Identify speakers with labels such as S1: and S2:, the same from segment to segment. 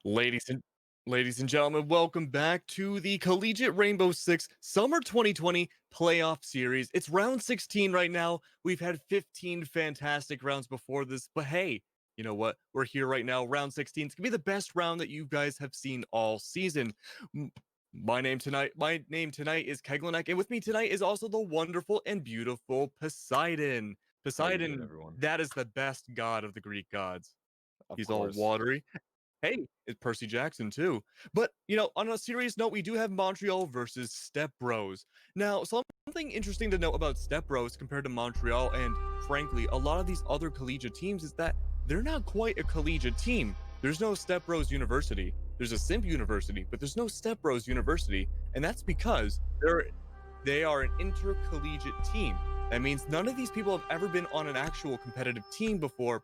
S1: Ladies and ladies and gentlemen, welcome back to the Collegiate Rainbow Six Summer 2020 Playoff Series. It's round 16 right now. We've had 15 fantastic rounds before this, but hey, you know what? We're here right now. Round 16. It's gonna be the best round that you guys have seen all season. M- My name tonight is Keglanek, and with me tonight is also the wonderful and beautiful Poseidon.
S2: How you doing,
S1: Poseidon,
S2: everyone?
S1: that is the best god of the Greek gods.
S2: Of
S1: He's all
S2: course.
S1: watery. Hey, it's Percy Jackson too. But, on a serious note, we do have Montreal versus Stepbros. Now, something interesting to note about Stepbros compared to Montreal and, frankly, a lot of these other collegiate teams is that they're not quite a collegiate team. There's no Stepbros University. There's a Simp University, but there's no Stepbros University, and that's because they are an intercollegiate team. That means none of these people have ever been on an actual competitive team before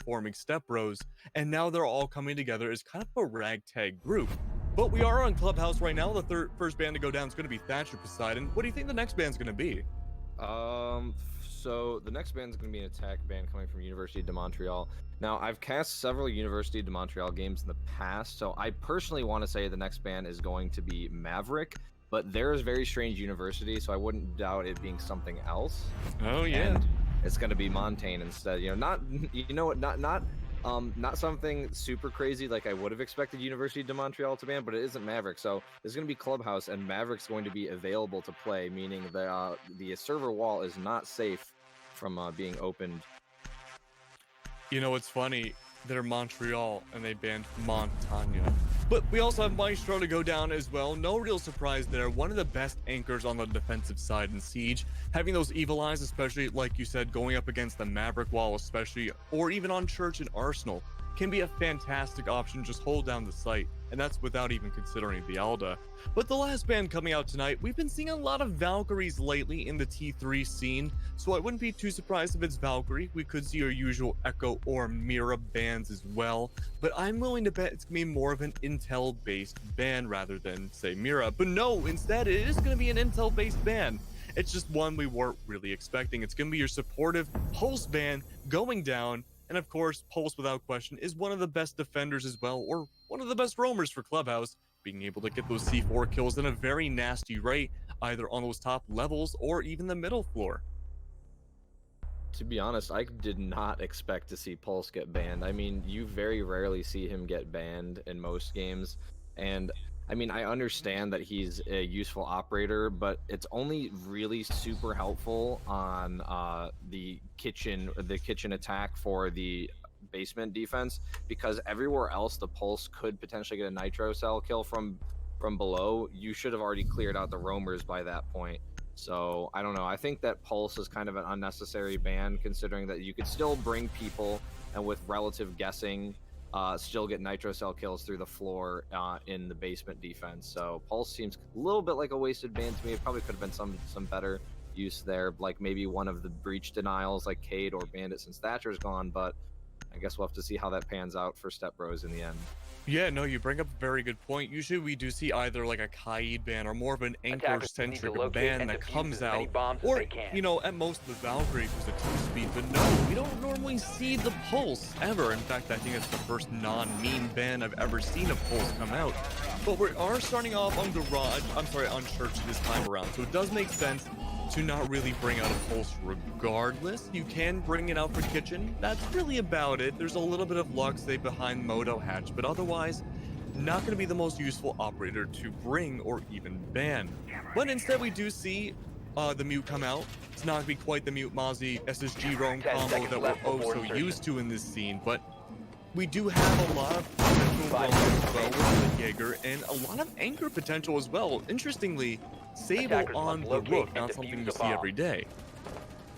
S1: forming Stepbros, and now they're all coming together as kind of a ragtag group. But we are on Clubhouse right now. The first band to go down is going to be Thatcher Poseidon. What do you think the next band's going to be?
S2: So the next band's gonna be an attack band coming from University de Montreal. Now, I've cast several University de Montreal games in the past, so I personally want to say the next band is going to be Maverick, but there is very strange university, so I wouldn't doubt it being something else.
S1: Oh yeah.
S2: And it's gonna be Montaigne instead. Not not something super crazy like I would have expected University de Montreal to ban, but it isn't Maverick. So it's going to be Clubhouse, and Maverick's going to be available to play, meaning the server wall is not safe from being opened.
S1: It's funny. They're Montreal and they banned Montagna. But we also have Maestro to go down as well. No real surprise there. One of the best anchors on the defensive side in Siege. Having those evil eyes, especially like you said, going up against the Maverick wall, especially, or even on Church and Arsenal, can be a fantastic option. Just hold down the site. And that's without even considering the Alda. But the last band coming out tonight, we've been seeing a lot of Valkyries lately in the T3 scene, so I wouldn't be too surprised if it's Valkyrie. We could see our usual Echo or Mira bands as well, but I'm willing to bet it's going to be more of an Intel-based band rather than, say, Mira. But no, instead, it is going to be an Intel-based band. It's just one we weren't really expecting. It's going to be your supportive Pulse band going down. And of course, Pulse, without question, is one of the best defenders as well, or one of the best roamers for Clubhouse, being able to get those C4 kills in a very nasty rate, either on those top levels or even the middle floor.
S2: To be honest, I did not expect to see Pulse get banned. I mean, you very rarely see him get banned in most games, and I mean, I understand that he's a useful operator, but it's only really super helpful on the kitchen attack for the basement defense, because everywhere else the Pulse could potentially get a nitro cell kill from below. You should have already cleared out the roamers by that point. So I don't know. I think that Pulse is kind of an unnecessary ban, considering that you could still bring people and with relative guessing still get nitro cell kills through the floor in the basement defense. So Pulse seems a little bit like a wasted ban to me. It probably could have been some better use there, like maybe one of the breach denials like Cade or Bandit, since Thatcher's gone, but I guess we'll have to see how that pans out for Stepbros in the end.
S1: Yeah, no, you bring up a very good point. Usually we do see either like a Kaid ban or more of an anchor-centric ban that comes out, or, at most the Valkyrie who's a two-speed, but no, we don't normally see the Pulse ever. In fact, I think it's the first non-meme ban I've ever seen of Pulse come out. But we are starting off on on Church this time around, so it does make sense to not really bring out a Pulse regardless. You can bring it out for Kitchen. That's really about it. There's a little bit of luck, say, behind Moto Hatch, but otherwise, not going to be the most useful operator to bring or even ban. But instead, we do see the Mute come out. It's not going to be quite the Mute Mozzie SSG roam combo that we're oh so used to in this scene, but we do have a lot of potential roam as well with the Jaeger, and a lot of anchor potential as well. Interestingly, Sable on the Rook, not something you see every day.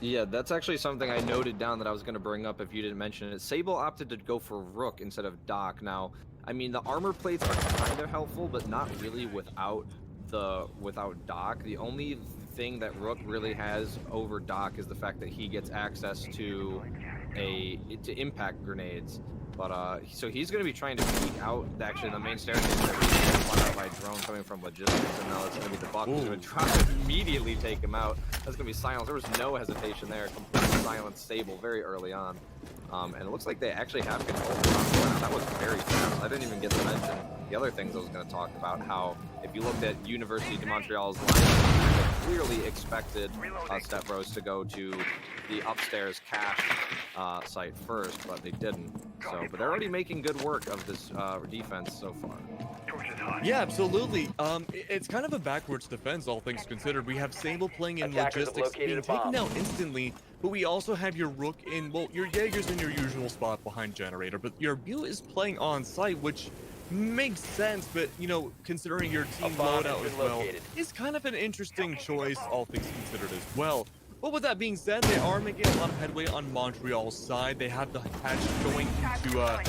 S2: Yeah, that's actually something I noted down that I was going to bring up if you didn't mention it. Sable opted to go for Rook instead of Doc. Now, I mean, the armor plates are kind of helpful, but not really without Doc. The only thing that Rook really has over Doc is the fact that he gets access to impact grenades. But so he's going to be trying to peek out actually the main staircase there by drone coming from logistics, and now it's going to be the Buck who's going to try to immediately take him out. That's going to be silence. There was no hesitation there. Completely silent Sable very early on. And it looks like they actually have control of the Wow, that was very fast. I didn't even get to mention the other things I was going to talk about. How if you looked at University de Montreal's lineup, they clearly expected Stepbros to go to the upstairs cache site first, but they didn't. So, but they're already making good work of this defense so far.
S1: Yeah, absolutely. It's kind of a backwards defense, all things considered. We have Sable playing in logistics, being taken down instantly, but we also have your Rook in, well, your Jaeger's in your usual spot behind Generator, but your Bu is playing on site, which makes sense, but, you know, considering your team loadout as well, is kind of an interesting choice, all things considered as well. But with that being said, they are making a lot of headway on Montreal's side. They have the hatch going into Mono,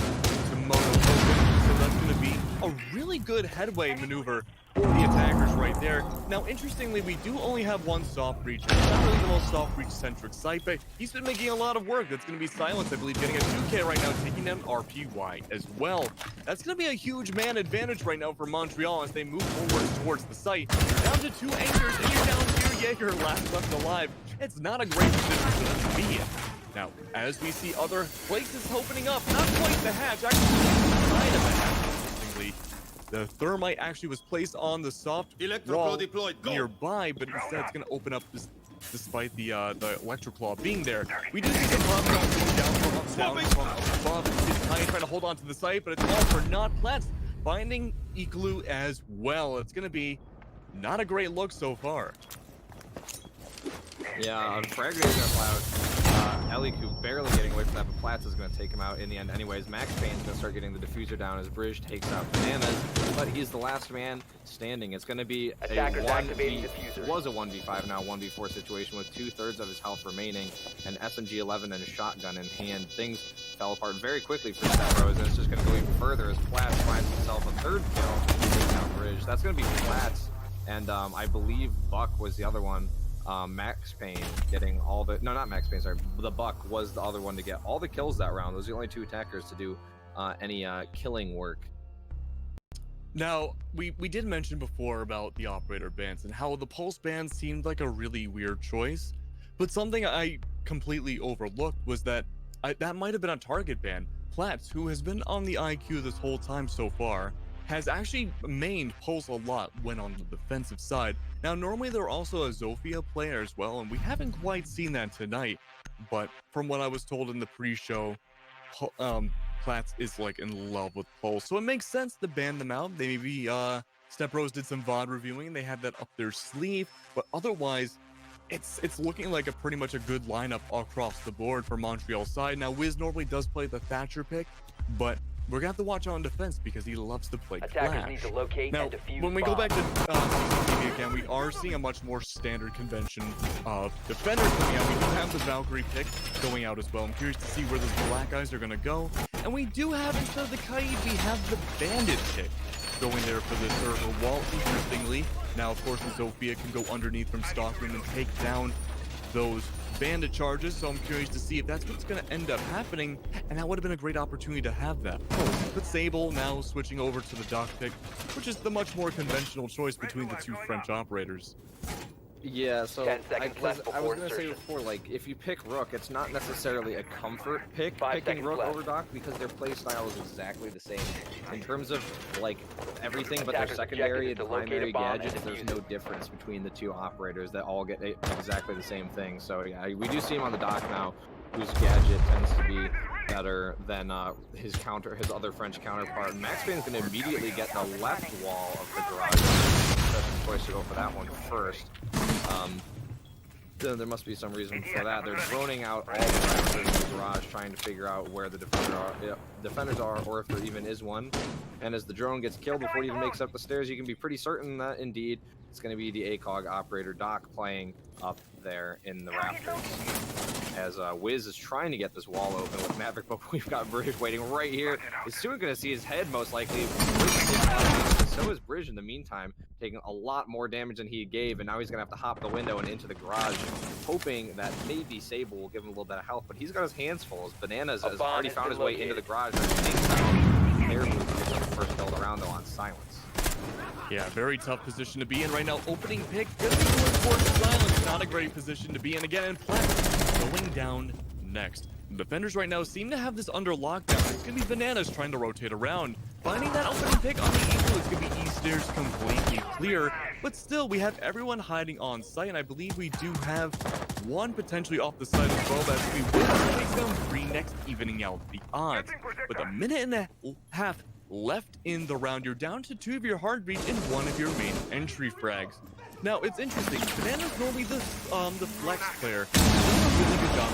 S1: so that's going to be a really good headway maneuver for the attackers right there. Now, interestingly, we do only have one soft breach. It's not really the most soft breach centric site, but he's been making a lot of work. That's going to be Silence, I believe, getting a 2K right now, taking down RPY as well. That's going to be a huge man advantage right now for Montreal as they move forward towards the site. You're down to 2 anchors, and you're down to Jaeger, last left alive. It's not a great position for them to be in. Now, as we see other places opening up, not quite the hatch, actually the side of the hatch, interestingly. The thermite actually was placed on the soft wall nearby, but instead it's going to open up despite the Electroclaw being there. We do see some pop shots going down from above. It's trying to hold on to the site, but it's all for naught. Plants finding Igloo as well. It's going to be not a great look so far.
S2: Yeah, Fragger is going to fly out. Eliku barely getting away from that, but Platts is going to take him out in the end anyways. Max Payne's going to start getting the diffuser down as Bridge takes out Bananas, but he's the last man standing. It's going to be a 1v5 now 1v4 situation with 2/3 of his health remaining, an SMG-11 and a shotgun in hand. Things fell apart very quickly for Stepbros, and it's just going to go even further as Platts finds himself a 3rd kill, taking out Bridge. That's going to be Platts, and I believe Buck was the other one. Max Payne getting all the, no, not Max Payne, sorry, the Buck was the other one to get all the kills that round. Those are the only 2 attackers to do any killing work.
S1: Now, we did mention before about the operator bans and how the pulse ban seemed like a really weird choice, but something I completely overlooked was that that might have been a target ban. Platts, who has been on the IQ this whole time so far, has actually mained Pulse a lot when on the defensive side. Now, normally they're also a Zofia player as well, and we haven't quite seen that tonight, but from what I was told in the pre-show, Platts is like in love with Pulse, so it makes sense to ban them out. They maybe, Stepbros did some VOD reviewing, they had that up their sleeve, but otherwise, it's looking like pretty much a good lineup across the board for Montreal's side. Now, Wiz normally does play the Thatcher pick, but we're gonna have to watch on defense because he loves to play Clash.
S3: Need to locate
S1: now,
S3: and defuse
S1: when we go back to CCTV again, we are seeing a much more standard convention of defenders coming out. We do have the Valkyrie pick going out as well. I'm curious to see where those black guys are gonna go. And we do have, instead of the Kaid, we have the Bandit pick going there for the server wall, interestingly. Now, of course, the Zofia can go underneath from Stockroom and take down those Bandit charges, so I'm curious to see if that's what's going to end up happening, and that would have been a great opportunity to have that. But Sable now switching over to the Doc pick, which is the much more conventional choice between the 2 French operators.
S2: Yeah, so
S3: 10 seconds left
S2: I was
S3: before
S2: going to say
S3: insertion.
S2: before, like, if you pick Rook, it's not necessarily a comfort pick
S3: 5
S2: picking
S3: seconds
S2: Rook
S3: left.
S2: over Doc because their play style is exactly the same. In terms of, like, everything but their
S3: Attacker's
S2: secondary and
S3: objective is to locate
S2: primary
S3: a bomb and
S2: gadgets, there's
S3: defuse
S2: no
S3: it.
S2: difference between the 2 operators that all get exactly the same thing. So, yeah, we do see him on the Doc now, whose gadget tends to be better than his other French counterpart. Max Payne's going to immediately get the left wall of the garage. That's the choice to go for that one first. There must be some reason for that. They're droning out all the defenders in the garage, trying to figure out where the defenders are, or if there even is one. And as the drone gets killed before it even makes up the stairs, you can be pretty certain that indeed it's going to be the ACOG operator Doc playing up there in the rafters. As Wiz is trying to get this wall open with Maverick, but we've got Bridge waiting right here. He's soon going to see his head, most likely. So is Bridge in the meantime, taking a lot more damage than he gave, and now he's going to have to hop the window and into the garage, hoping that maybe Sable will give him a little bit of help, but he's got his hands full. As Bananas has already found his way into the garage. They're moving the first build around, though, on Silence.
S1: Yeah, very tough position to be in right now. Opening pick, gonna be going for Silence. Not a great position to be in again, and Platts going down next. The defenders right now seem to have this under lockdown. It's going to be Bananas trying to rotate around. Finding that opening pick on the Eagle, it's going to be E-Stairs completely clear. But still, we have everyone hiding on site, and I believe we do have one potentially off the side as well. That's we will take down 3 next, evening out the odds. With a minute and a half left in the round, you're down to 2 of your hard breach and 1 of your main entry frags. Now, it's interesting. Banana's normally the flex player. He does a really good job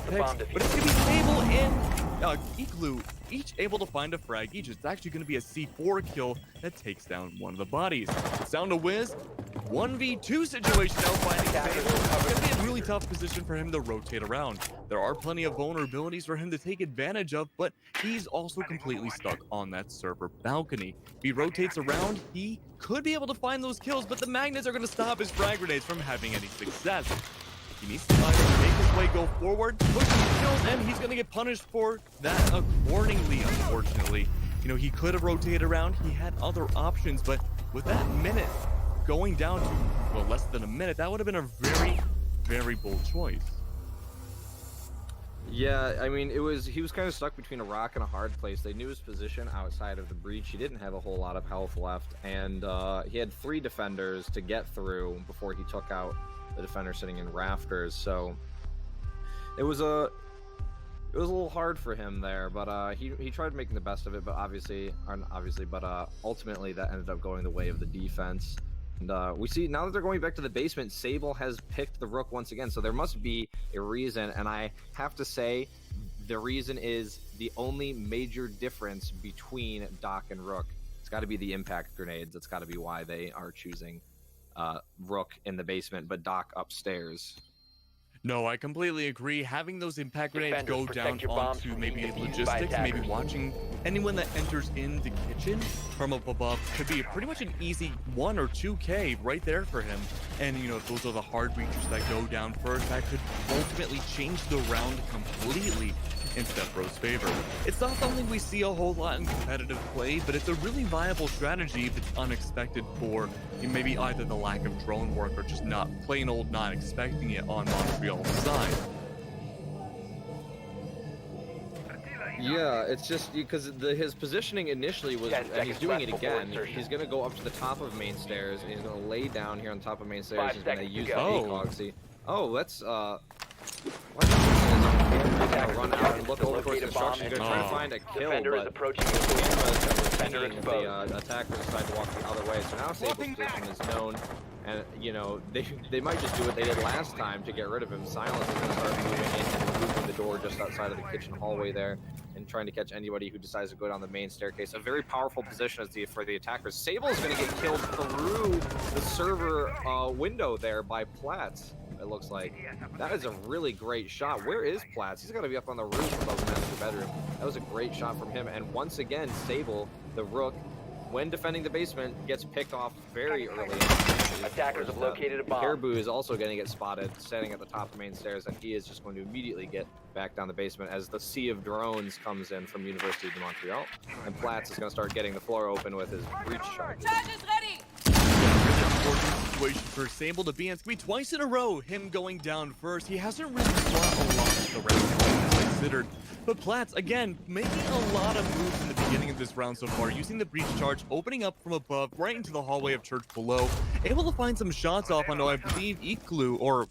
S1: fighting picks, but it's going to be Sable and Igloo, each able to find a frag each. It's actually going to be a C4 kill that takes down one of the bodies. It's down to Wiz. 1v2 situation now finding Sable. It's going to be a really tough position for him to rotate around. There are plenty of vulnerabilities for him to take advantage of, but he's also completely stuck on that server balcony. If he rotates around, he could be able to find those kills, but the magnets are going to stop his frag grenades from having any success. He needs to either make his way go forward, push his kills, and he's going to get punished for that accordingly, unfortunately. You know, he could have rotated around. He had other options, but with that minute going down to, well, less than a minute, that would have been a very, very bold choice.
S2: Yeah, I mean, he was kind of stuck between a rock and a hard place. They knew his position outside of the breach. He didn't have a whole lot of health left, and he had 3 defenders to get through before he took out the defender sitting in rafters. So it was a little hard for him there, but he tried making the best of it. But ultimately that ended up going the way of the defense. And we see now that they're going back to the basement, Sable has picked the Rook once again. So there must be a reason, and I have to say the reason is the only major difference between Doc and Rook. It's got to be the impact grenades. That's got to be why they are choosing Rook in the basement, but Doc upstairs.
S1: No, I completely agree. Having those impact grenades go down onto maybe logistics, maybe watching anyone that enters in the kitchen from up above could be pretty much an easy 1 or 2K right there for him. And, you know, if those are the hard breachers that go down first, that could ultimately change the round completely in Stepbros' favor. It's not something we see a whole lot in competitive play, but it's a really viable strategy if it's unexpected for maybe either the lack of drone work or just not plain old not expecting it on Montreal's side.
S2: Yeah, it's just because his positioning initially was, and he's doing it again. He's going to go up to the top of main stairs, and he's going to lay down here on top of main stairs. He's going to use the ACOG. See, oh, that's run out and look over towards construction. He's going to try to find a kill, but the attackers decide to walk the other way. So now Sable's position is known, and you know they might just do what they did last time to get rid of him. Silence is going to start moving in and removing the door just outside of the kitchen hallway there, and trying to catch anybody who decides to go down the main staircase. A very powerful position for the attackers. Sable is going to get killed through the server window there by Platts. It looks like that is a really great shot. Where is Platts? He's got to be up on the roof above the master bedroom. That was a great shot from him. And once again, Sable, the Rook, when defending the basement, gets picked off very early.
S3: Attackers have located a bomb.
S2: Caribou is also going to get spotted standing at the top of the main stairs, and he is just going to immediately get back down the basement as the sea of drones comes in from University of Montreal. And Platts is going to start getting the floor open with his breach charge.
S4: Charge is ready!
S1: Important situation for Sable to be in. It's going to be twice in a row him going down first. He hasn't really fought a lot of the round considered. But Platts, again, making a lot of moves in the beginning of this round so far, using the breach charge, opening up from above, right into the hallway of church below, able to find some shots off on, I believe, Igloo, or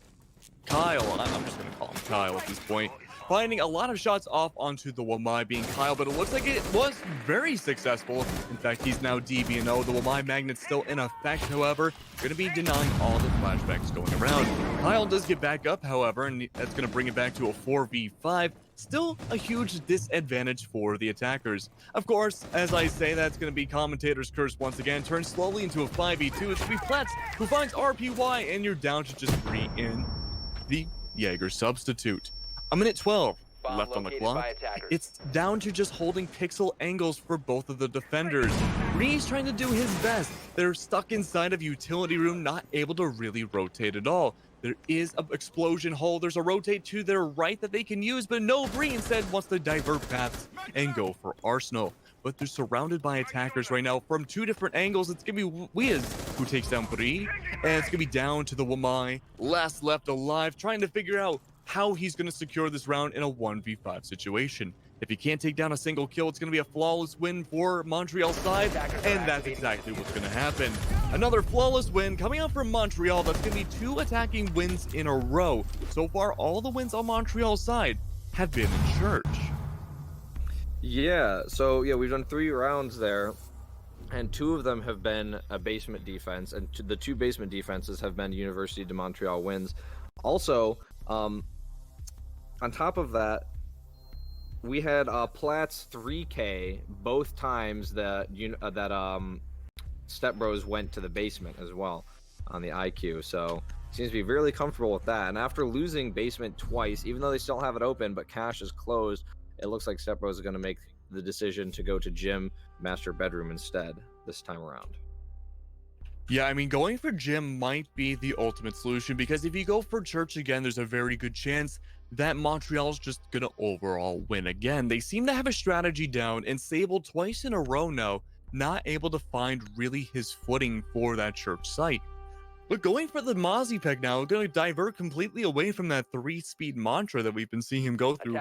S1: Kyle. I'm just going to call him Kyle at this point. Finding a lot of shots off onto the Wamai, being Kyle, but it looks like it was very successful. In fact, he's now DB&O. The Wamai magnet's still in effect, however, going to be denying all the flashbacks going around. Kyle does get back up, however, and that's going to bring it back to a 4v5. Still a huge disadvantage for the attackers. Of course, as I say, that's going to be commentator's curse once again, turns slowly into a 5v2. It's going to be Platts who finds RPY, and you're down to just 3 in the Jaeger substitute. A minute 12 left on the clock. It's down to just holding pixel angles for both of the defenders. Bree's trying to do his best. They're stuck inside of utility room, not able to really rotate at all. There is an explosion hole. There's a rotate to their right that they can use, but no, Bree instead wants to divert paths and go for Arsenal. But they're surrounded by attackers right now from 2 different angles. It's going to be Wiz who takes down Bree, and it's going to be down to the Wamai, last left alive, trying to figure out how he's going to secure this round in a 1v5 situation. If he can't take down a single kill, it's going to be a flawless win for Montreal's side, and that's exactly what's going to happen. Another flawless win coming out from Montreal. That's going to be 2 attacking wins in a row. So far, all the wins on Montreal's side have been in church.
S2: Yeah, so yeah, we've done 3 rounds there, and 2 of them have been a basement defense, and the 2 basement defenses have been University de Montreal wins. Also, on top of that, we had Platts 3K both times that Stepbros went to the basement as well on the IQ. So seems to be really comfortable with that. And after losing basement twice, even though they still have it open, but cache is closed, it looks like Stepbros is going to make the decision to go to gym master bedroom instead this time around.
S1: Yeah, I mean, going for gym might be the ultimate solution, because if you go for church again, there's a very good chance that Montreal's just gonna overall win again. They seem to have a strategy down, and Sable twice in a row now not able to find really his footing for that church site. But going for the Mozzie pick now, going to divert completely away from that 3-speed mantra that we've been seeing him go through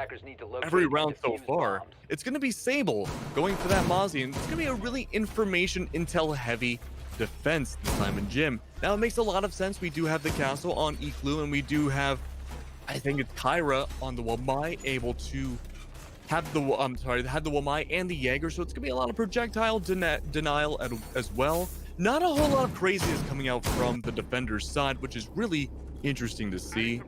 S1: every round so far. It's going to be Sable going for that Mozzie, and it's going to be a really information intel heavy defense this time in gym. Now, it makes a lot of sense. We do have the castle on Iklu, and we do have, I think it's Kyra on the Wamai, able to have the, had the Wamai and the Jaeger, so it's gonna be a lot of projectile denial as well. Not a whole lot of craziness coming out from the defender's side, which is really interesting to see.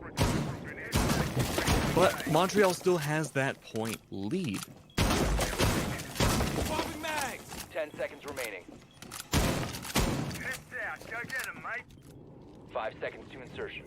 S1: But Montreal still has that point lead.
S3: 10 seconds remaining. 5 seconds to insertion.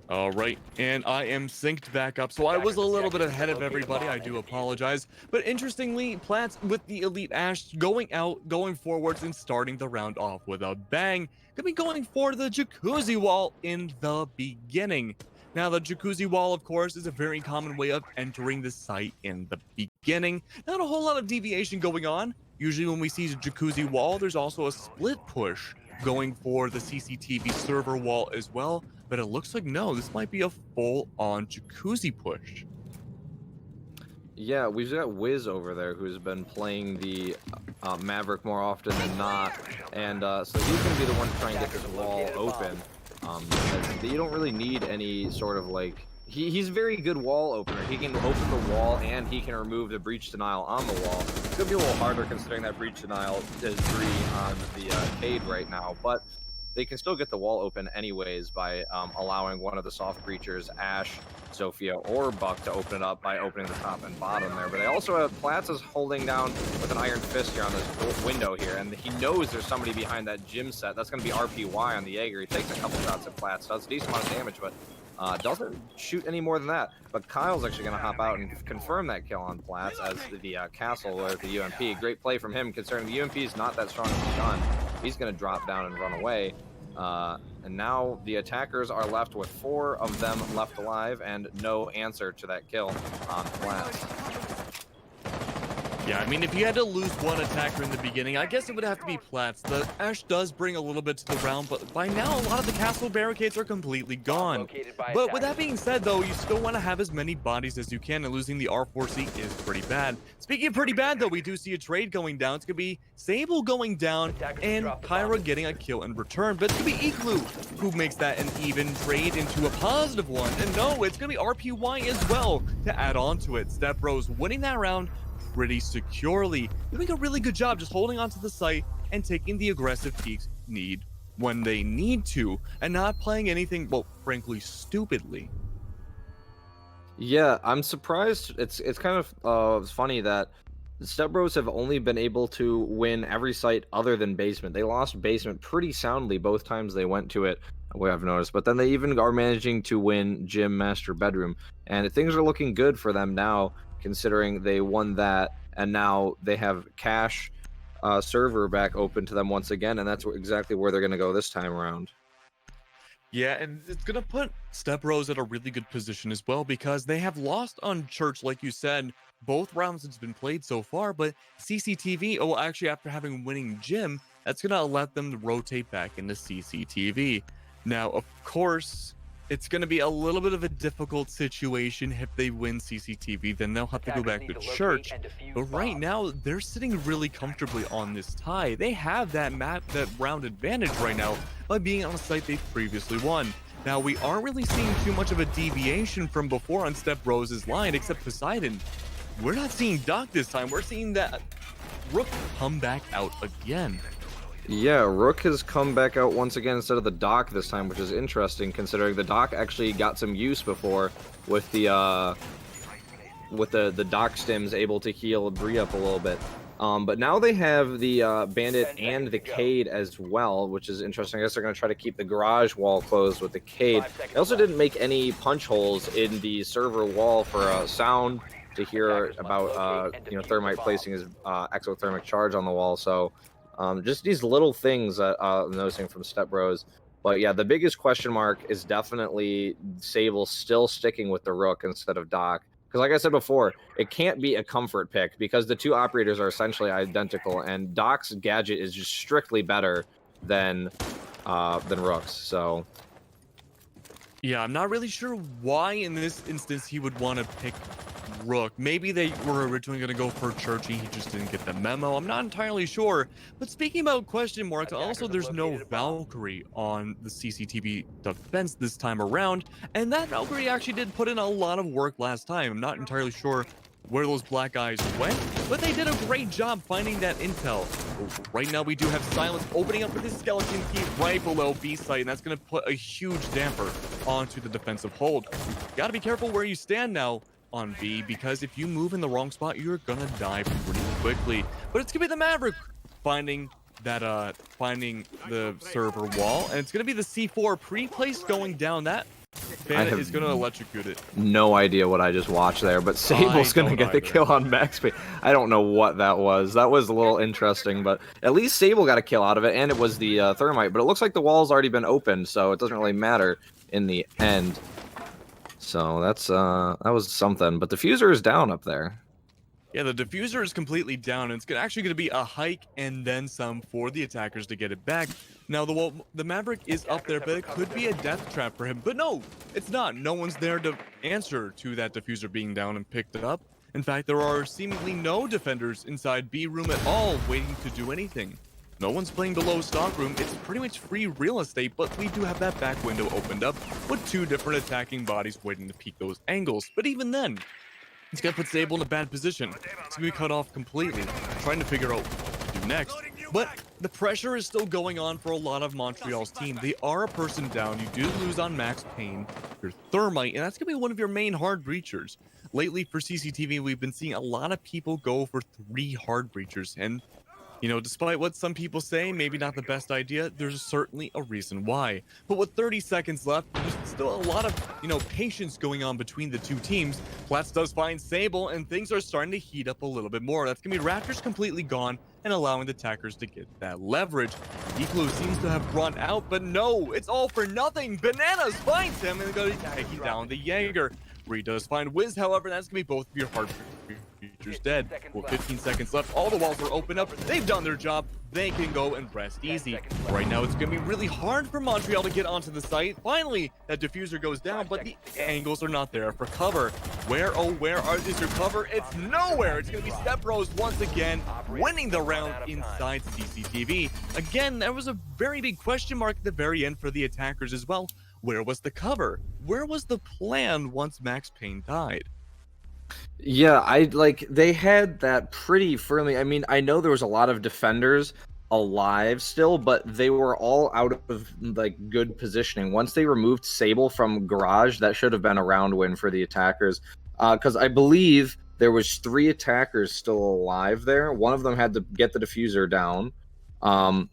S1: All right, and I am synced back up, so I was a little bit ahead of everybody. I do apologize. But interestingly, Platts with the Elite Ash going out, going forwards, and starting the round off with a bang. Gonna be going for the Jacuzzi Wall in the beginning. Now, the Jacuzzi Wall, of course, is a very common way of entering the site in the beginning. Not a whole lot of deviation going on. Usually when we see a Jacuzzi Wall, there's also a split push going for the CCTV server wall as well. But it looks like, no, this might be a full-on Jacuzzi push.
S2: Yeah, we've got Wiz over there who's been playing the Maverick more often than not, and so he's going to be the one to try and get this wall open. You don't really need any sort of like... He's a very good wall opener. He can open the wall and he can remove the breach denial on the wall. It's going to be a little harder considering that breach denial is 3 on the Cade right now, but they can still get the wall open anyways by allowing one of the soft breachers, Ash, Sophia, or Buck to open it up by opening the top and bottom there. But they also have Platts is holding down with an iron fist here on this window here, and he knows there's somebody behind that gym set. That's going to be RPY on the Jaeger. He takes a couple shots at Platts, does a decent amount of damage, but doesn't shoot any more than that. But Kyle's actually going to hop out and confirm that kill on Platts as the castle with the UMP. Great play from him, considering the UMP is not that strong as a gun. He's going to drop down and run away. And now the attackers are left with 4 of them left alive and no answer to that kill on Platts.
S1: Yeah, I mean, if you had to lose one attacker in the beginning, I guess it would have to be Platts. The Ash does bring a little bit to the round, but by now, a lot of the castle barricades are completely gone. But with that being said, though, you still want to have as many bodies as you can, and losing the R4C is pretty bad. Speaking of pretty bad, though, we do see a trade going down. It's going to be Sable going down and Kyra getting a kill in return, but it's going to be Iklu who makes that an even trade into a positive one. And no, it's going to be RPY as well to add on to it. Stepbros winning that round pretty securely, doing a really good job just holding onto the site and taking the aggressive peaks when they need to, and not playing anything, well, frankly, stupidly.
S2: Yeah, I'm surprised. It's kind of funny that the Stepbros have only been able to win every site other than basement. They lost basement pretty soundly both times they went to it, what I've noticed, but then they even are managing to win gym master bedroom, and things are looking good for them now, considering they won that, and now they have cache server back open to them once again, and that's exactly where they're going to go this time around.
S1: Yeah, and it's going to put Stepbros at a really good position as well, because they have lost on Church, like you said, both rounds it's been played so far, but CCTV, oh, actually, after having winning gym, that's going to let them to rotate back into CCTV. Now, of course, It's going to be a little bit of a difficult situation. If they win CCTV, then they'll have to go back to church. But right now, they're sitting really comfortably on this tie. They have that round advantage right now by being on a site they've previously won. Now, we aren't really seeing too much of a deviation from before on Stepbros' line, except Poseidon. We're not seeing Doc this time. We're seeing that Rook come back out again.
S2: Yeah, Rook has come back out once again instead of the Doc this time, which is interesting considering the Doc actually got some use before with the Doc stims able to heal Bree up a little bit. But now they have the Bandit and the Cade as well, which is interesting. I guess they're going to try to keep the garage wall closed with the Cade. They also didn't make any punch holes in the server wall for sound to hear about Thermite placing his exothermic charge on the wall. So just these little things that I'm noticing from Stepbros. But yeah, the biggest question mark is definitely Sable still sticking with the Rook instead of Doc. Because like I said before, it can't be a comfort pick because the two operators are essentially identical, and Doc's gadget is just strictly better than Rook's. So
S1: yeah, I'm not really sure why in this instance he would want to pick Rook. Maybe they were originally going to go for Churchy. He just didn't get the memo. I'm not entirely sure. But speaking about question marks, also there's no Valkyrie on the CCTV defense this time around. And that Valkyrie actually did put in a lot of work last time. I'm not entirely sure where those black eyes went, but they did a great job finding that intel. Right now we do have Silence opening up with his skeleton key right below B site, and that's going to put a huge damper onto the defensive hold. You got to be careful where you stand now on B, because if you move in the wrong spot, you're gonna die pretty quickly. But it's gonna be the Maverick finding the server wall, and it's gonna be the C4 pre-placed going down. That Bandit is gonna electrocute it.
S2: No idea what I just watched there, but Sable's gonna get the kill on Max Payne. I don't know what that was. That was a little interesting, but at least Sable got a kill out of it, and it was the Thermite. But it looks like the wall's already been opened, so it doesn't really matter in the end. So that's that was something, but the diffuser is down up there.
S1: Yeah, the diffuser is completely down, and it's actually going to be a hike and then some for the attackers to get it back. Now, the Maverick is up there, but it could be a death trap for him. But no, it's not. No one's there to answer to that diffuser being down and picked it up. In fact, there are seemingly no defenders inside B room at all waiting to do anything. No one's playing below stock room. It's pretty much free real estate, but we do have that back window opened up with two different attacking bodies waiting to peek those angles. But even then, it's gonna put Sable in a bad position. It's gonna be cut off completely, trying to figure out what to do next. But the pressure is still going on for a lot of Montreal's team. They are a person down. You do lose on Max Payne, your Thermite, and that's gonna be one of your main hard breachers. Lately for CCTV, we've been seeing a lot of people go for 3 hard breachers, and you know, despite what some people say, maybe not the best idea, there's certainly a reason why. But with 30 seconds left, there's still a lot of, patience going on between the two teams. Platts does find Sable, and things are starting to heat up a little bit more. That's going to be Raptors completely gone and allowing the attackers to get that leverage. Eclu seems to have run out, but no, it's all for nothing. Bananas finds him and goes taking down the Jaeger. Bree does find Wiz, however, that's going to be both of your hard creatures dead. With 15 seconds left, all the walls are open up. They've done their job. They can go and rest easy. Right now, it's going to be really hard for Montreal to get onto the site. Finally, that diffuser goes down, but the angles are not there for cover. Where is your cover? It's nowhere. It's going to be Stepbros once again, winning the round inside CCTV. Again, there was a very big question mark at the very end for the attackers as well. Where was the cover? Where was the plan once Max Payne died?
S2: Yeah, they had that pretty firmly. I mean, I know there was a lot of defenders alive still, but they were all out of good positioning. Once they removed Sable from garage, that should have been a round win for the attackers. Because I believe there was 3 attackers still alive there. One of them had to get the diffuser down.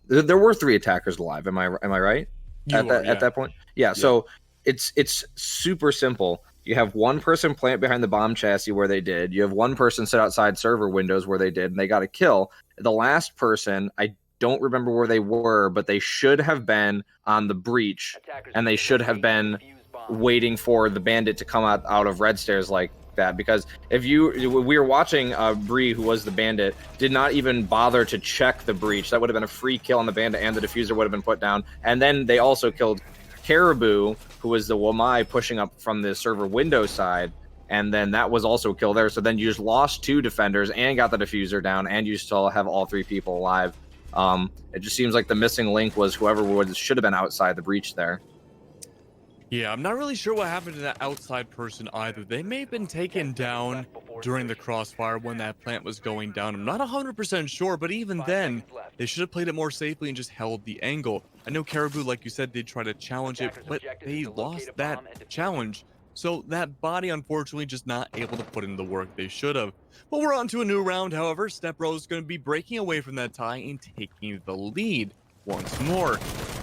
S2: There were 3 attackers alive. Am I right? At that point? Yeah. So it's super simple. You have one person plant behind the bomb chassis where they did. You have one person sit outside server windows where they did, and they got a kill. The last person, I don't remember where they were, but they should have been on the breach, and they should have been waiting for the bandit to come out of red stairs like that. Because we were watching Bree, who was the bandit, did not even bother to check the breach. That would have been a free kill on the bandit, and the diffuser would have been put down. And then they also killed Caribou, who was the Wamai pushing up from the server window side, and then that was also a kill there. So then you just lost 2 defenders and got the diffuser down, and you still have all 3 people alive. It just seems like the missing link was whoever should have been outside the breach there.
S1: Yeah, I'm not really sure what happened to that outside person either. They may have been taken down during the crossfire when that plant was going down. I'm not 100% sure, but even then, they should have played it more safely and just held the angle. I know Caribou, like you said, did try to challenge it, but they lost that challenge. So that body, unfortunately, just not able to put in the work they should have. But we're on to a new round, however. Stepbros is going to be breaking away from that tie and taking the lead once more.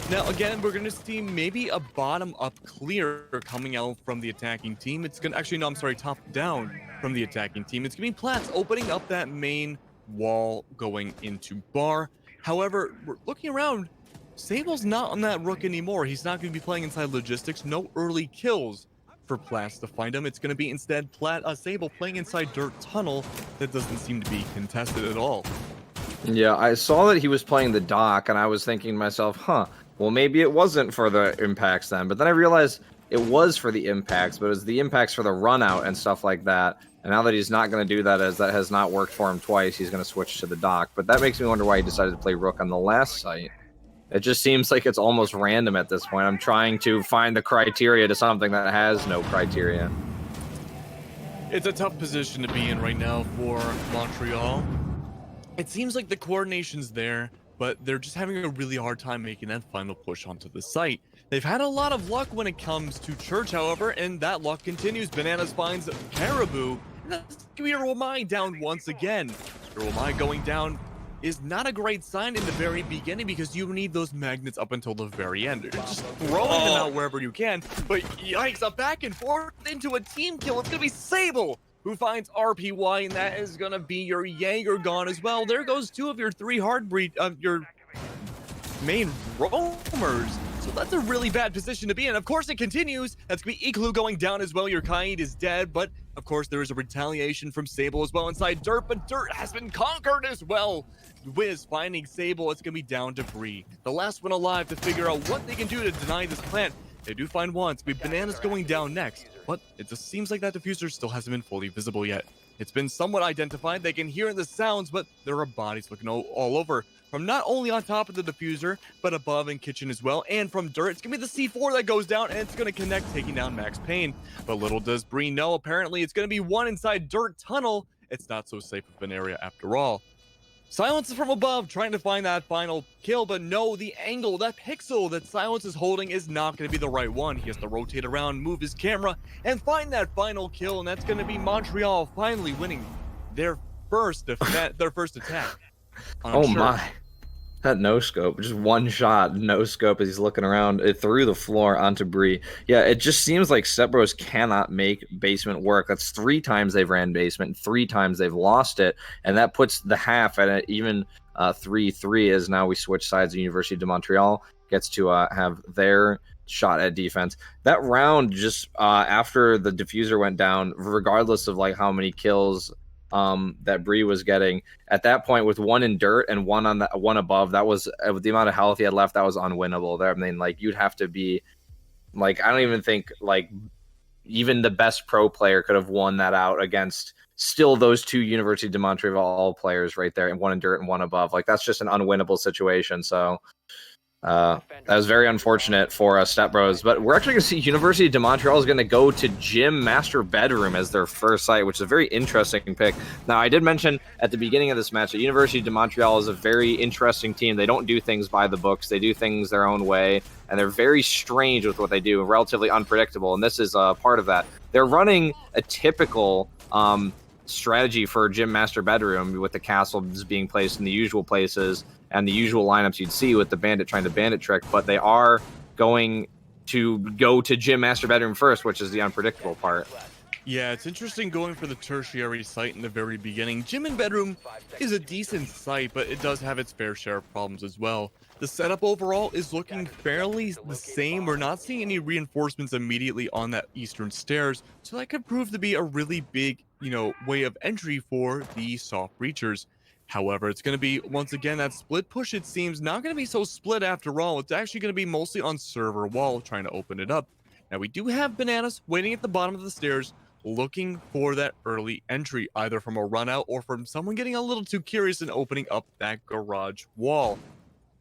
S1: Now, again, we're going to see maybe a bottom-up clear coming out from the attacking team. It's going to actually, no, I'm sorry, top-down from the attacking team. It's going to be Platts opening up that main wall going into bar. However, we're looking around. Sable's not on that rook anymore. He's not going to be playing inside logistics. No early kills for Platts to find him. It's going to be instead Sable playing inside dirt tunnel that doesn't seem to be contested at all.
S2: Yeah, I saw that he was playing the dock, and I was thinking to myself, well, maybe it wasn't for the impacts then. But then I realized it was for the impacts, but it was the impacts for the run out and stuff like that. And now that he's not going to do that, as that has not worked for him twice, he's going to switch to the dock. But that makes me wonder why he decided to play rook on the last site. It just seems like it's almost random at this point. I'm trying to find the criteria to something that has no criteria.
S1: It's a tough position to be in right now for Montreal. It seems like the coordination's there, but they're just having a really hard time making that final push onto the site. They've had a lot of luck when it comes to Church, however, and that luck continues. Bananas finds Caribou, and that's Wamai down once again. Wamai going down is not a great sign in the very beginning because you need those magnets up until the very end. You're just throwing them out wherever you can, but yikes, a back and forth into a team kill. It's gonna be Sable who finds RPY, and that is gonna be your Jaeger gone as well. There goes 2 of your 3 hardbreed of your main roamers. So that's a really bad position to be in. Of course, it continues. That's gonna be Iklu going down as well. Your Kaid is dead, but of course there is a retaliation from Sable as well inside Dirt, but Dirt has been conquered as well. Wiz finding Sable. It's gonna be down to Bree, the last one alive, to figure out what they can do to deny this plant. They do find one. It's gonna be Bananas going down next, but it just seems like that diffuser still hasn't been fully visible yet. It's been somewhat identified. They can hear the sounds, but there are bodies looking all over. From not only on top of the diffuser, but above in kitchen as well. And from Dirt, it's going to be the C4 that goes down, and it's going to connect, taking down Max Payne. But little does Bree know, apparently it's going to be one inside Dirt Tunnel. It's not so safe of an area after all. Silence is from above, trying to find that final kill, but no, the angle, that pixel that Silence is holding is not going to be the right one. He has to rotate around, move his camera, and find that final kill, and that's going to be Montreal finally winning their first attack.
S2: Oh my. That no scope, just one shot, no scope as he's looking around through the floor onto Bree. Yeah, it just seems like Stepbros cannot make basement work. That's 3 times they've ran basement, 3 times they've lost it, and that puts the half at an even 3-3 as now we switch sides. The University de Montreal gets to have their shot at defense. That round, just after the diffuser went down, regardless of like how many kills that Bree was getting at that point, with 1 in dirt and 1 on the 1 above, that was with the amount of health he had left, that was unwinnable there. I mean, like, you'd have to be like, I don't even think like even the best pro player could have won that out against still those 2 University de Montreal players right there, and 1 in dirt and 1 above. Like, that's just an unwinnable situation. So that was very unfortunate for Stepbros, but we're actually going to see University de Montreal is going to go to Gym Master Bedroom as their first site, which is a very interesting pick. Now, I did mention at the beginning of this match that University de Montreal is a very interesting team. They don't do things by the books. They do things their own way, and they're very strange with what they do, relatively unpredictable, and this is a part of that. They're running a typical strategy for Gym Master Bedroom, with the castles being placed in the usual places and the usual lineups you'd see with the bandit trying to bandit trick, but they are going to go to Gym Master Bedroom first, which is the unpredictable part.
S1: Yeah, it's interesting going for the tertiary site in the very beginning. Gym and Bedroom is a decent site, but it does have its fair share of problems as well. The setup overall is looking fairly the same. We're not seeing any reinforcements immediately on that eastern stairs, so that could prove to be a really big, way of entry for the soft breachers. However, it's going to be, once again, that split push, it seems, not going to be so split after all. It's actually going to be mostly on server wall, trying to open it up. Now, we do have Bananas waiting at the bottom of the stairs, looking for that early entry, either from a run out or from someone getting a little too curious and opening up that garage wall.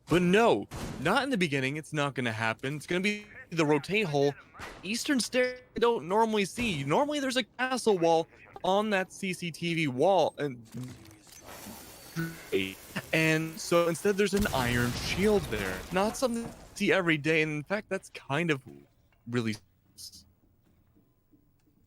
S1: But no, not in the beginning. It's not going to happen. It's going to be the rotate hole. Eastern stair you don't normally see. Normally, there's a castle wall on that CCTV wall, and so instead there's an iron shield there. Not something you see every day, and in fact, that's kind of really.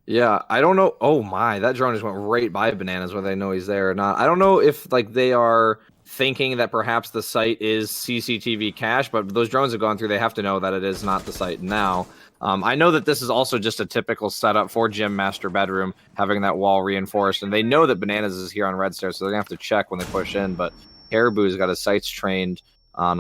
S2: Yeah, I don't know. Oh my, that drone just went right by Bananas, whether they know he's there or not. I don't know if like they are thinking that perhaps the site is CCTV cache, but those drones have gone through. They have to know that it is not the site now. I know that this is also just a typical setup for Gym Master Bedroom, having that wall reinforced, and they know that Bananas is here on Red Stairs, so they're gonna have to check when they push in. But Caribou's got his sights trained on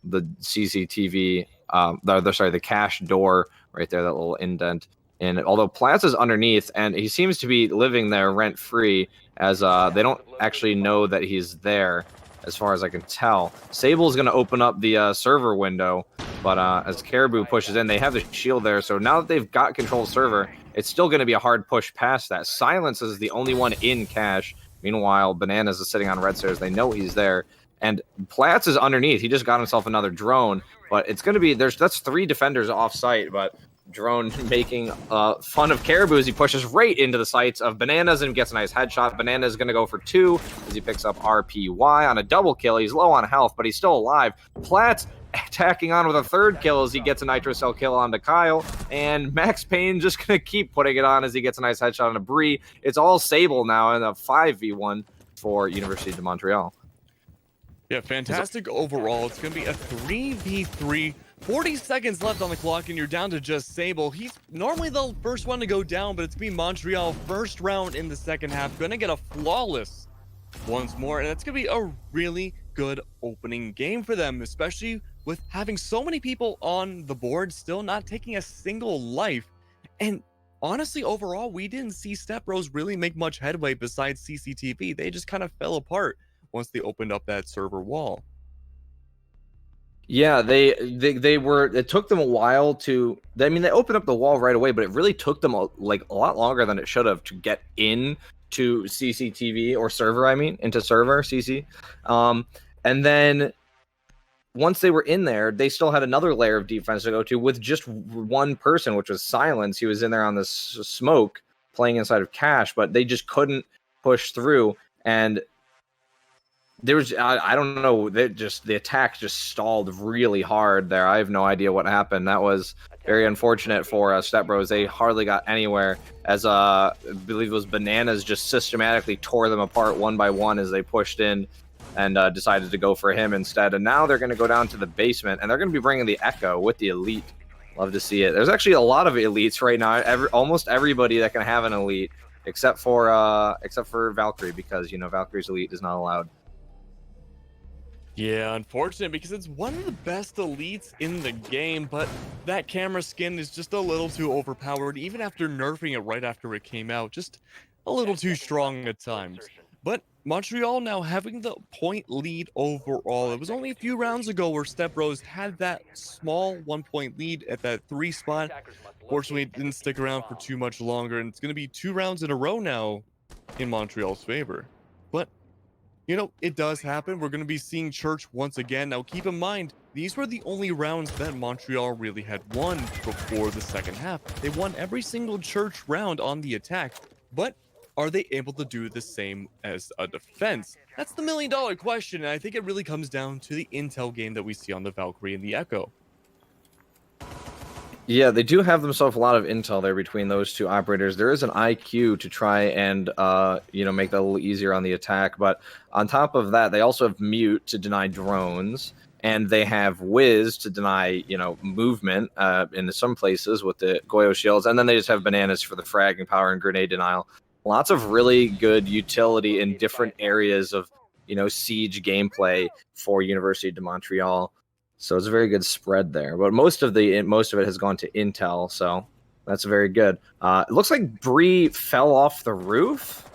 S2: the CCTV, the cache door right there, that little indent. And although Plaza's underneath, and he seems to be living there rent-free, as they don't actually know that he's there, as far as I can tell. Sable's going to open up the server window, but as Caribou pushes in, they have the shield there, so now that they've got control of server, it's still going to be a hard push past that. Silence is the only one in cache. Meanwhile, Bananas is sitting on Red Stairs. They know he's there. And Platz is underneath. He just got himself another drone, but it's going to be, that's 3 defenders off-site, but Drone making fun of Caribou as he pushes right into the sights of Bananas and gets a nice headshot. Bananas is going to go for 2 as he picks up RPY on a double kill. He's low on health, but he's still alive. Platz attacking on with a 3rd kill as he gets a nitro cell kill onto Kyle, and Max Payne just going to keep putting it on as he gets a nice headshot on a Bree. It's all Sable now in a 5v1 for University de Montreal.
S1: Yeah, fantastic overall. It's going to be a 3v3. 40 seconds left on the clock, and you're down to just Sable. He's normally the first one to go down, but it's been Montreal first round in the second half. Going to get a flawless once more, and that's going to be a really good opening game for them, especially with having so many people on the board, still not taking a single life. And honestly, overall, we didn't see Stepbros really make much headway besides CCTV. They just kind of fell apart once they opened up that server wall.
S2: Yeah, they were. It took them a while to. I mean, they opened up the wall right away, but it really took them a lot longer than it should have to get in to CCTV or server. I mean, into server CC, and then once they were in there, they still had another layer of defense to go to with just one person, which was Silence. He was in there on this smoke playing inside of Cash, but they just couldn't push through. And there was, I don't know, the attack just stalled really hard there. I have no idea what happened. That was very unfortunate for Stepbros. They hardly got anywhere, as I believe it was Bananas just systematically tore them apart one by one as they pushed in and decided to go for him instead. And now they're going to go down to the basement, and they're going to be bringing the Echo with the Elite. Love to see it. There's actually a lot of Elites right now. Almost everybody that can have an Elite, except for Valkyrie, because, you know, Valkyrie's Elite is not allowed.
S1: Yeah, unfortunate, because it's one of the best elites in the game, but that camera skin is just a little too overpowered, even after nerfing it right after it came out. Just a little too strong at times. But Montreal now having the point lead overall. It was only a few rounds ago where Stepbros had that small 1-point lead at that 3 spot. Fortunately, it didn't stick around for too much longer, and it's going to be 2 rounds in a row now in Montreal's favor. But you know, it does happen. We're going to be seeing Church once again. Now, keep in mind, these were the only rounds that Montreal really had won before the second half. They won every single Church round on the attack, but are they able to do the same as a defense? That's the million-dollar question, and I think it really comes down to the intel game that we see on the Valkyrie and the Echo.
S2: Yeah, they do have themselves a lot of intel there between those two operators. There is an IQ to try and, make that a little easier on the attack. But on top of that, they also have Mute to deny drones. And they have Wiz to deny, movement in some places with the Goyo shields. And then they just have Bananas for the fragging power and grenade denial. Lots of really good utility in different areas of, siege gameplay for University de Montreal. So it's a very good spread there, but most of it has gone to intel, so that's very good. It looks like Bree fell off the roof.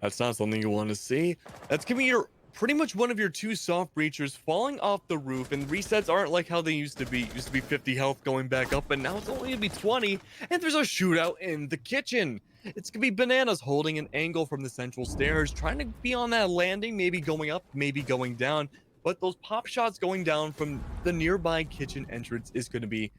S1: That's not something you want to see. That's gonna be your pretty much one of your two soft breachers falling off the roof, and resets aren't like how they used to be. It used to be 50 health going back up, and now it's only gonna be 20, and there's a shootout in the kitchen. It's gonna be Bananas holding an angle from the central stairs, trying to be on that landing, maybe going up, maybe going down. But those pop shots going down from the nearby kitchen entrance is gonna be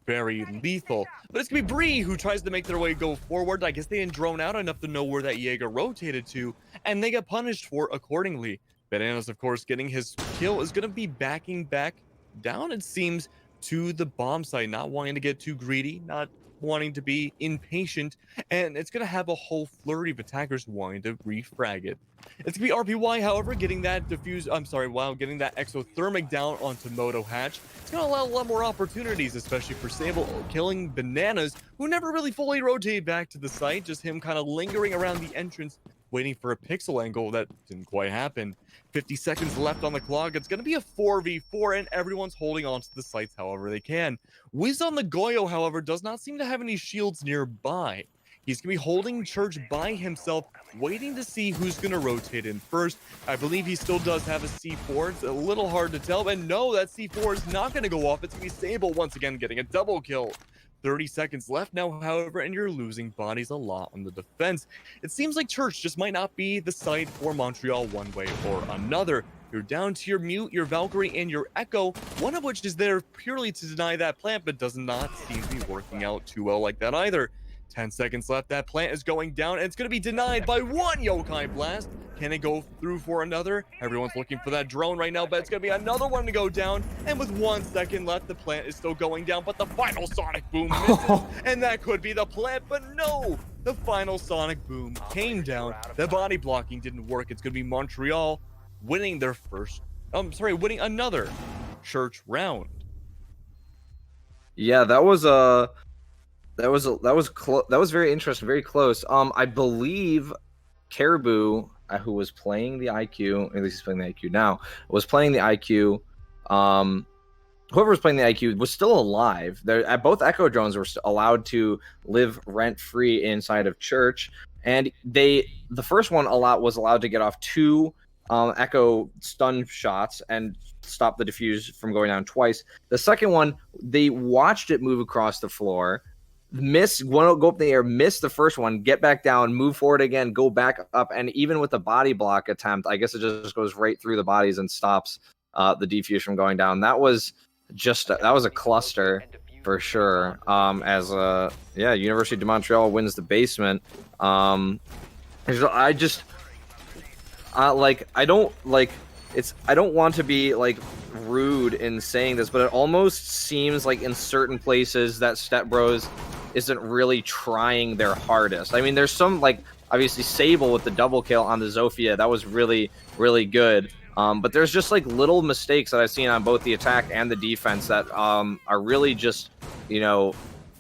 S1: very lethal. But it's gonna be Bree who tries to make their way go forward. I guess they didn't drone out enough to know where that Jaeger rotated to, and they get punished for accordingly. Bananas, of course, getting his kill is gonna be backing back down, it seems, to the bomb site, not wanting to get too greedy, not wanting to be impatient, and it's gonna have a whole flurry of attackers wanting to refrag it. It's gonna be RPY, however, getting that getting that exothermic down onto Moto Hatch. It's gonna allow a lot more opportunities, especially for Sable killing Bananas, who never really fully rotated back to the site, just him kind of lingering around the entrance, waiting for a pixel angle that didn't quite happen. 50 seconds left on the clock. It's going to be a 4v4, and everyone's holding on to the sites however they can. Wiz on the Goyo, however, does not seem to have any shields nearby. He's going to be holding Church by himself, waiting to see who's going to rotate in first. I believe he still does have a C4. It's a little hard to tell, and no, that C4 is not going to go off. It's going to be Sable once again getting a double kill. 30 seconds left now, however, and you're losing bodies a lot on the defense. It seems like Church just might not be the site for Montreal one way or another. You're down to your Mute, your Valkyrie, and your Echo, one of which is there purely to deny that plant, but does not seem to be working out too well like that either. 10 seconds left. That plant is going down, and it's going to be denied by one Yokai Blast. Can it go through for another? Everyone's looking for that drone right now, but it's going to be another one to go down. And with 1 second left, the plant is still going down, but the final Sonic Boom misses. And that could be the plant, but no! The final Sonic Boom came down. The body blocking didn't work. It's going to be Montreal winning their winning another Church round.
S2: Yeah, that was very interesting, very close. I believe Caribou, who was playing the IQ, at least he's playing the IQ now, was playing the IQ. Whoever was playing the IQ was still alive. Both Echo drones were allowed to live rent-free inside of Church, and the first one was allowed to get off 2 Echo stun shots and stop the defuse from going down twice. The second one, they watched it move across the floor, go up in the air, miss the first one, get back down, move forward again, go back up, and even with the body block attempt, I guess it just goes right through the bodies and stops the defuse from going down. That was a cluster for sure. University de Montreal wins the basement. I don't want to be like rude in saying this, but it almost seems like in certain places that Stepbros isn't really trying their hardest. I mean, there's some, like, obviously Sable with the double kill on the Zofia, that was really, really good. But there's just like little mistakes that I've seen on both the attack and the defense that are really just,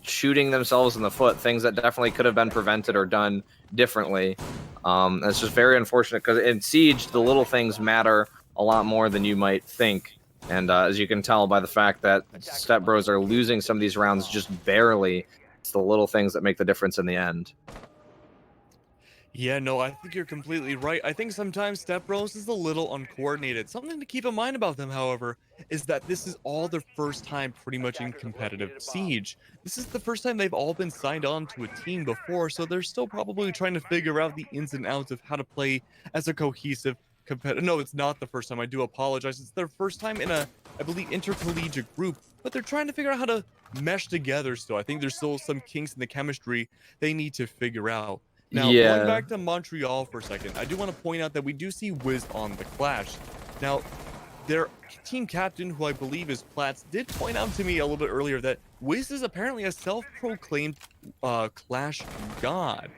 S2: shooting themselves in the foot, things that definitely could have been prevented or done differently. It's just very unfortunate because in Siege, the little things matter a lot more than you might think. And as you can tell by the fact that Stepbros are losing some of these rounds just barely, it's the little things that make the difference in the end.
S1: Yeah, no, I think you're completely right. I think sometimes Stepbros is a little uncoordinated. Something to keep in mind about them, however, is that this is all their first time pretty much in competitive Siege. This is the first time they've all been signed on to a team before, so they're still probably trying to figure out the ins and outs of how to play as a cohesive competitive. No, it's not the first time. I do apologize. It's their first time in a, I believe, intercollegiate group, but they're trying to figure out how to mesh together still. I think there's still some kinks in the chemistry they need to figure out. Now, going back to Montreal for a second, I do want to point out that we do see Wiz on the Clash. Now, their team captain, who I believe is Platts, did point out to me a little bit earlier that Wiz is apparently a self-proclaimed Clash god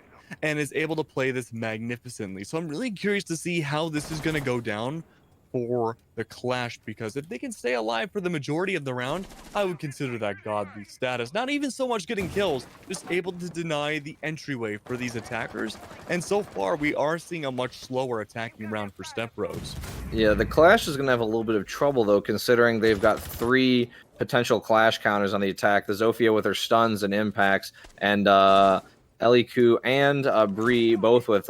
S1: and is able to play this magnificently. So I'm really curious to see how this is going to go down for the Clash, because if they can stay alive for the majority of the round, I would consider that godly status. Not even so much getting kills, just able to deny the entryway for these attackers. And so far, we are seeing a much slower attacking round for Stepbros.
S2: Yeah, the Clash is going to have a little bit of trouble, though, considering they've got 3 potential Clash counters on the attack. The Zofia with her stuns and impacts, and Eliku and Bree, both with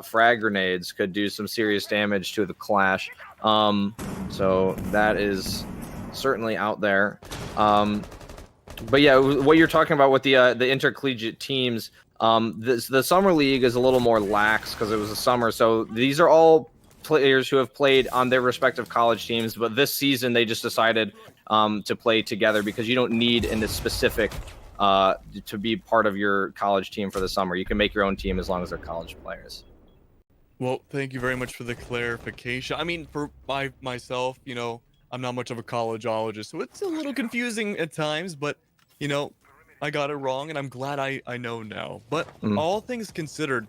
S2: frag grenades, could do some serious damage to the Clash. So that is certainly out there. But yeah, what you're talking about with the intercollegiate teams, the summer league is a little more lax because it was a summer. So these are all players who have played on their respective college teams, but this season they just decided to play together because you don't need in this specific to be part of your college team for the summer. You can make your own team as long as they're college players.
S1: Well, thank you very much for the clarification. I mean, for myself, you know, I'm not much of a collegeologist, so it's a little confusing at times, but, you know, I got it wrong, and I'm glad I know now. But all things considered,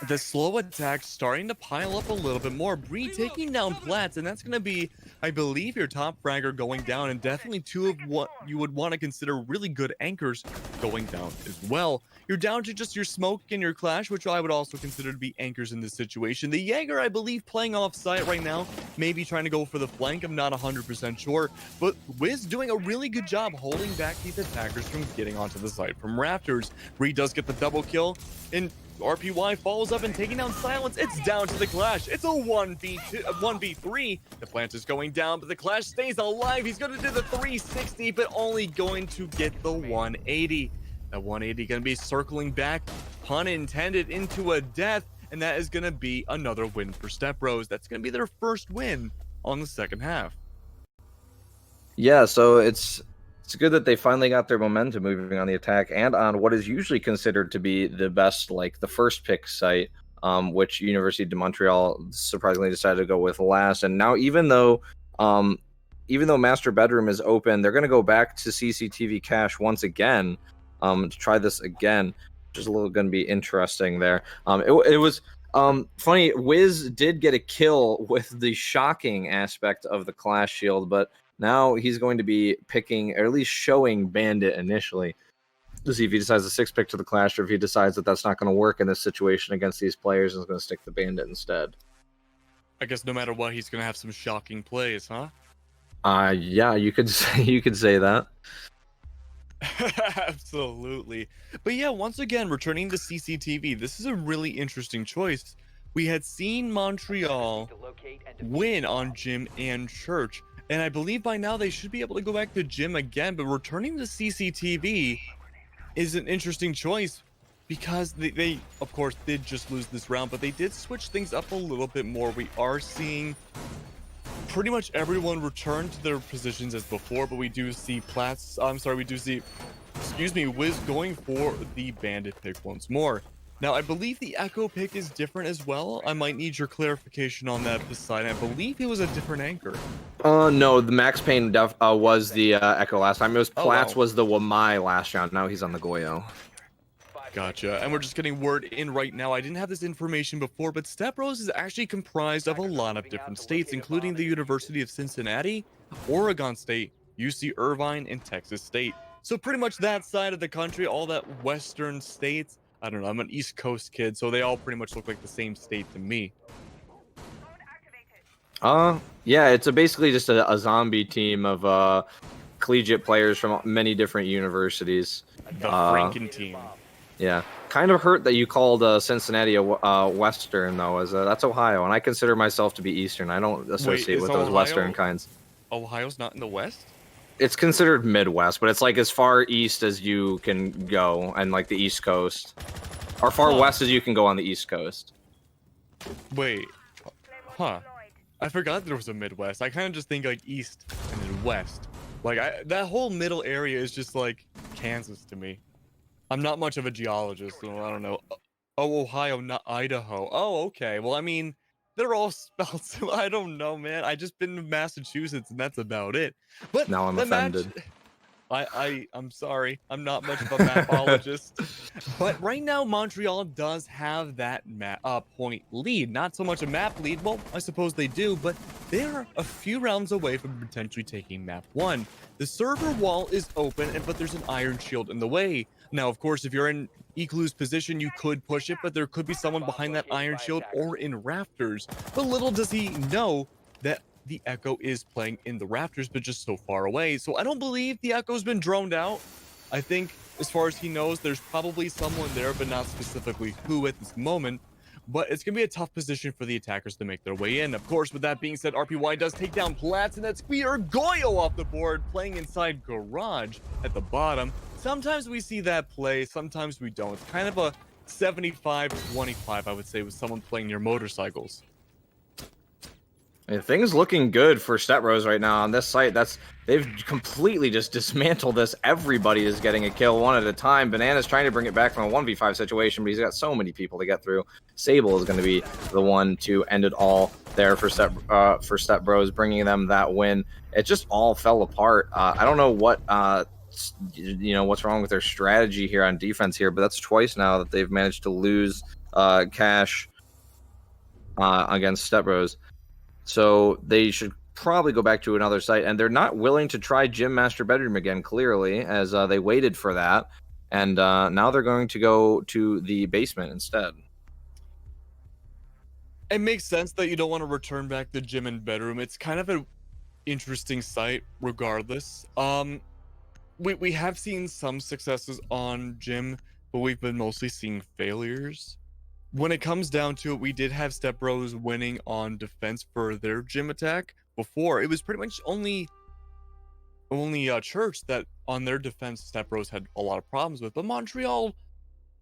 S1: the slow attack starting to pile up a little bit more. Bree taking down Platts, and that's going to be, I believe, your top fragger going down, and definitely two of what you would want to consider really good anchors going down as well. You're down to just your Smoke and your Clash, which I would also consider to be anchors in this situation. The Jaeger, I believe, playing off site right now, maybe trying to go for the flank. I'm not 100% sure, but Wiz doing a really good job holding back these attackers from getting onto the site from Raptors. Bree does get the double kill, and RPY follows up and taking down Silence. It's down to the Clash. It's a 1v2, 1v3. The plant is going down, but the Clash stays alive. He's going to do the 360, but only going to get the 180. That 180 going to be circling back, pun intended, into a death, and that is going to be another win for Stepbros. That's going to be their first win on the second half.
S2: Yeah, so it's good that they finally got their momentum moving on the attack and on what is usually considered to be the best, like the first pick site, which University de Montreal surprisingly decided to go with last. And now even though Master Bedroom is open, they're going to go back to CCTV Cache once again to try this again, which is a little going to be interesting there. It was funny. Wiz did get a kill with the shocking aspect of the Clash Shield, but now he's going to be picking, or at least showing Bandit initially, to see if he decides to 6-pick to the Clash, or if he decides that that's not going to work in this situation against these players and is going to stick the Bandit instead.
S1: I guess no matter what, he's going to have some shocking plays, huh?
S2: Yeah, you could say that.
S1: Absolutely. But yeah, once again, returning to CCTV, this is a really interesting choice. We had seen Montreal win on Gym and Church, and I believe by now they should be able to go back to Gym again, but returning to CCTV is an interesting choice because they of course did just lose this round, but they did switch things up a little bit more. We are seeing pretty much everyone return to their positions as before, but we do see Wiz going for the Bandit pick once more. Now, I believe the Echo pick is different as well. I might need your clarification on that, Poseidon. I believe it was a different anchor.
S2: No, the Max Payne was the Echo last time. It was Platts
S1: wow.
S2: was the Wamai last round. Now he's on the Goyo.
S1: Gotcha. And we're just getting word in right now. I didn't have this information before, but Stepbros is actually comprised of a lot of different states, including the University of Cincinnati, Oregon State, UC Irvine, and Texas State. So pretty much that side of the country, all that western states. I don't know, I'm an East Coast kid, so they all pretty much look like the same state to me.
S2: Yeah, it's basically just a zombie team of collegiate players from many different universities.
S1: The Franken team.
S2: Yeah, kind of hurt that you called Cincinnati a Western, though, as that's Ohio, and I consider myself to be Eastern. I don't associate with those Western kinds.
S1: Ohio's not in the West?
S2: It's considered Midwest, but it's like as far east as you can go, and like the East Coast, or far west as you can go on the East Coast.
S1: Wait, huh? I forgot there was a Midwest. I kind of just think like East and then West. Like that whole middle area is just like Kansas to me. I'm not much of a geologist, so I don't know. Oh, Ohio, not Idaho. Oh, okay. Well, I mean, they're all spelled, so I don't know, man. I just been to Massachusetts, and that's about it. But
S2: now I'm offended.
S1: I'm sorry. I'm not much of a mapologist. But right now, Montreal does have that point lead. Not so much a map lead. Well, I suppose they do, but they're a few rounds away from potentially taking map 1. The server wall is open, but there's an iron shield in the way. Now, of course, if you're in Eclu's position, you could push it, but there could be someone behind that iron shield or in rafters. But little does he know that the Echo is playing in the rafters, but just so far away. So I don't believe the Echo's been droned out. I think As far as he knows, there's probably someone there, but not specifically who at this moment. But it's going to be a tough position for the attackers to make their way in. Of course, with that being said, RPY does take down Platts, and that's Spear Goyo off the board, playing inside Garage at the bottom. Sometimes we see that play, sometimes we don't. It's kind of a 75-25, I would say, with someone playing near motorcycles.
S2: And things looking good for Stepbros right now on this site. They've completely just dismantled this. Everybody is getting a kill one at a time. Banana's trying to bring it back from a 1v5 situation, but he's got so many people to get through. Sable is going to be the one to end it all there for Stepbros, bringing them that win. It just all fell apart. I don't know what what's wrong with their strategy here on defense here, but that's twice now that they've managed to lose cash against Stepbros. So they should probably go back to another site, and they're not willing to try Gym Master Bedroom again, clearly, as they waited for that, and now they're going to go to the basement instead.
S1: It makes sense that you don't want to return back to Gym and Bedroom. It's kind of an interesting site regardless. We have seen some successes on Gym, but we've been mostly seeing failures. When it comes down to it, we did have Stepbros winning on defense for their Gym attack before. It was pretty much only Church that on their defense Stepbros had a lot of problems with, but Montreal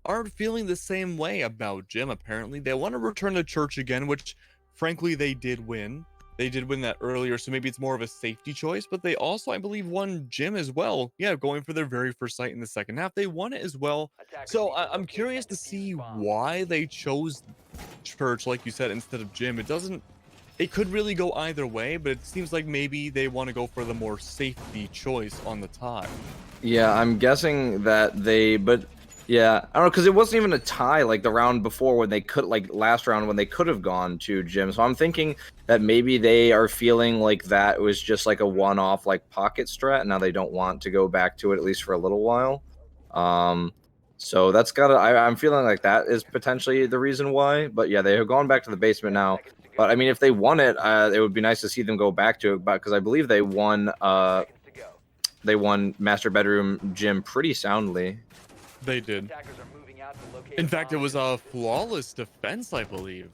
S1: aren't feeling the same way about Gym. Apparently they want to return to Church again, which frankly they did win. They did win that earlier, so maybe it's more of a safety choice, but they also, I believe, won Gym as well. Yeah, going for their very first site in the second half. They won it as well. So I'm curious to see why they chose Church, like you said, instead of Gym. It could really go either way, but it seems like maybe they want to go for the more safety choice on the tie.
S2: Yeah, I'm guessing that yeah, I don't know, because it wasn't even a tie like the round before when they could, like last round when they could have gone to Gym. So I'm thinking that maybe they are feeling like that was just like a one-off like pocket strat, and now they don't want to go back to it at least for a little while. So that's I'm feeling like that is potentially the reason why. But yeah, they have gone back to the basement now. But I mean, if they won it, it would be nice to see them go back to it, because I believe they won Master Bedroom Gym pretty soundly.
S1: They did. In fact, it was a flawless defense, I believe,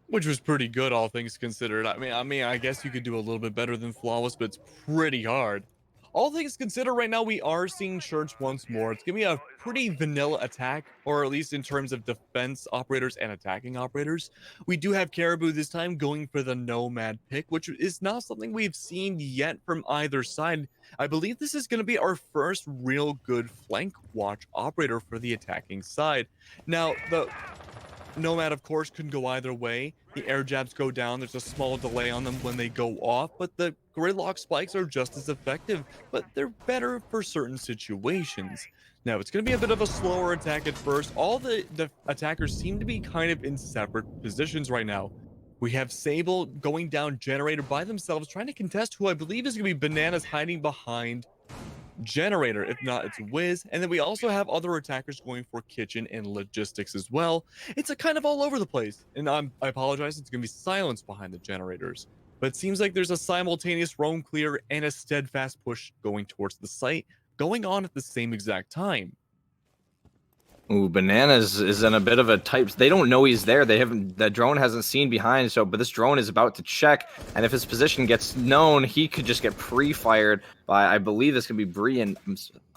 S1: which was pretty good, all things considered. I mean, I guess you could do a little bit better than flawless, but it's pretty hard. All things considered, right now we are seeing Church once more. It's gonna be a pretty vanilla attack, or at least in terms of defense operators and attacking operators. We do have Caribou this time going for the Nomad pick, which is not something we've seen yet from either side. I believe this is going to be our first real good flank watch operator for the attacking side. Now, the Nomad, of course, can go either way. The air jabs go down. There's a small delay on them when they go off, but the gridlock spikes are just as effective, but they're better for certain situations. Now, it's going to be a bit of a slower attack at first. All the attackers seem to be kind of in separate positions right now. We have Sable going down Generator by themselves, trying to contest who I believe is going to be Bananas hiding behind Generator. If not, it's Wiz. And then we also have other attackers going for Kitchen and Logistics as well. It's a kind of all over the place. And I apologize, it's going to be silence behind the Generators. But it seems like there's a simultaneous roam clear and a steadfast push going towards the site, going on at the same exact time.
S2: Ooh, Bananas is in a bit of a type. They don't know he's there. The drone hasn't seen behind. But this drone is about to check, and if his position gets known, he could just get pre-fired by, I believe this could be Bree, and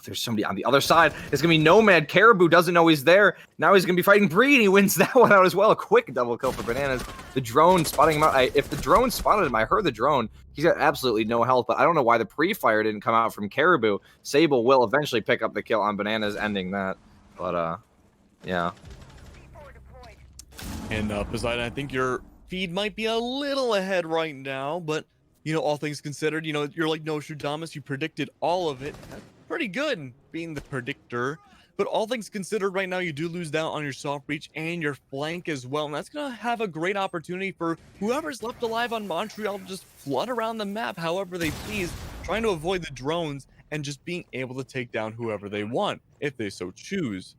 S2: there's somebody on the other side. It's gonna be Nomad. Caribou doesn't know he's there. Now he's gonna be fighting Bree, and he wins that one out as well. A quick double kill for Bananas. The drone spotting him out. If the drone spotted him, I heard the drone. He's got absolutely no health, but I don't know why the pre-fire didn't come out from Caribou. Sable will eventually pick up the kill on Bananas, ending that. But yeah.
S1: And Poseidon, I think your feed might be a little ahead right now, but all things considered, you're like Nostradamus. You predicted all of it. That's pretty good being the predictor. But all things considered, right now you do lose down on your soft breach and your flank as well, and that's gonna have a great opportunity for whoever's left alive on Montreal to just flood around the map however they please, trying to avoid the drones and just being able to take down whoever they want if they so choose.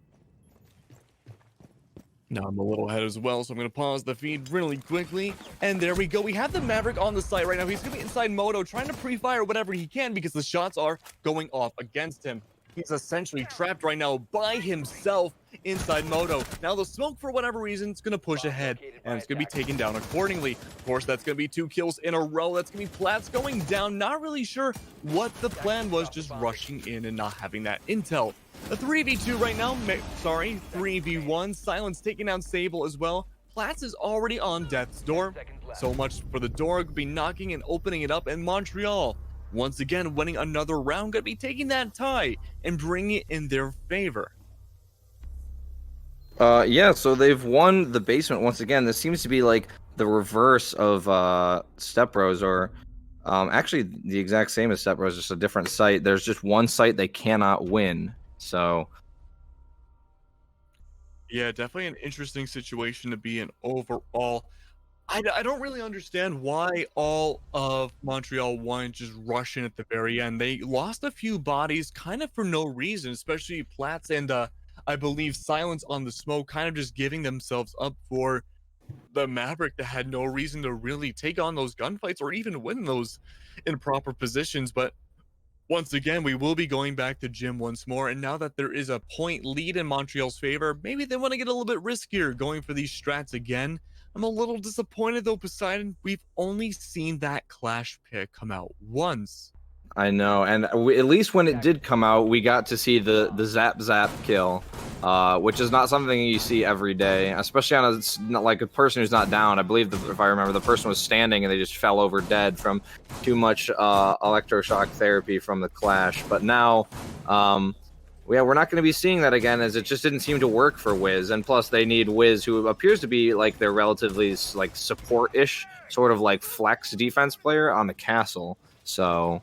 S1: Now I'm a little ahead as well, so I'm going to pause the feed really quickly. And there we go. We have the Maverick on the site right now. He's going to be inside Moto, trying to pre-fire whatever he can because the shots are going off against him. He's essentially trapped right now by himself inside Moto. Now the smoke, for whatever reason, is going to push ahead, and it's going to be taken down accordingly. Of course, that's going to be 2 kills in a row. That's going to be Platts going down. Not really sure what the plan was, just rushing in and not having that intel. A 3v2 right now, 3v1. Silence taking down Sable as well. Platts is already on death's door. So much for the door, be knocking and opening it up, and Montreal, once again, winning another round, gonna be taking that tie and bringing it in their favor.
S2: Yeah, so they've won the basement once again. This seems to be like the reverse of Stepbros, or actually the exact same as Stepbros, just a different site. There's just one site they cannot win. So
S1: Yeah, definitely an interesting situation to be in overall. I don't really understand why all of Montreal wanted to just rush in at the very end. They lost a few bodies kind of for no reason, especially Platts and I believe Silence on the smoke, kind of just giving themselves up for the Maverick that had no reason to really take on those gunfights or even win those in proper positions. But once again, we will be going back to Jim once more. And now that there is a point lead in Montreal's favor, maybe they want to get a little bit riskier going for these strats again. I'm a little disappointed though, Poseidon. We've only seen that Clash pick come out once.
S2: I know, and at least when it did come out, we got to see the zap kill, which is not something you see every day, especially on like a person who's not down. I believe, if I remember, the person was standing and they just fell over dead from too much electroshock therapy from the Clash. But now, yeah, we're not going to be seeing that again, as it just didn't seem to work for Wiz. And plus, they need Wiz, who appears to be like their relatively like support-ish, sort of like flex defense player on the castle. So.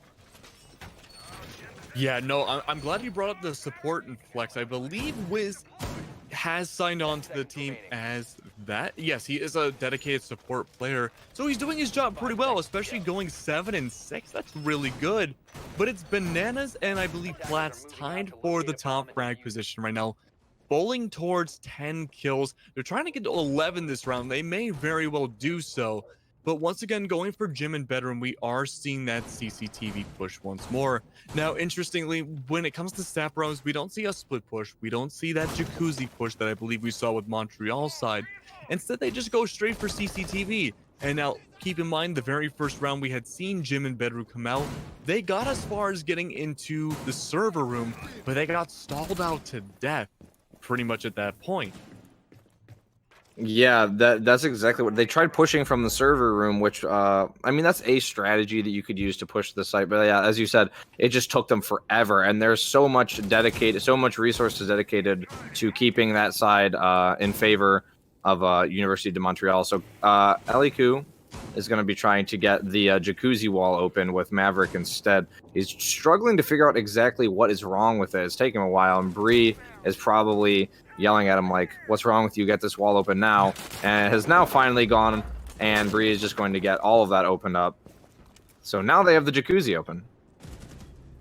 S1: Yeah, no, I'm glad you brought up the support and flex. I believe Wiz has signed on to the team as that. Yes, he is a dedicated support player, so he's doing his job pretty well, especially going 7 and 6. That's really good. But it's Bananas and I believe Platts tied for the top frag position right now, bowling towards 10 kills. They're trying to get to 11 this round. They may very well do so. But once again, going for Gym and Bedroom, we are seeing that CCTV push once more. Now, interestingly, when it comes to Stepbros, we don't see a split push. We don't see that Jacuzzi push that I believe we saw with Montreal's side. Instead, they just go straight for CCTV. And now, keep in mind, the very first round we had seen Gym and Bedroom come out. They got as far as getting into the server room, but they got stalled out to death pretty much at that point.
S2: Yeah, that's exactly what they tried pushing from the server room, which I mean, that's a strategy that you could use to push the site. But yeah, as you said, it just took them forever, and there's so much resources dedicated to keeping that side in favor of University de Montreal. So Eliku is going to be trying to get the jacuzzi wall open with Maverick instead. He's struggling to figure out exactly what is wrong with it. It's taking him a while, and Bree is probably yelling at him like, "What's wrong with you? Get this wall open now!" And it has now finally gone, and Bree is just going to get all of that opened up. So now they have the jacuzzi open.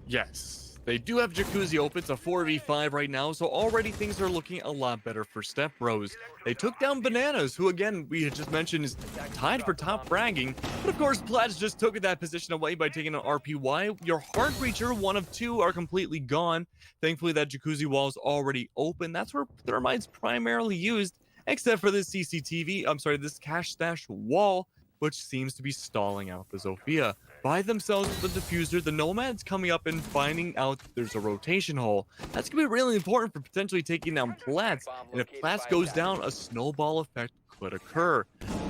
S1: Yes, they do have Jacuzzi open. It's a 4v5 right now, so already things are looking a lot better for Stepbros. They took down Bananas, who again, we had just mentioned is tied for top fragging. But of course, Platts just took that position away by taking an RPY. Your Heart Breacher, 1 of 2, are completely gone. Thankfully, that Jacuzzi wall is already open. That's where Thermite's primarily used, except for this this cash stash wall, which seems to be stalling out the Zofia. By themselves with the diffuser, the Nomad's coming up and finding out there's a rotation hole. That's going to be really important for potentially taking down Platts. And if Platts goes down, a snowball effect could occur.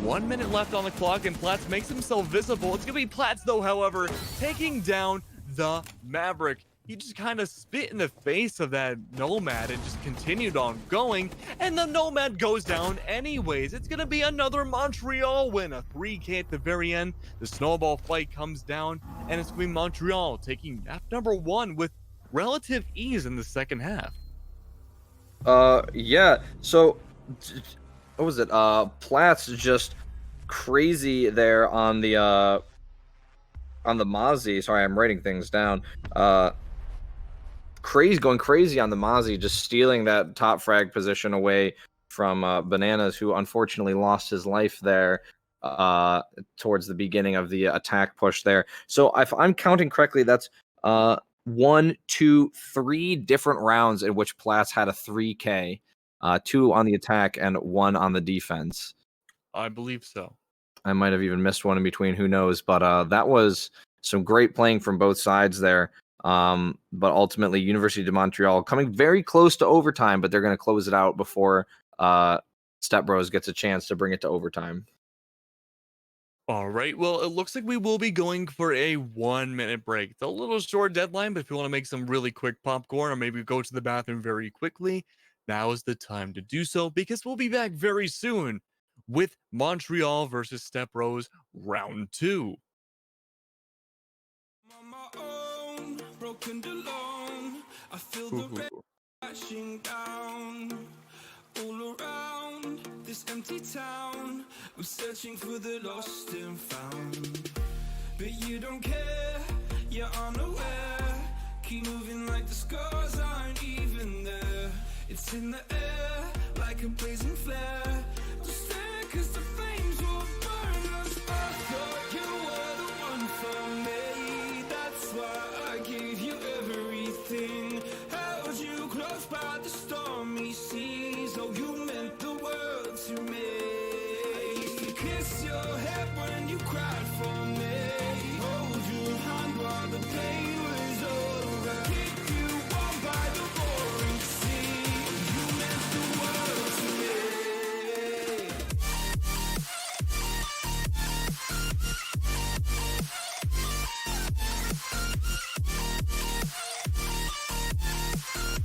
S1: 1 minute left on the clock, and Platts makes himself visible. It's going to be Platts, though, however, taking down the Maverick. He just kind of spit in the face of that Nomad and just continued on going, and the Nomad goes down anyways. It's going to be another Montreal win, a 3K at the very end. The snowball fight comes down, and it's going to be Montreal taking map number 1 with relative ease in the second half.
S2: Yeah, so what was it? Platts just crazy there on the Mozzie. Sorry, I'm writing things down. Going crazy on the Mozzie, just stealing that top frag position away from Bananas, who unfortunately lost his life there towards the beginning of the attack push there. So if I'm counting correctly, that's one, two, three different rounds in which Platts had a 3K, 2 on the attack and 1 on the defense.
S1: I believe so.
S2: I might have even missed one in between, who knows? But that was some great playing from both sides there. But ultimately, University de Montreal coming very close to overtime, but they're going to close it out before Stepbros gets a chance to bring it to overtime.
S1: All right. Well, it looks like we will be going for a 1-minute break. It's a little short deadline, but if you want to make some really quick popcorn or maybe go to the bathroom very quickly, now is the time to do so because we'll be back very soon with Montreal versus Stepbros round 2.
S4: On my own, broken alone. I feel the rain crashing down all around this empty town. I'm searching for the lost and found, but you don't care, you're unaware. Keep moving like the scars aren't even there. It's in the air like a blazing flare. Just stare 'cause the flames will burn us. I thought you were the one for me. That's why I gave you everything. Held you close by the stormy seas. Oh, you meant the world to me. I used to kiss your head when you cried for me. Hold your hand while the pain was over. Keep you warm by the roaring sea. You meant the world to me.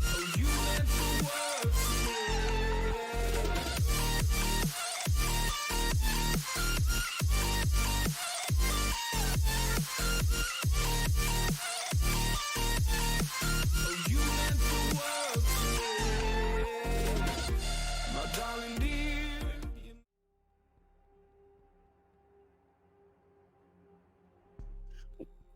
S4: Oh, you meant the world to me. Oh, you meant the world to me. My darling dear, you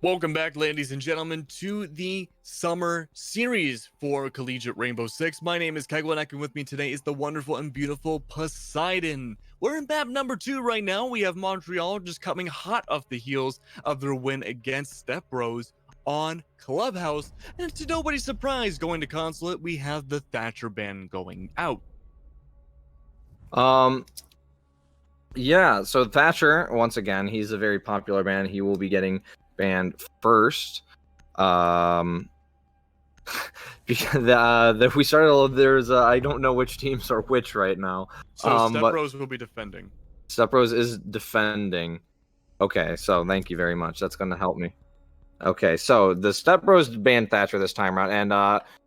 S1: Welcome back, ladies and gentlemen, to the summer series for Collegiate Rainbow Six. My name is Kegwin, and with me today is the wonderful and beautiful Poseidon. We're in map number 2 right now. We have Montreal just coming hot off the heels of their win against Stepbros on Clubhouse. And to nobody's surprise, going to Consulate, we have the Thatcher ban going out.
S2: Yeah, so Thatcher, once again, he's a very popular ban. He will be getting banned first. Because we started, there's I don't know which teams are which right now.
S1: So
S2: But
S1: Stepbros will be defending.
S2: Stepbros is defending. Okay, so thank you very much. That's going to help me. Okay, so the Stepbros banned Thatcher this time around, and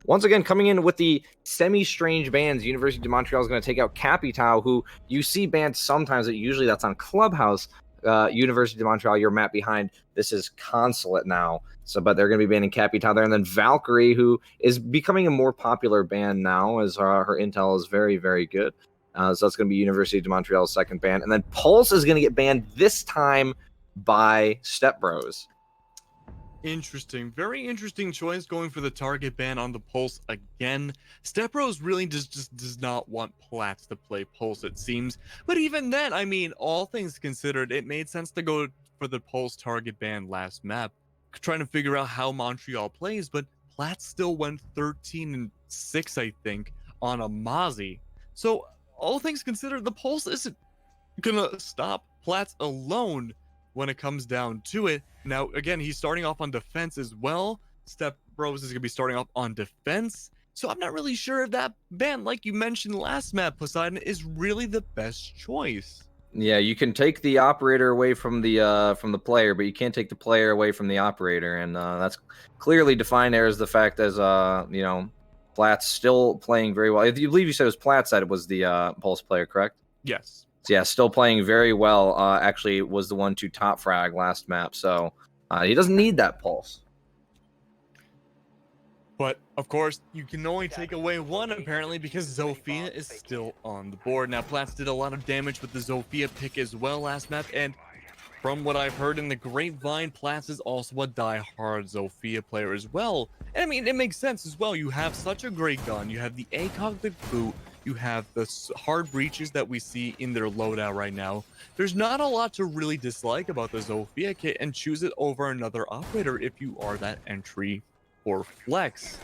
S2: once again coming in with the semi-strange bans, University de Montreal is going to take out Capitao, who you see banned sometimes, but usually that's on Clubhouse. University de Montreal, your map behind. This is Consulate now, so but they're going to be banning Capitao there, and then Valkyrie, who is becoming a more popular ban now, as her intel is very, very good. So that's going to be University de Montreal's second ban, and then Pulse is going to get banned this time by Stepbros.
S1: Interesting. Very interesting choice going for the target ban on the Pulse again. Stepbros really just does not want Platts to play Pulse, it seems. But even then, I mean, all things considered, it made sense to go for the Pulse target ban last map. Trying to figure out how Montreal plays, but Platts still went 13-6, I think, on a Mozzie. So, all things considered, the Pulse isn't gonna stop Platts alone when it comes down to it. Now, again, he's starting off on defense as well. Stepbros is going to be starting off on defense. So I'm not really sure if that ban, like you mentioned last map, Poseidon, is really the best choice.
S2: Yeah, you can take the operator away from the player, but you can't take the player away from the operator, and that's clearly defined there as the fact as Platts still playing very well. I believe you said it was Platts that it was the Pulse player, correct?
S1: Yes.
S2: So yeah, still playing very well. Actually, was the one to top frag last map, so he doesn't need that Pulse.
S1: But, of course, you can only take away one, apparently, because Zofia is still on the board. Now, Platts did a lot of damage with the Zofia pick as well last map, and from what I've heard in the grapevine, Platts is also a die-hard Zofia player as well. And, I mean, it makes sense as well. You have such a great gun. You have the ACOG, the boot. You have the hard breaches that we see in their loadout right now. There's not a lot to really dislike about the Zofia kit, and choose it over another operator if you are that entry or flex.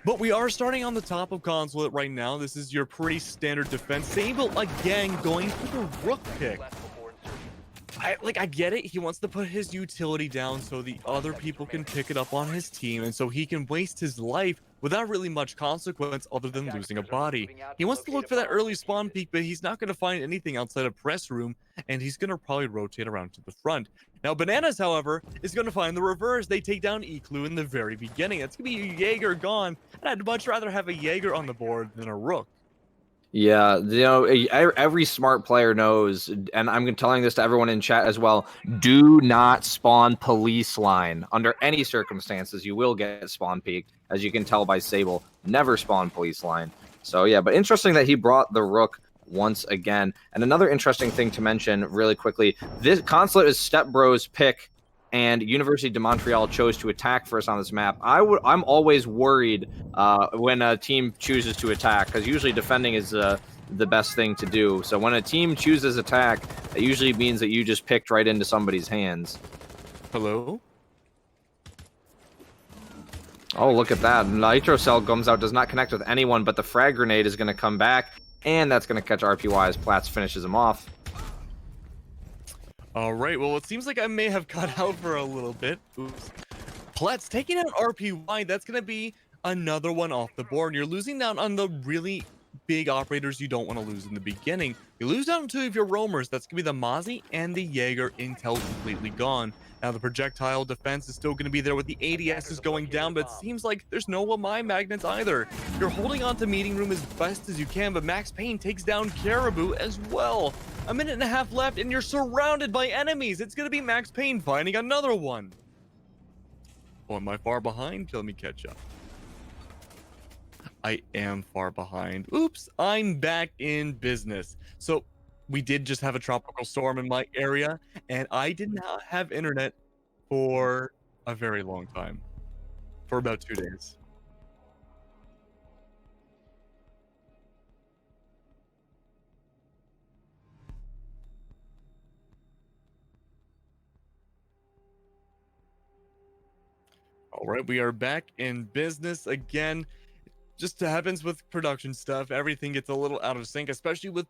S1: But we are starting on the top of consulate right now. This is your pretty standard defense. Sable again going for the rook pick.
S3: Left before insertion.
S1: I get it. He wants to put his utility down so the other people can pick it up on his team, and so he can waste his life without really much consequence other than losing a body. He wants to look for that early spawn peak, but he's not going to find anything outside of press room, and he's going to probably rotate around to the front. Now, Bananas, however, is going to find the reverse. They take down Eclu in the very beginning. It's going to be a Jaeger gone, and I'd much rather have a Jaeger on the board than a Rook.
S2: Yeah, you know, every smart player knows, and I'm telling this to everyone in chat as well, do not spawn police line. Under any circumstances, you will get spawn peaked, as you can tell by Sable. Never spawn police line. So yeah, but interesting that he brought the Rook once again. And another interesting thing to mention really quickly, this consulate is Stepbros' pick, and University de Montreal chose to attack first on this map. I'm always worried when a team chooses to attack, because usually defending is the best thing to do. So when a team chooses attack, it usually means that you just picked right into somebody's hands.
S1: Hello?
S2: Oh, look at that. Nitro Cell comes out, does not connect with anyone, but the frag grenade is going to come back, and that's going to catch RPY as Platts finishes him off.
S1: All right, well, it seems like I may have cut out for a little bit. Oops. Platts taking out RPY. That's going to be another one off the board. You're losing down on the really big operators you don't want to lose in the beginning. You lose down on two of your roamers. That's going to be the Mozzie and the Jaeger. Intel completely gone. Now, the projectile defense is still going to be there with the ADS is going down, but it seems like there's no Wamai magnets either. You're holding on to meeting room as best as you can, but Max Payne takes down Caribou as well. A minute and a half left, and you're surrounded by enemies. It's going to be Max Payne finding another one. Oh, am I far behind? Let me catch up. I am far behind. Oops, I'm back in business. So we did just have a tropical storm in my area, and I did not have internet for a very long time. For about 2 days. All right, we are back in business again. Just happens with production stuff. Everything gets a little out of sync, especially with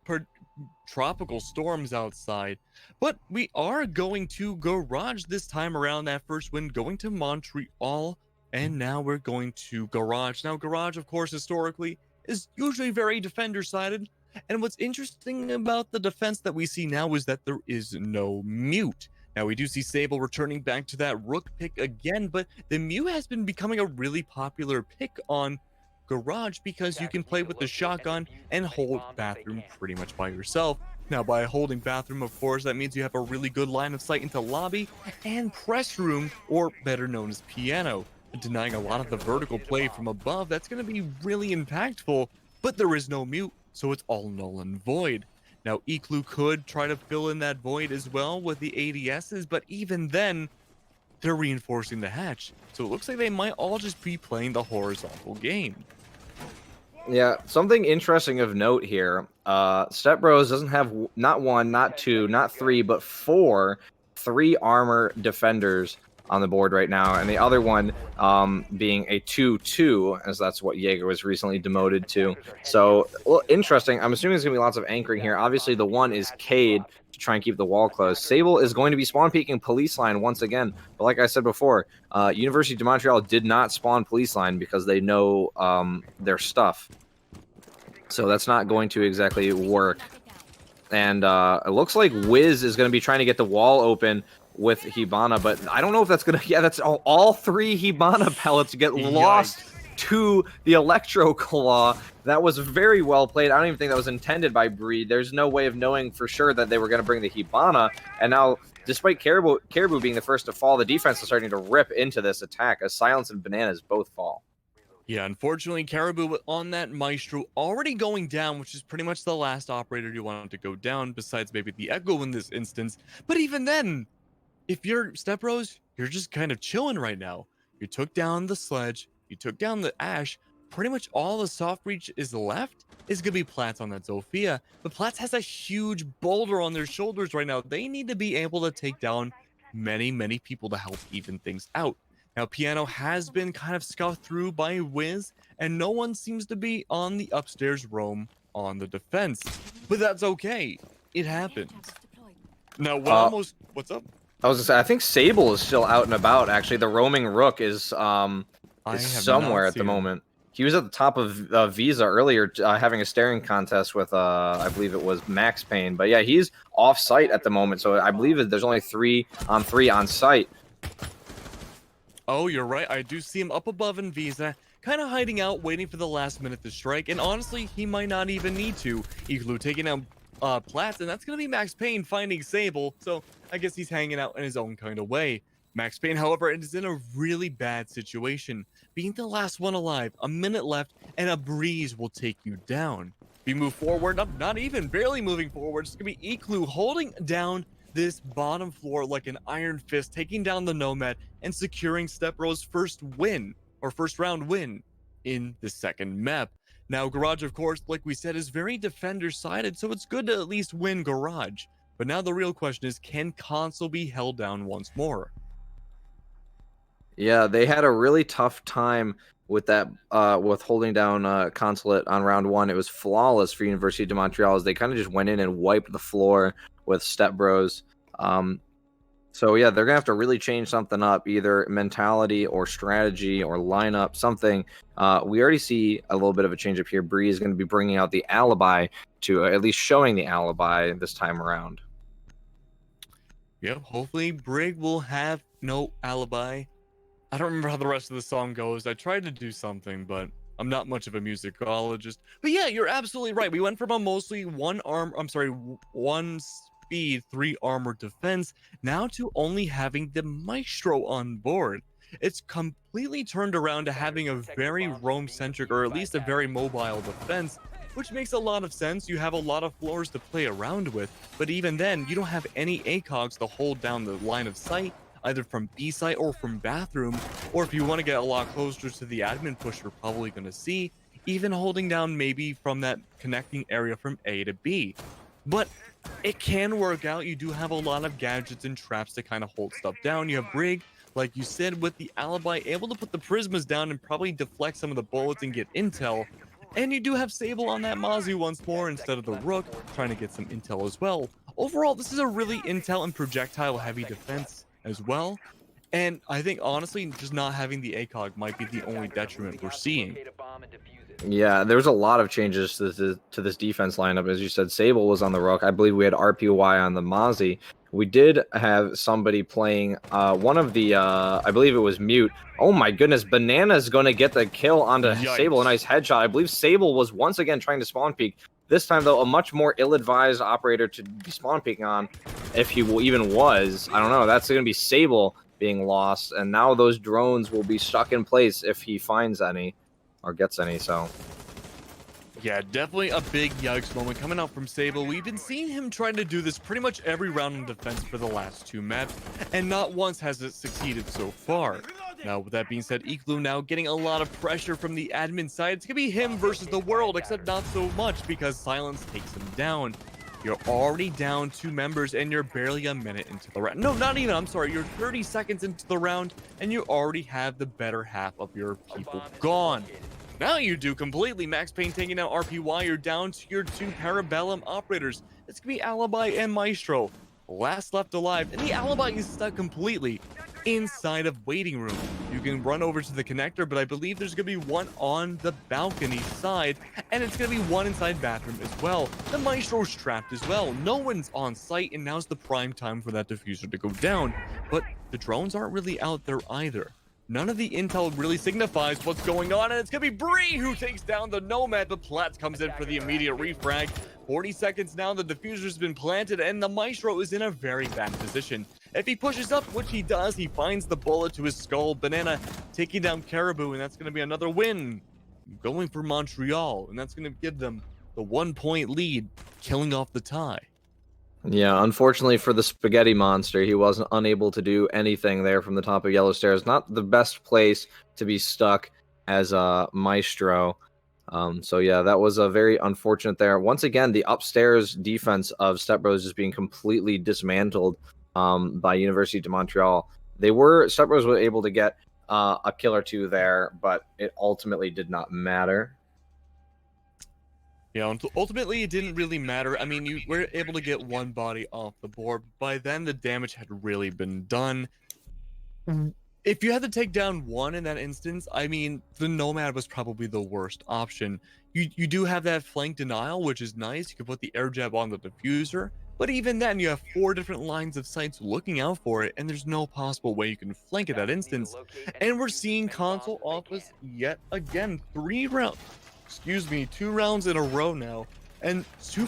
S1: tropical storms outside. But we are going to Garage this time around. That first win going to Montreal, and now we're going to Garage. Now, Garage, of course, historically is usually very defender-sided. And what's interesting about the defense that we see now is that there is no mute. Now, we do see Sable returning back to that Rook pick again, but the mute has been becoming a really popular pick on Garage because you can play with the shotgun and hold bathroom pretty much by yourself. Now, by holding bathroom, of course, that means you have a really good line of sight into lobby and press room, or better known as piano. Denying a lot of the vertical play from above, that's going to be really impactful, but there is no mute, so it's all null and void. Now, Eclu could try to fill in that void as well with the ADSs, but even then, they're reinforcing the hatch. So it looks like they might all just be playing the horizontal game.
S2: Yeah, something interesting of note here. Stepbros doesn't have not one, not two, not three, but three armor defenders on the board right now, and the other one being a 2-2, as that's what Jaeger was recently demoted to. So, well, interesting. I'm assuming there's going to be lots of anchoring here. Obviously, the one is Cade to try and keep the wall closed. Sable is going to be spawn peeking police line once again, but like I said before, University de Montreal did not spawn police line because they know their stuff. So that's not going to exactly work. And it looks like Wiz is going to be trying to get the wall open with Hibana, but I don't know if that's going to... Yeah, that's all three Hibana pellets get lost to the Electro Claw. That was very well played. I don't even think that was intended by Breed. There's no way of knowing for sure that they were going to bring the Hibana. And now, despite Caribou being the first to fall, the defense is starting to rip into this attack as Silence and Bananas both fall.
S1: Yeah, unfortunately, Caribou on that Maestro already going down, which is pretty much the last operator you want to go down, besides maybe the Echo in this instance. But even then, if you're Stepbros, you're just kind of chilling right now. You took down the Sledge, you took down the Ash. Pretty much all the soft breach is left is going to be Platts on that Zofia. But Platts has a huge boulder on their shoulders right now. They need to be able to take down many, many people to help even things out. Now, Piano has been kind of scuffed through by Wiz, and no one seems to be on the upstairs roam on the defense. But that's okay. It happens. Now, what's up?
S2: I was gonna say, I think Sable is still out and about. Actually, the roaming rook is
S1: I have
S2: somewhere
S1: not
S2: at the
S1: seen him.
S2: moment. He was at the top of Visa earlier, having a staring contest with I believe it was Max Payne. But yeah, he's off site at the moment. So I believe that there's only 3-on-3 on site.
S1: Oh, you're right. I do see him up above in Visa, kind of hiding out, waiting for the last minute to strike. And honestly, he might not even need to. Iglu taking out Platts, and that's going to be Max Payne finding Sable. So I guess he's hanging out in his own kind of way. Max Payne, however, is in a really bad situation. Being the last one alive, a minute left, and a breeze will take you down. We move forward, not even, barely moving forward. It's going to be Iglu holding down this bottom floor like an iron fist, taking down the Nomad and securing Stepbros' first round win in the second map. Now, Garage, of course, like we said, is very defender-sided, so it's good to at least win Garage. But now the real question is, can Console be held down once more?
S2: Yeah, they had a really tough time with that, with holding down Consulate on round 1. It was flawless for University de Montreal as they kind of just went in and wiped the floor with Stepbros. So yeah, they're gonna have to really change something up, either mentality or strategy or lineup, something. We already see a little bit of a change up here. Bree is going to be bringing out the alibi to at least showing the alibi this time around.
S1: Yep, hopefully Brig will have no alibi. I don't remember how the rest of the song goes. I tried to do something, but I'm not much of a musicologist. But yeah, you're absolutely right. We went from a mostly one speed, 3 armor defense, now to only having the Maestro on board. It's completely turned around to having a very roam-centric, or at least a very mobile defense, which makes a lot of sense. You have a lot of floors to play around with, but even then, you don't have any ACOGs to hold down the line of sight, either from B site or from bathroom, or if you want to get a lot closer to the admin push, you're probably going to see, even holding down maybe from that connecting area from A to B. But it can work out. You do have a lot of gadgets and traps to kind of hold stuff down. You have Brig, like you said, with the alibi, able to put the prismas down and probably deflect some of the bullets and get intel. And you do have Sable on that Mazu once more instead of the Rook, trying to get some intel as well. Overall, this is a really intel and projectile heavy defense as well. And I think, honestly, just not having the ACOG might be the only detriment we're seeing.
S2: Yeah, there was a lot of changes to this defense lineup. As you said, Sable was on the Rook. I believe we had RPY on the Mozzie. We did have somebody playing one of the, I believe it was Mute. Oh my goodness, Banana's going to get the kill onto Sable. A nice headshot. I believe Sable was once again trying to spawn peek. This time, though, a much more ill-advised operator to be spawn peeking on, if he even was. I don't know. That's going to be Sable being lost. And now those drones will be stuck in place if he finds any or gets any, so...
S1: Yeah, definitely a big yikes moment coming out from Sable. We've been seeing him trying to do this pretty much every round in defense for the last 2 maps, and not once has it succeeded so far. Now, with that being said, Iglu now getting a lot of pressure from the admin side. It's gonna be him versus the world, except not so much because Silence takes him down. You're already down 2 members and you're barely a minute into the round. No, not even, I'm sorry. You're 30 seconds into the round and you already have the better half of your people gone. Now you do completely. Max Payne taking out RPY. You're down to your 2 Parabellum operators. It's going to be Alibi and Maestro. Last left alive. And the Alibi is stuck completely inside of waiting room. You can run over to the connector, but I believe there's going to be one on the balcony side. And it's going to be one inside bathroom as well. The Maestro's trapped as well. No one's on site. And now's the prime time for that diffuser to go down. But the drones aren't really out there either. None of the intel really signifies what's going on, and it's going to be Bree who takes down the Nomad, but Platts comes in for the immediate refrag. 40 seconds now, the diffuser's been planted, and the Maestro is in a very bad position. If he pushes up, which he does, he finds the bullet to his skull. Banana taking down Caribou, and that's going to be another win. Going for Montreal, and that's going to give them the 1-point lead, killing off the tie.
S2: Yeah, unfortunately for the Spaghetti Monster, he wasn't unable to do anything there from the top of Yellow Stairs. Not the best place to be stuck as a Maestro. So yeah, that was a very unfortunate there. Once again, the upstairs defense of Stepbros is being completely dismantled by University de Montreal. Stepbros were able to get a kill or two there, but it ultimately did not matter.
S1: Yeah, ultimately it didn't really matter. I mean, you were able to get one body off the board. By then, the damage had really been done. If you had to take down one in that instance, I mean, the Nomad was probably the worst option. You do have that flank denial, which is nice. You can put the air jab on the diffuser, but even then, you have 4 different lines of sights looking out for it, and there's no possible way you can flank at that instance. And we're seeing console office yet again, 2 rounds in a row now, and 2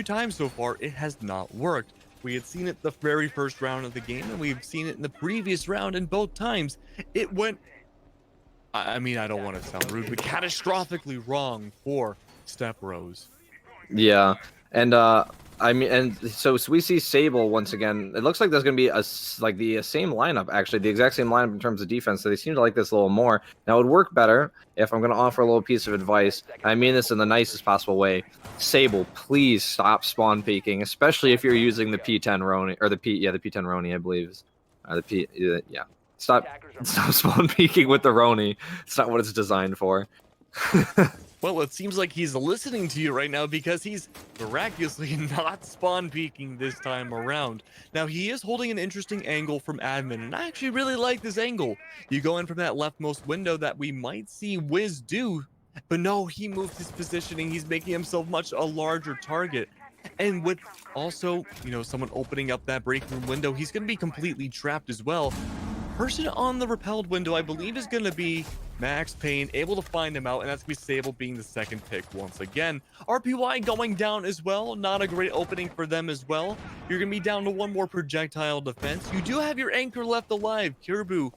S1: times so far it has not worked. We had seen it the very first round of the game, and we've seen it in the previous round, and both times it went, I mean, I don't want to sound rude, but catastrophically wrong for Stepbros.
S2: Yeah, and I mean, and so we see Sable once again. It looks like there's going to be like the same lineup, actually, the exact same lineup in terms of defense. So they seem to like this a little more. Now, it would work better if I'm going to offer a little piece of advice. I mean this in the nicest possible way. Sable, please stop spawn peeking, especially if you're using the P10 Roni or the P10 Roni, I believe. Yeah. Stop spawn peeking with the Roni. It's not what it's designed for.
S1: Well, it seems like he's listening to you right now because he's miraculously not spawn peeking this time around. Now, he is holding an interesting angle from admin, and I actually really like this angle. You go in from that leftmost window that we might see Wiz do, but no, he moved his positioning. He's making himself much a larger target. And with also, someone opening up that break room window, he's going to be completely trapped as well. Person on the repelled window, I believe, is going to be Max Payne, able to find him out, and that's going to be Sable being the second pick once again. RPY going down as well. Not a great opening for them as well. You're going to be down to 1 more projectile defense. You do have your anchor left alive. Kiribu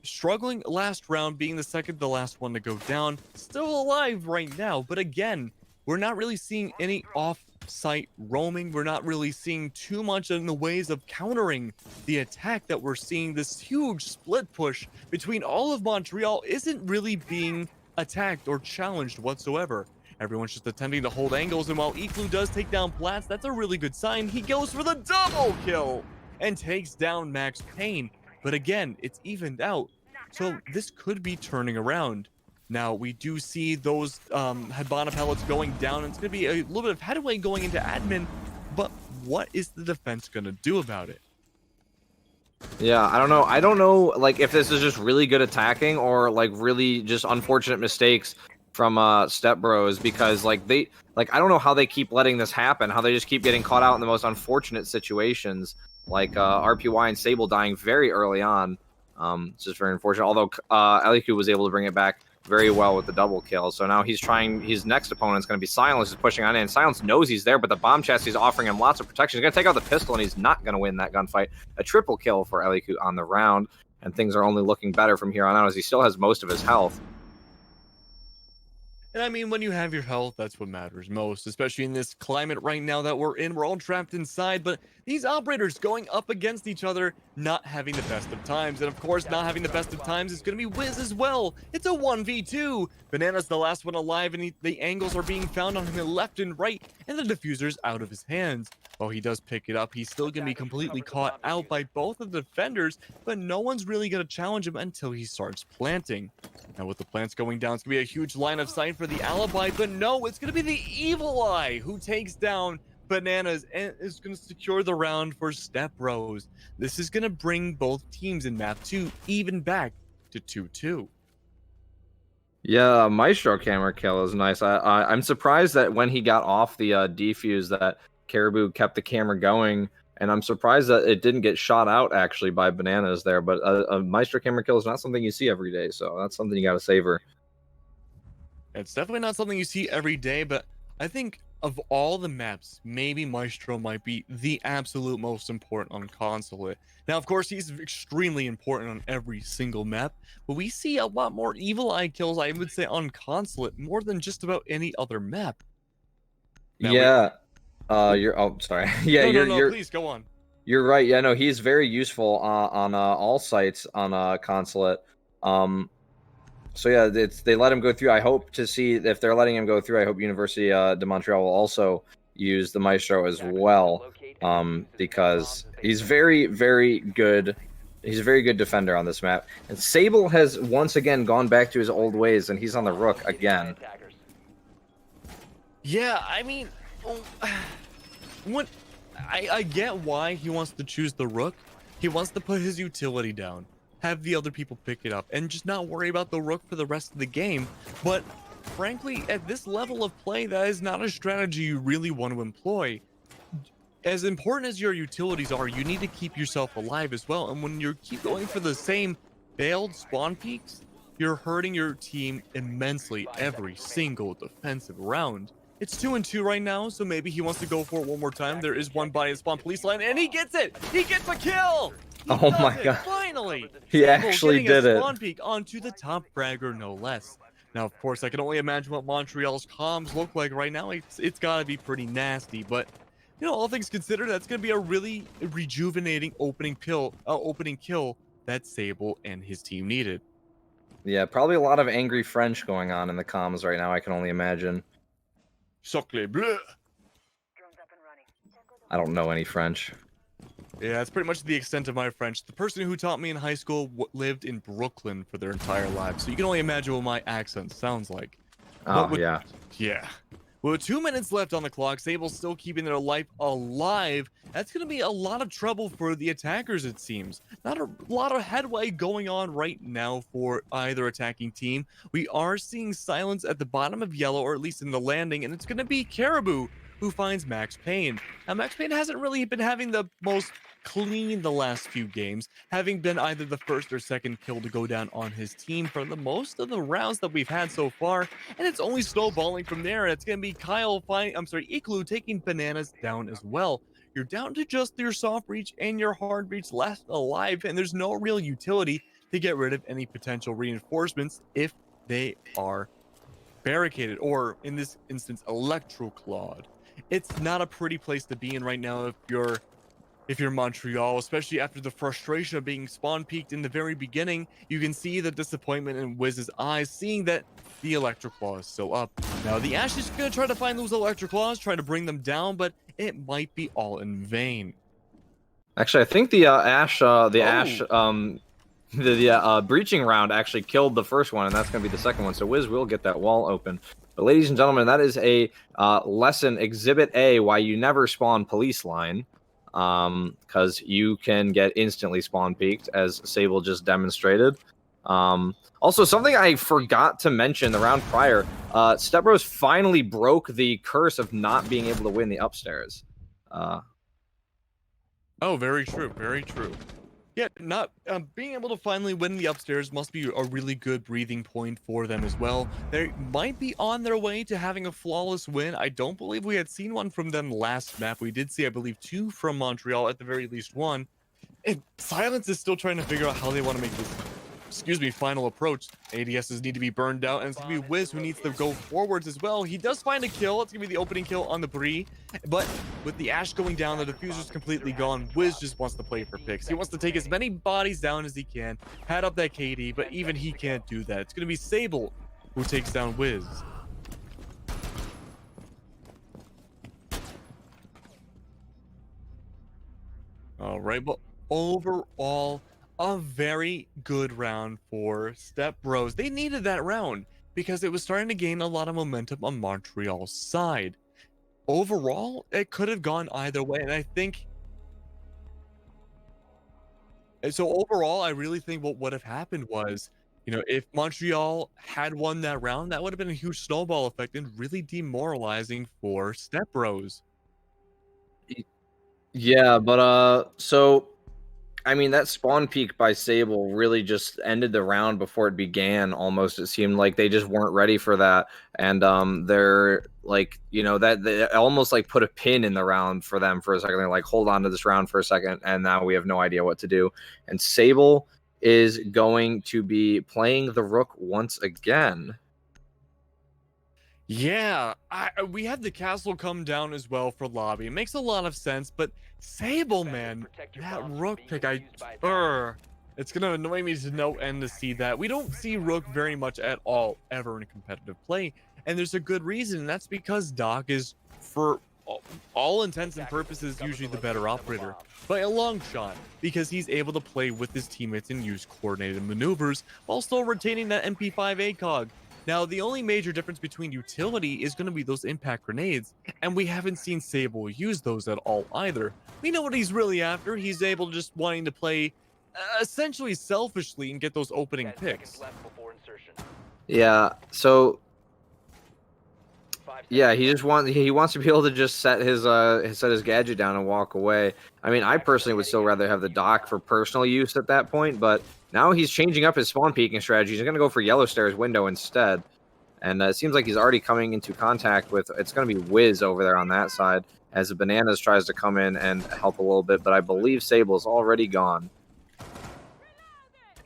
S1: struggling last round, being the second to last one to go down. Still alive right now, but again, we're not really seeing any off-site roaming. We're not really seeing too much in the ways of countering the attack that we're seeing. This huge split push between all of Montreal isn't really being attacked or challenged whatsoever. Everyone's just attempting to hold angles, and while Iklu does take down Platts, that's a really good sign. He goes for the double kill and takes down Max Payne. But again, it's evened out, so this could be turning around. Now, we do see those Hibana pellets going down, and it's going to be a little bit of headway going into admin, but what is the defense going to do about it?
S2: Yeah, I don't know. I don't know, like, if this is just really good attacking or, like, really just unfortunate mistakes from Stepbros, because, like, I don't know how they keep letting this happen, how they just keep getting caught out in the most unfortunate situations, like RPY and Sable dying very early on. It's just very unfortunate, although Eliku was able to bring it back very well with the double kill. So now he's trying, his next opponent's going to be Silence, is pushing on in. Silence knows he's there, but the bomb chassis is offering him lots of protection. He's going to take out the pistol, and he's not going to win that gunfight. A triple kill for Eliku on the round, and things are only looking better from here on out as he still has most of his health.
S1: And I mean, when you have your health, that's what matters most, especially in this climate right now that we're in. We're all trapped inside, but these operators going up against each other, not having the best of times. And of course, not having the best of times is going to be Wiz as well. It's a 1v2. Banana's the last one alive, and the angles are being found on him left and right, and the diffuser's out of his hands. While he does pick it up, he's still going to be completely caught out by both of the defenders, but no one's really going to challenge him until he starts planting. Now, with the plants going down, it's going to be a huge line of sight for the Alibi, but no, it's going to be the Evil Eye who takes down Bananas and is going to secure the round for Stepbros. This is going to bring both teams in map 2 even back to 2-2.
S2: Yeah, Maestro camera kill is nice. I'm surprised that when he got off the defuse that Caribou kept the camera going, and I'm surprised that it didn't get shot out actually by Bananas there, but a Maestro camera kill is not something you see every day, so that's something you got to savor.
S1: It's definitely not something you see every day, but I think of all the maps, maybe Maestro might be the absolute most important on Consulate. Now, of course, he's extremely important on every single map, but we see a lot more Evil Eye kills, I would say, on Consulate, more than just about any other map. Now,
S2: yeah. Oh, sorry. Yeah,
S1: you're please go on.
S2: You're right. Yeah, no, he's very useful on all sites on Consulate. So yeah, they let him go through. I hope to see if they're letting him go through. I hope University de Montreal will also use the Maestro as well, because he's very, very good He's a very good defender on this map. And Sable has once again gone back to his old ways, and he's on the Rook again.
S1: Yeah, I mean, what? I get why he wants to choose the Rook. He wants to put his utility down, have the other people pick it up, and just not worry about the Rook for the rest of the game. But frankly, at this level of play, that is not a strategy you really want to employ. As important as your utilities are, you need to keep yourself alive as well. And when you keep going for the same failed spawn peaks, you're hurting your team immensely every single defensive round. It's 2-2 right now, so maybe he wants to go for it one more time. There is one body at spawn police line, and he gets it! He gets a kill! He
S2: Oh
S1: does
S2: my
S1: it,
S2: God.
S1: finally!
S2: He
S1: Sable
S2: actually
S1: getting
S2: did
S1: a
S2: it.
S1: spawn peek onto the top fragger, no less. Now, of course, I can only imagine what Montreal's comms look like right now. It's gotta be pretty nasty, but you know, all things considered, that's gonna be a really rejuvenating opening kill that Sable and his team needed.
S2: Yeah, probably a lot of angry French going on in the comms right now, I can only imagine.
S1: Sacre bleu!
S2: I don't know any French.
S1: Yeah, that's pretty much the extent of my French. The person who taught me in high school lived in Brooklyn for their entire lives, so you can only imagine what my accent sounds like.
S2: Oh, yeah.
S1: Yeah. With 2 minutes left on the clock, Sable's still keeping their life alive. That's going to be a lot of trouble for the attackers, it seems. Not a lot of headway going on right now for either attacking team. We are seeing silence at the bottom of yellow, or at least in the landing, and it's going to be Caribou who finds Max Payne. Now, Max Payne hasn't really been having the most clean the last few games, having been either the first or second kill to go down on his team for the most of the rounds that we've had so far, and it's only snowballing from there. It's going to be Igloo taking Bananas down as well. You're down to just your soft breach and your hard breach left alive, and there's no real utility to get rid of any potential reinforcements if they are barricaded, or in this instance, electroclawed. It's not a pretty place to be in right now if you're Montreal, especially after the frustration of being spawn peaked in the very beginning. You can see the disappointment in Wiz's eyes, seeing that the Electroclaw is still up. Now, the Ash is going to try to find those Electroclaws, try to bring them down, but it might be all in vain.
S2: Actually, I think the breaching round actually killed the first one, and that's going to be the second one. So Wiz will get that wall open. But ladies and gentlemen, that is a lesson, Exhibit A, why you never spawn police line. Because you can get instantly spawn peaked, as Sable just demonstrated. Also, something I forgot to mention the round prior, Stepbros finally broke the curse of not being able to win the upstairs.
S1: Oh, very true, very true. Yeah, not being able to finally win the upstairs must be a really good breathing point for them as well. They might be on their way to having a flawless win. I don't believe we had seen one from them last map. We did see, I believe, 2 from Montreal, at the very least 1. And Silence is still trying to figure out how they want to make this, final approach. ADSs need to be burned out, and it's going to be Wiz who needs to go forwards as well. He does find a kill. It's going to be the opening kill on the Bree, but with the Ash going down, the diffuser's completely gone. Wiz just wants to play for picks. He wants to take as many bodies down as he can, pad up that KD, but even he can't do that. It's going to be Sable who takes down Wiz. All right, but overall, a very good round for Stepbros. They needed that round because it was starting to gain a lot of momentum on Montreal's side. Overall, it could have gone either way, and I think... And so overall, I really think what would have happened was, you know, if Montreal had won that round, that would have been a huge snowball effect and really demoralizing for Stepbros.
S2: Yeah, but so I mean, that spawn peak by Sable really just ended the round before it began. Almost, it seemed like they just weren't ready for that, and they're like, you know, that they almost like put a pin in the round for them for a second. They're like, hold on to this round for a second, and now we have no idea what to do. And Sable is going to be playing the Rook once again.
S1: Yeah, we had the castle come down as well for lobby. It makes a lot of sense, but Sable, man, that Rook pick, it's gonna annoy me to no end to see that. We don't see Rook very much at all ever in competitive play, and there's a good reason, and that's because Doc is, for all intents and purposes, usually the better operator by a long shot, because he's able to play with his teammates and use coordinated maneuvers while still retaining that MP5 ACOG. Now, the only major difference between utility is going to be those impact grenades, and we haven't seen Sable use those at all either. We know what he's really after. He's able to just wanting to play essentially selfishly and get those opening
S3: 10 seconds
S1: picks.
S3: left before insertion.
S2: Yeah. So
S3: 5
S2: yeah,
S3: seconds.
S2: he wants to be able to just set his gadget down and walk away. I mean, I personally would still rather have the dock for personal use at that point, but now he's changing up his spawn peeking strategy. He's going to go for Yellow Stairs window instead. And it seems like he's already coming into contact with, it's going to be Wiz over there on that side, as the Bananas tries to come in and help a little bit, but I believe Sable's already gone.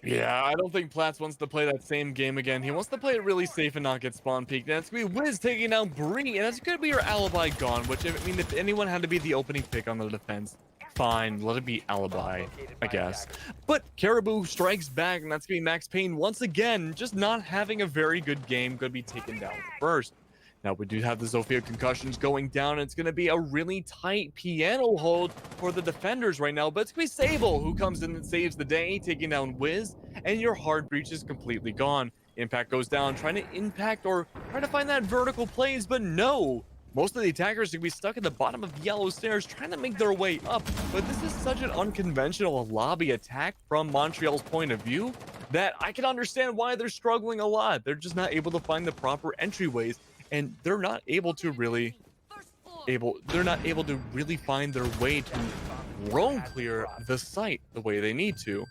S1: Yeah, I don't think Platts wants to play that same game again. He wants to play it really safe and not get spawn peeked. And it's going to be Wiz taking down Bree, and that's going to be your alibi gone, which, I mean, if anyone had to be the opening pick on the defense, fine, let it be alibi, I guess. But Caribou strikes back, and that's going to be Max Payne once again, just not having a very good game, going to be taken down first. Now, we do have the Zofia concussions going down, and it's going to be a really tight piano hold for the defenders right now, but it's going to be Sable who comes in and saves the day, taking down Wiz, and your hard breach is completely gone. Impact goes down, trying to impact or trying to find that vertical plays, but no. Most of the attackers are going to be stuck at the bottom of Yellow Stairs trying to make their way up, but this is such an unconventional lobby attack from Montreal's point of view that I can understand why they're struggling a lot. They're just not able to find the proper entryways, and they're not able to really find their way to roam clear the site the way they need to.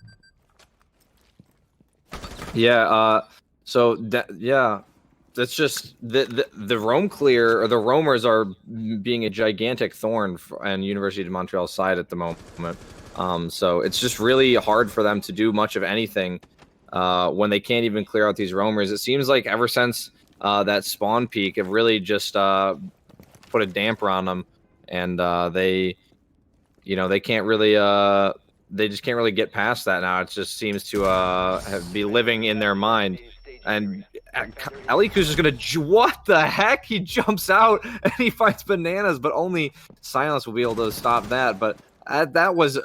S2: Yeah, so that's just the roam clear, or the roamers are being a gigantic thorn on University of Montreal's side at the moment. So it's just really hard for them to do much of anything when they can't even clear out these roamers. It seems like ever since that spawn peak have really just put a damper on them, and they can't really they just can't really get past that now. It just seems to be living in their mind. And Eliku's just gonna, what the heck? He jumps out and he fights Bananas, but only Silence will be able to stop that. But that was,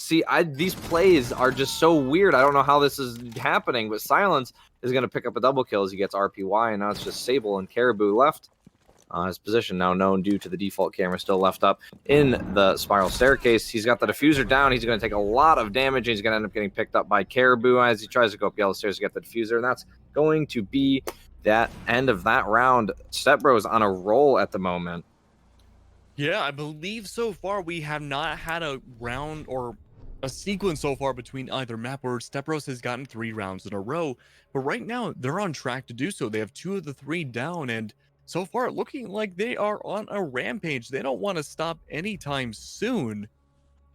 S2: these plays are just so weird. I don't know how this is happening, but Silence is gonna pick up a double kill as he gets RPY, and now it's just Sable and Caribou left. His position now known due to the default camera still left up in the spiral staircase. He's got the diffuser down. He's going to take a lot of damage. He's going to end up getting picked up by Caribou as he tries to go up Yellow Stairs to get the diffuser, and that's going to be that end of that round. Stepbros on a roll at the moment.
S1: Yeah, I believe so far we have not had a round or a sequence so far between either map where Stepbros has gotten 3 rounds in a row, but right now they're on track to do so. They have 2 of the 3 down, and so far looking like they are on a rampage. They don't want to stop anytime soon,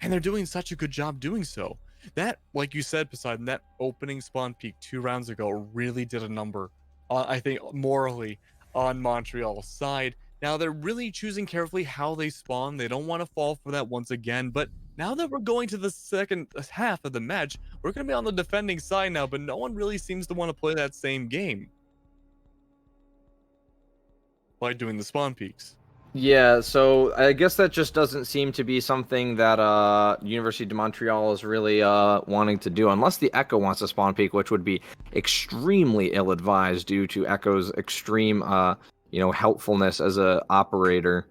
S1: and they're doing such a good job doing so. That, like you said, Poseidon, that opening spawn peak 2 rounds ago really did a number, I think, morally on Montreal's side. Now they're really choosing carefully how they spawn. They don't want to fall for that once again, but now that we're going to the second half of the match, we're going to be on the defending side now, but no one really seems to want to play that same game by doing the spawn peaks.
S2: Yeah, so I guess that just doesn't seem to be something that University de Montreal is really wanting to do, unless the Echo wants to spawn peak, which would be extremely ill-advised due to Echo's extreme helpfulness as a operator.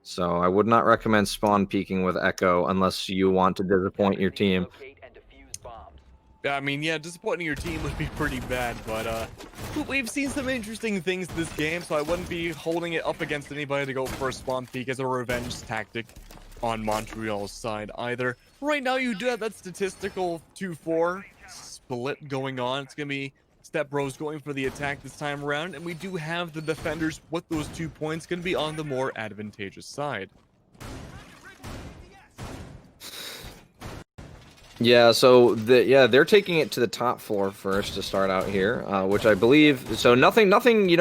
S2: So I would not recommend spawn peeking with Echo unless you want to disappoint your team.
S3: Locate and defuse bombs.
S1: I mean, yeah, disappointing your team would be pretty bad, but we've seen some interesting things this game, so I wouldn't be holding it up against anybody to go for a spawn peek as a revenge tactic on Montreal's side either. Right now, you do have that statistical 2-4 split going on. It's going to be Stepbros going for the attack this time around, and we do have the defenders with those 2 points going to be on the more advantageous side.
S2: Yeah, so they're taking it to the top floor first to start out here, which I believe. So nothing,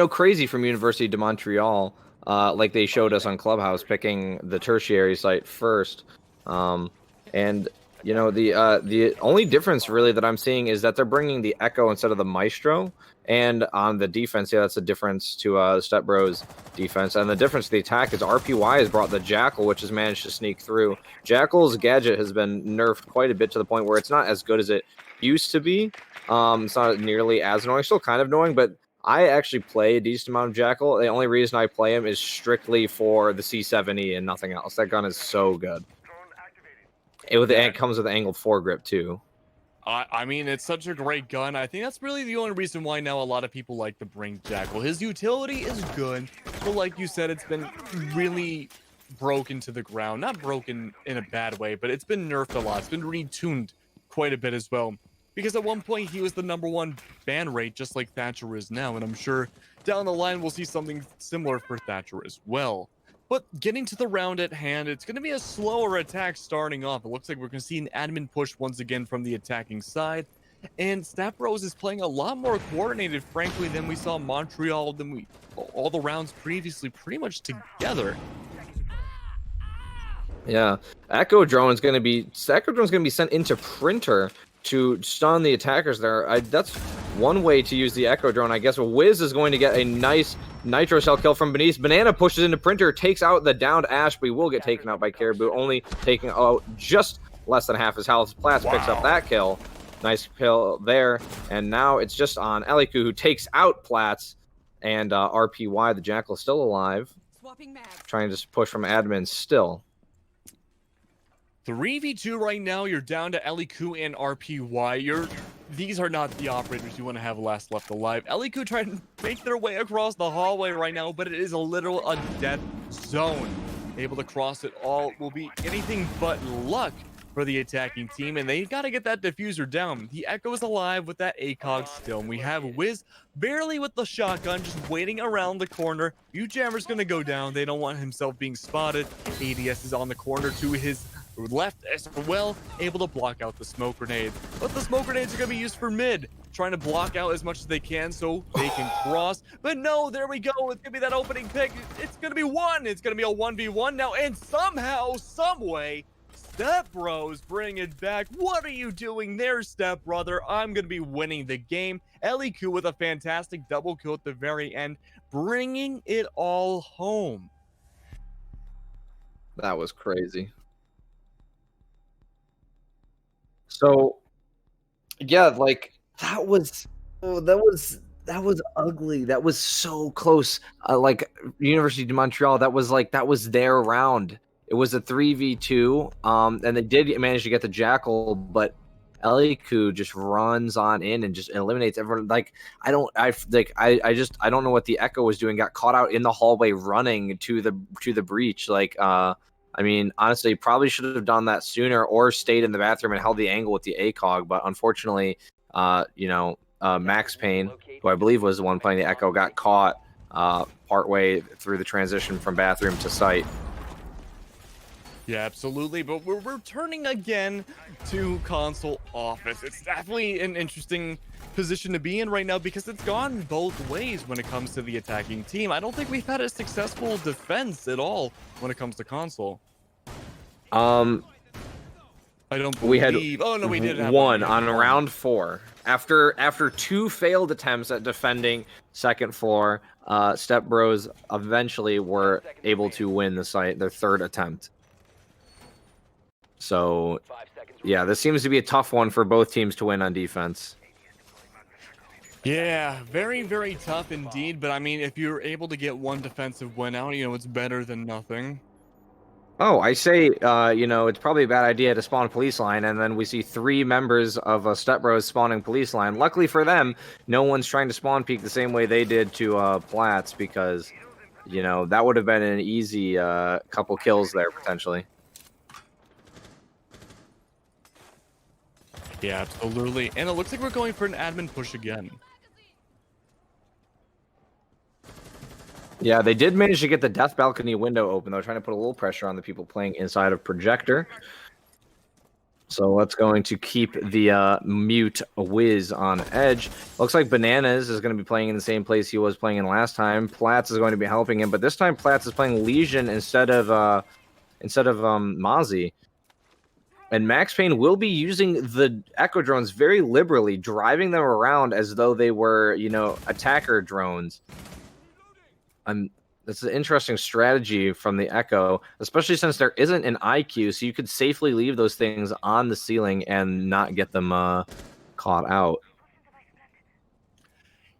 S2: crazy from University de Montreal, like they showed us on Clubhouse, picking the tertiary site first. And the only difference really that I'm seeing is that they're bringing the Echo instead of the Maestro, And on the defense, yeah, that's the difference to Stepbros defense. And the difference to the attack is RPY has brought the Jackal, which has managed to sneak through. Jackal's gadget has been nerfed quite a bit to the point where it's not as good as it used to be. It's not nearly as annoying, still kind of annoying, but I actually play a decent amount of Jackal. The only reason I play him is strictly for the C7E and nothing else. That gun is so good. It comes with an angled foregrip too.
S1: I mean, it's such a great gun. I think that's really the only reason why now a lot of people like to bring Jackal. His utility is good, but like you said, it's been really broken to the ground. Not broken in a bad way, but it's been nerfed a lot. It's been retuned quite a bit as well. Because at one point, he was the #1 ban rate, just like Thatcher is now. And I'm sure down the line, we'll see something similar for Thatcher as well. But getting to the round at hand, it's going to be a slower attack starting off. It looks like we're going to see an admin push once again from the attacking side. And Stepbros is playing a lot more coordinated, frankly, than we saw Montreal, than all the rounds previously, pretty much together.
S2: Yeah, Echo Drone's going to be sent into Printer to stun the attackers there. That's one way to use the Echo Drone, I guess. Wiz is going to get a nice Nitro Cell kill from Benice. Banana pushes into Printer, takes out the downed Ash, but he will get taken out by Caribou, only taking out just less than half his health. Platts picks up that kill. Nice kill there. And now it's just on Eliku, who takes out Platts. And RPY, the Jackal, is still alive. Trying to push from admin still.
S1: 3v2 right now. You're down to Eliku and RPY. These are not the operators you want to have last left alive. Eliku trying to make their way across the hallway right now, but it is a death zone. Able to cross it all will be anything but luck for the attacking team, and they got to get that diffuser down. The Echo is alive with that ACOG still, and we have Wiz barely with the shotgun, just waiting around the corner. UdeM's going to go down. They don't want himself being spotted. ADS is on the corner to his left as well, able to block out the smoke grenade. But the smoke grenades are going to be used for mid, trying to block out as much as they can so they can cross. But no, there we go. It's going to be that opening pick. It's going to be one. It's going to be a 1v1 now, and somehow, someway, Stepbros bring it back. What are you doing there, stepbrother? I'm going to be winning the game. Eliku with a fantastic double kill at the very end, bringing it all home.
S2: That was crazy. So, yeah, like that was ugly. That was so close. Like University of Montreal, that was their round. It was a 3v2. And they did manage to get the Jackal, but Eliku just runs on in and just eliminates everyone. Like I don't know what the Echo was doing. Got caught out in the hallway running to the breach. Like I mean, honestly, probably should have done that sooner or stayed in the bathroom and held the angle with the ACOG. But unfortunately, Max Payne, who I believe was the one playing the Echo, got caught partway through the transition from bathroom to site.
S1: Yeah, absolutely. But we're returning again to console office. It's definitely an interesting position to be in right now because it's gone both ways when it comes to the attacking team. I don't think we've had a successful defense at all when it comes to console. I don't believe.
S2: We had
S1: we did have
S2: one on round 4. After 2 failed attempts at defending second floor, Stepbros eventually were able to win the site, their 3rd attempt. So, yeah, this seems to be a tough one for both teams to win on defense.
S1: Yeah, very, very tough indeed. But I mean, if you're able to get one defensive win out, it's better than nothing.
S2: Oh, I say, it's probably a bad idea to spawn police line, and then we see 3 members of Stepbros spawning police line. Luckily for them, no one's trying to spawn peek the same way they did to Platts, because, that would have been an easy couple kills there, potentially.
S1: Yeah, absolutely. And it looks like we're going for an admin push again.
S2: Yeah, they did manage to get the death balcony window open, though, trying to put a little pressure on the people playing inside of Projector. So that's going to keep the mute Wiz on edge. Looks like Bananas is going to be playing in the same place he was playing in last time. Platts is going to be helping him, but this time Platts is playing Legion instead of Mozzie. And Max Payne will be using the Echo drones very liberally, driving them around as though they were, you know, attacker drones. That's an interesting strategy from the Echo, especially since there isn't an IQ, so you could safely leave those things on the ceiling and not get them caught out.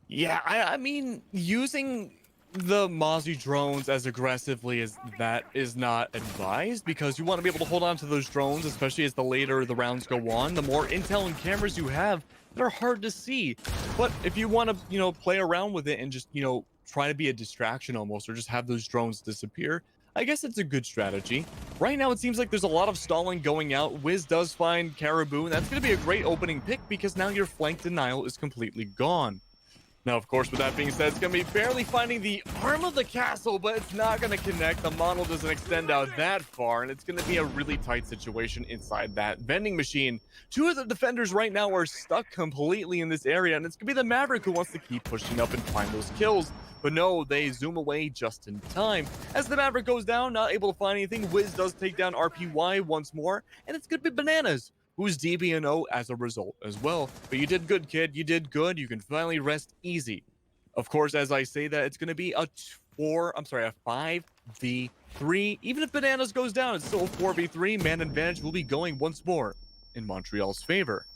S1: Yeah, I mean, using the Mozzie drones as aggressively as that is not advised, because you want to be able to hold on to those drones, especially as the later the rounds go on. The more intel and cameras you have, they're hard to see. But if you want to, you know, play around with it and just, you know, try to be a distraction almost, or just have those drones disappear, I guess it's a good strategy. Right now, it seems like there's a lot of stalling going out. Wiz does find Caribou, and that's going to be a great opening pick because now your flank denial is completely gone. Now, of course, with that being said, it's going to be barely finding the arm of the castle, but it's not going to connect. The model doesn't extend out that far, and it's going to be a really tight situation inside that vending machine. Two of the defenders right now are stuck completely in this area, and it's going to be the Maverick who wants to keep pushing up and find those kills. But no, they zoom away just in time. As the Maverick goes down, not able to find anything, Wiz does take down RPY once more, and it's going to be Bananas, who's DB&O as a result as well. But you did good, kid. You did good. You can finally rest easy. Of course, as I say that, it's going to be a 5v3. Even if Bananas goes down, it's still a 4v3. Man advantage will be going once more in Montreal's favor.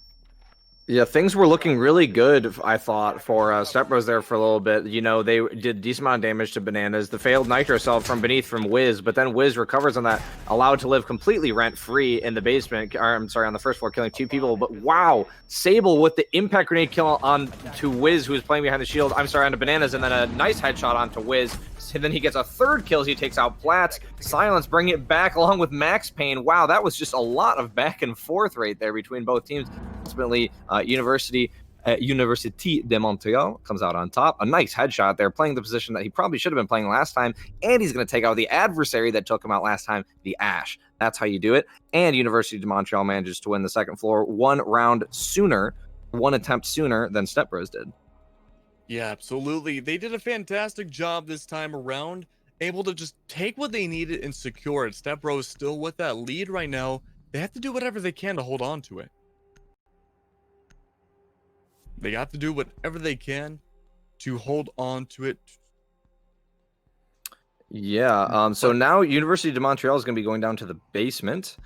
S2: Yeah, things were looking really good, I thought, for Stepbros there for a little bit. You know, they did a decent amount of damage to Bananas. The failed Nitro Assault from beneath from Wiz, but then Wiz recovers on that, allowed to live completely rent-free in the basement, or I'm sorry, on the first floor, killing 2 people. But wow, Sable with the impact grenade kill on to Wiz, who was playing behind the shield, I'm sorry, on the Bananas, and then a nice headshot onto Wiz. And then he gets a 3rd kill as he takes out Platts. Silence, bring it back along with Max Payne. Wow, that was just a lot of back and forth right there between both teams. Ultimately, University de Montreal comes out on top. A nice headshot there, playing the position that he probably should have been playing last time. And he's going to take out the adversary that took him out last time, the Ash. That's how you do it. And University de Montreal manages to win the 2nd floor 1 round sooner, 1 attempt sooner than Stepbros did.
S1: Yeah, absolutely. They did a fantastic job this time around, able to just take what they needed and secure it. Stepbros still with that lead right now. They have to do whatever they can to hold on to it. They have to do whatever they can to hold on to it.
S2: Yeah, so now University de Montreal is going to be going down to the basement.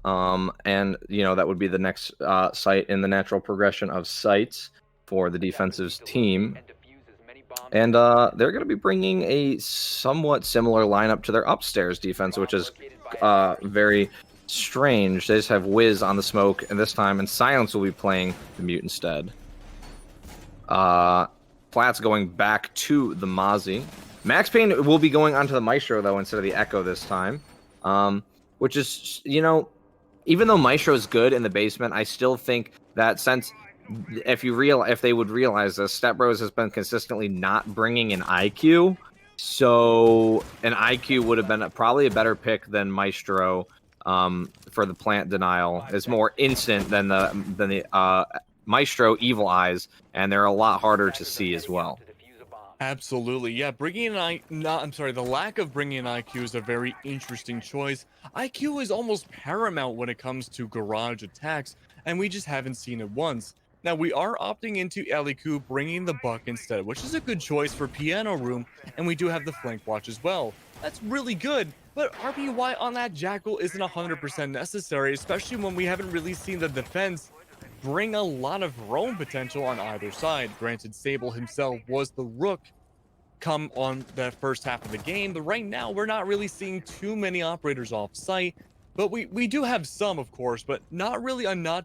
S2: And, you know, that would be the next site in the natural progression of sites for the defensive team. And they're going to be bringing a somewhat similar lineup to their upstairs defense, which is very strange. They just have Wiz on the smoke and this time, and Silence will be playing the mute instead. Platts going back to the Mozzie. Max Payne will be going onto the Maestro, though, instead of the Echo this time. Which is, you know, even though Maestro is good in the basement, I still think that since if they would realize this, Stepbros has been consistently not bringing an IQ, so an IQ would have been probably a better pick than Maestro for the plant denial. It's more instant than the Maestro Evil Eyes, and they're a lot harder to see as well.
S1: Absolutely, yeah. The lack of bringing an IQ is a very interesting choice. IQ is almost paramount when it comes to garage attacks, and we just haven't seen it once. Now, we are opting into Eliku bringing the Buck instead, which is a good choice for Piano Room, and we do have the Flank Watch as well. That's really good, but RPY on that Jackal isn't 100% necessary, especially when we haven't really seen the defense bring a lot of roam potential on either side. Granted, Sable himself was the Rook come on the first half of the game, but right now we're not really seeing too many operators off site. But we do have some, of course, but not really enough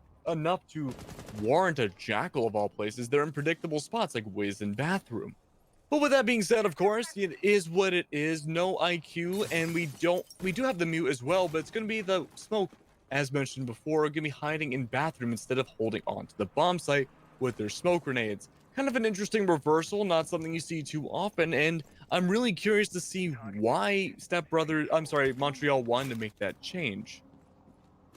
S1: to warrant a Jackal of all places. They're in predictable spots like Wiz and Bathroom. But with that being said, of course, it is what it is. No IQ, and we do have the mute as well, but it's going to be the smoke, as mentioned before, going to be hiding in Bathroom instead of holding on to the bomb site with their smoke grenades. Kind of an interesting reversal, not something you see too often, and I'm really curious to see why Montreal wanted to make that change.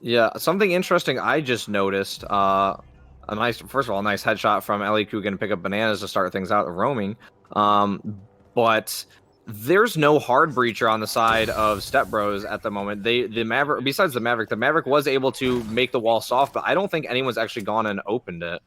S2: Yeah, something interesting I just noticed. First of all, a nice headshot from Eliku going to pick up Bananas to start things out of roaming. But there's no hard breacher on the side of Stepbros at the moment. The Maverick, besides the Maverick was able to make the wall soft, but I don't think anyone's actually gone and opened it.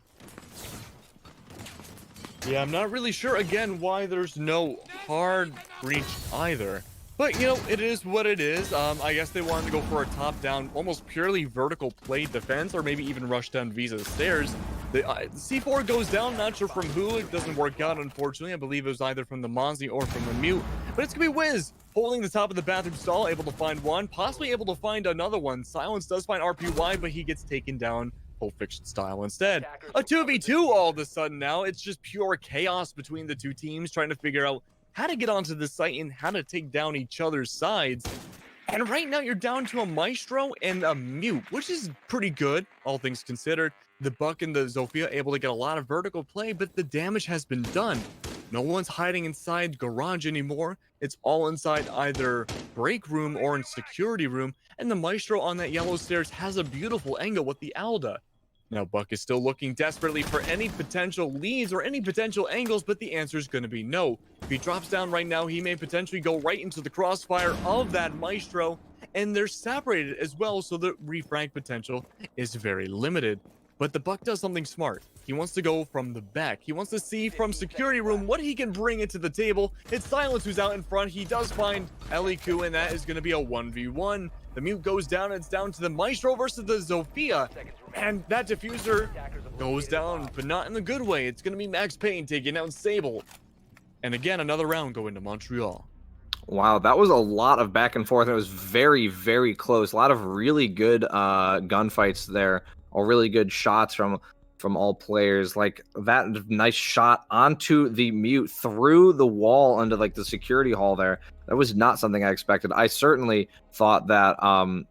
S1: Yeah, I'm not really sure, again, why there's no hard breach either. But, you know, it is what it is. I guess they wanted to go for a top-down, almost purely vertical play defense, or maybe even rush down Visa's stairs. The C4 goes down, not sure from who. It doesn't work out, unfortunately. I believe it was either from the Mozzie or from the Mute. But it's going to be Wiz holding the top of the bathroom stall, able to find one, possibly able to find another one. Silence does find RPY, but he gets taken down Pulp Fiction style instead. A 2v2 all of a sudden now. It's just pure chaos between the two teams trying to figure out how to get onto the site and how to take down each other's sides. And right now you're down to a Maestro and a Mute, which is pretty good, all things considered. The Buck and the Zofia able to get a lot of vertical play, but the damage has been done. No one's hiding inside garage anymore. It's all inside either break room or in security room. And the Maestro on that yellow stairs has a beautiful angle with the Alda. Now, Buck is still looking desperately for any potential leads or any potential angles, but the answer is going to be no. If he drops down right now, he may potentially go right into the crossfire of that Maestro, and they're separated as well, so the refrag potential is very limited. But the Buck does something smart. He wants to go from the back. He wants to see from security room what he can bring into the table. It's Silence who's out in front. He does find Eliku, and that is going to be a 1v1. The Mute goes down, and it's down to the Maestro versus the Zofia. And that diffuser goes down, but not in the good way. It's going to be Max Payne taking out Sable. And again, another round going to Montreal.
S2: Wow, that was a lot of back and forth. It was very, very close. A lot of really good gunfights there, or really good shots from all players. Like that nice shot onto the Mute through the wall under like the security hall there. That was not something I expected. I certainly thought that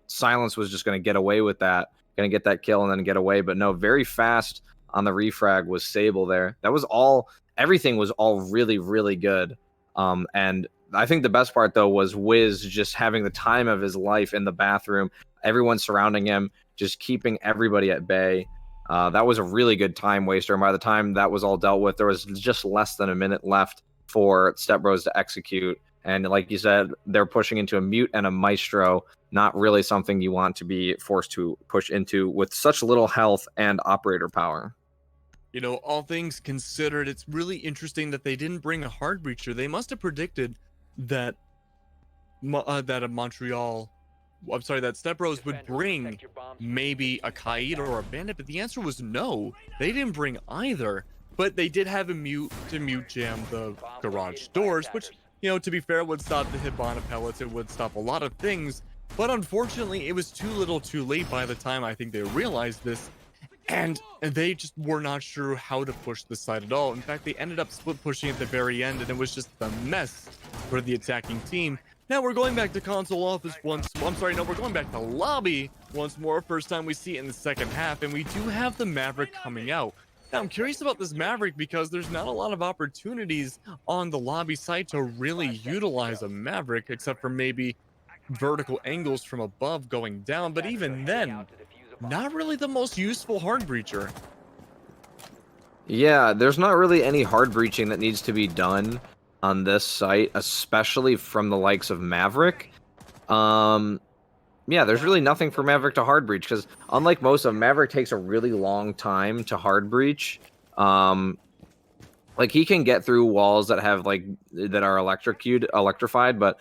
S2: Silence was just going to get away with that, going to get that kill and then get away. But no, very fast on the refrag was Sable there. That was all, everything was all really, really good. And I think the best part though was Wiz just having the time of his life in the bathroom, everyone surrounding him, just keeping everybody at bay. That was a really good time waster. And by the time that was all dealt with, there was just less than a minute left for Stepbros to execute. And like you said, they're pushing into a Mute and a Maestro, not really something you want to be forced to push into with such little health and operator power.
S1: You know, all things considered, it's really interesting that they didn't bring a hard breacher. They must have predicted that that Stepbros would bring maybe a Kaid or a Bandit, but the answer was no. They didn't bring either, but they did have a Mute to Mute jam the garage doors, which, you know, to be fair, would stop the Hibana pellets. It would stop a lot of things, but unfortunately, it was too little too late by the time I think they realized this, and they just were not sure how to push the side at all. In fact, they ended up split pushing at the very end, and it was just a mess for the attacking team. Now we're going back to console office once. I'm sorry, no, we're going back to lobby once more. First time we see it in the second half, and we do have the Maverick coming out. Now, I'm curious about this Maverick because there's not a lot of opportunities on the lobby site to really utilize a Maverick, except for maybe vertical angles from above going down. But even then, not really the most useful hard breacher.
S2: Yeah, there's not really any hard breaching that needs to be done on this site, especially from the likes of Maverick. Yeah, there's really nothing for Maverick to hard breach because unlike most of them, Maverick takes a really long time to hard breach. Like he can get through walls that have that are electrified, but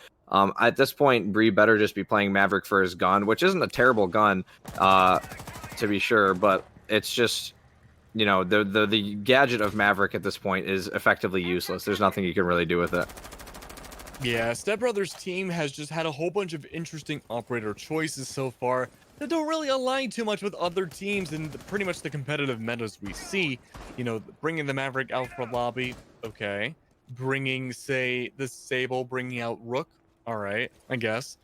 S2: at this point, Bree better just be playing Maverick for his gun, which isn't a terrible gun, to be sure, but it's just, you know, the gadget of Maverick at this point is effectively useless. There's nothing you can really do with it.
S1: Yeah, Step Brothers' team has just had a whole bunch of interesting operator choices so far that don't really align too much with other teams and pretty much the competitive metas we see. You know, bringing the Maverick out for lobby, okay. Bringing, say, the Sable, bringing out Rook, all right, I guess.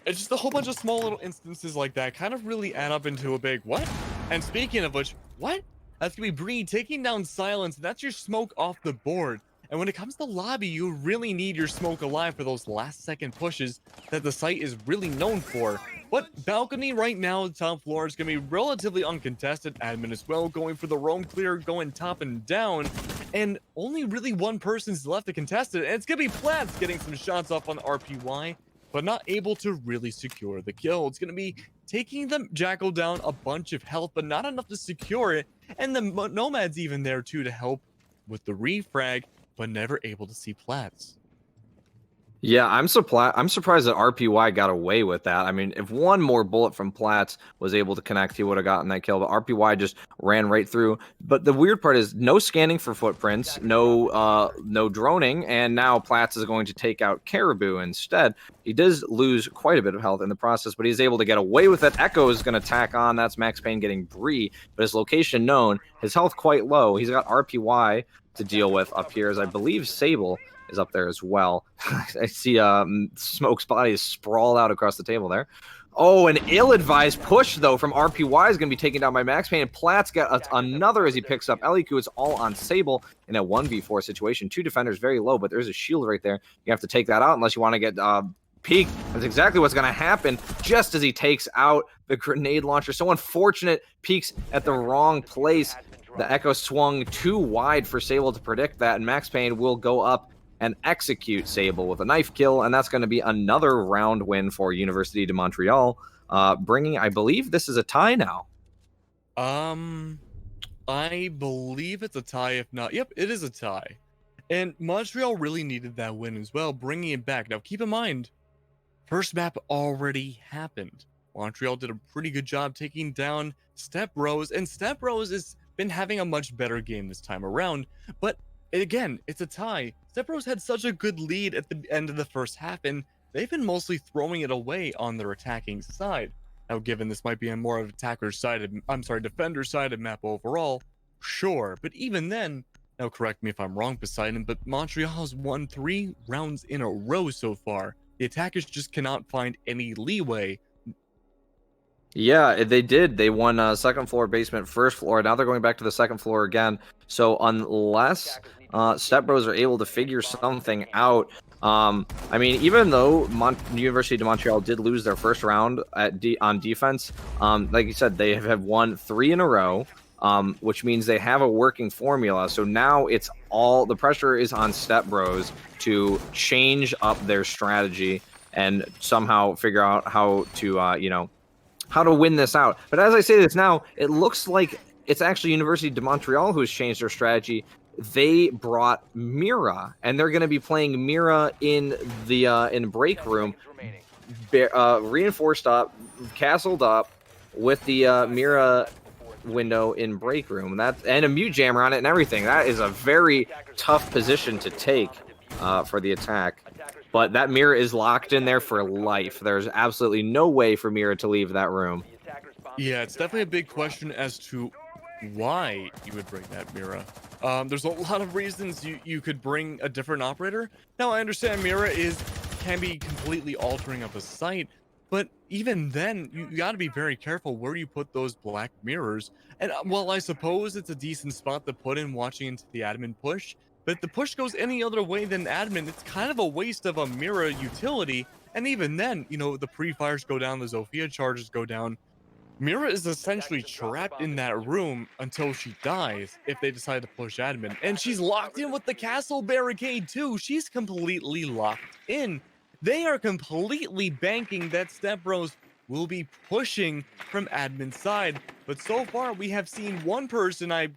S1: It's just a whole bunch of small little instances like that kind of really add up into a big what? And speaking of which, what? That's gonna be Bree taking down Silence. That's your smoke off the board. And when it comes to lobby, you really need your smoke alive for those last-second pushes that the site is really known for. But balcony right now, the top floor is going to be relatively uncontested. Admin as well, going for the roam clear, going top and down. And only really one person's left to contest it. And it's going to be Platts getting some shots off on the RPY, but not able to really secure the kill. It's going to be taking the Jackal down a bunch of health, but not enough to secure it. And the Nomad's even there too to help with the refrag, but never able to see Platts.
S2: Yeah, I'm surprised that RPY got away with that. I mean, if one more bullet from Platts was able to connect, he would have gotten that kill. But RPY just ran right through. But the weird part is no scanning for footprints, no droning, and now Platts is going to take out Caribou instead. He does lose quite a bit of health in the process, but he's able to get away with it. Echo is going to tack on. That's Max Payne getting Bree, but his location known. His health quite low. He's got RPY to deal with up here, as I believe Sable is up there as well. I see Smoke's body is sprawled out across the table there. Oh, an ill-advised push, though, from RPY is going to be taken down by Max Payne. And Platts got another as he picks up Eliku. It's all on Sable in a 1v4 situation. Two defenders very low, but there's a shield right there. You have to take that out unless you want to get peeked. That's exactly what's going to happen just as he takes out the grenade launcher. So unfortunate, peeks at the wrong place. The Echo swung too wide for Sable to predict that, and Max Payne will go up and execute Sable with a knife kill, and that's going to be another round win for Université de Montréal, bringing, I believe this is a tie now.
S1: I believe it's a tie, if not. Yep, it is a tie. And Montreal really needed that win as well, bringing it back. Now, keep in mind, first map already happened. Montreal did a pretty good job taking down Stepbros, and Stepbros has been having a much better game this time around, but again, it's a tie. Stepbros had such a good lead at the end of the first half, and they've been mostly throwing it away on their attacking side. Now, given this might be a more of attacker's side, defender's side of map overall, sure. But even then, now correct me if I'm wrong, Poseidon, but Montreal has won 3 rounds in a row so far. The attackers just cannot find any leeway.
S2: Yeah, they did. They won second floor, basement, first floor. Now they're going back to the second floor again. So unless Stepbros are able to figure something out, I mean, even though Université de Montréal did lose their first round on defense, like you said, they have won 3 in a row, which means they have a working formula. So now it's all the pressure is on Stepbros to change up their strategy and somehow figure out how to, how to win this out. But as I say this now, it looks like it's actually Université de Montréal who's changed their strategy. They brought Mira, and they're going to be playing Mira in the in break room, reinforced up, castled up with the Mira window in break room. And a mute jammer on it and everything. That is a very tough position to take for the attack. But that Mira is locked in there for life. There's absolutely no way for Mira to leave that room.
S1: Yeah, it's definitely a big question as to why you would bring that Mira. There's a lot of reasons you could bring a different operator. Now, I understand Mira can be completely altering of a site, but even then, you got to be very careful where you put those black mirrors. And while I suppose it's a decent spot to put in watching into the admin push, but if the push goes any other way than admin, it's kind of a waste of a Mira utility. And even then, the pre-fires go down, the Zofia charges go down. Mira is essentially trapped in that room until she dies if they decide to push admin. And she's locked in with the castle barricade too. She's completely locked in. They are completely banking that Stepbros will be pushing from admin side. But so far we have seen one person. I'm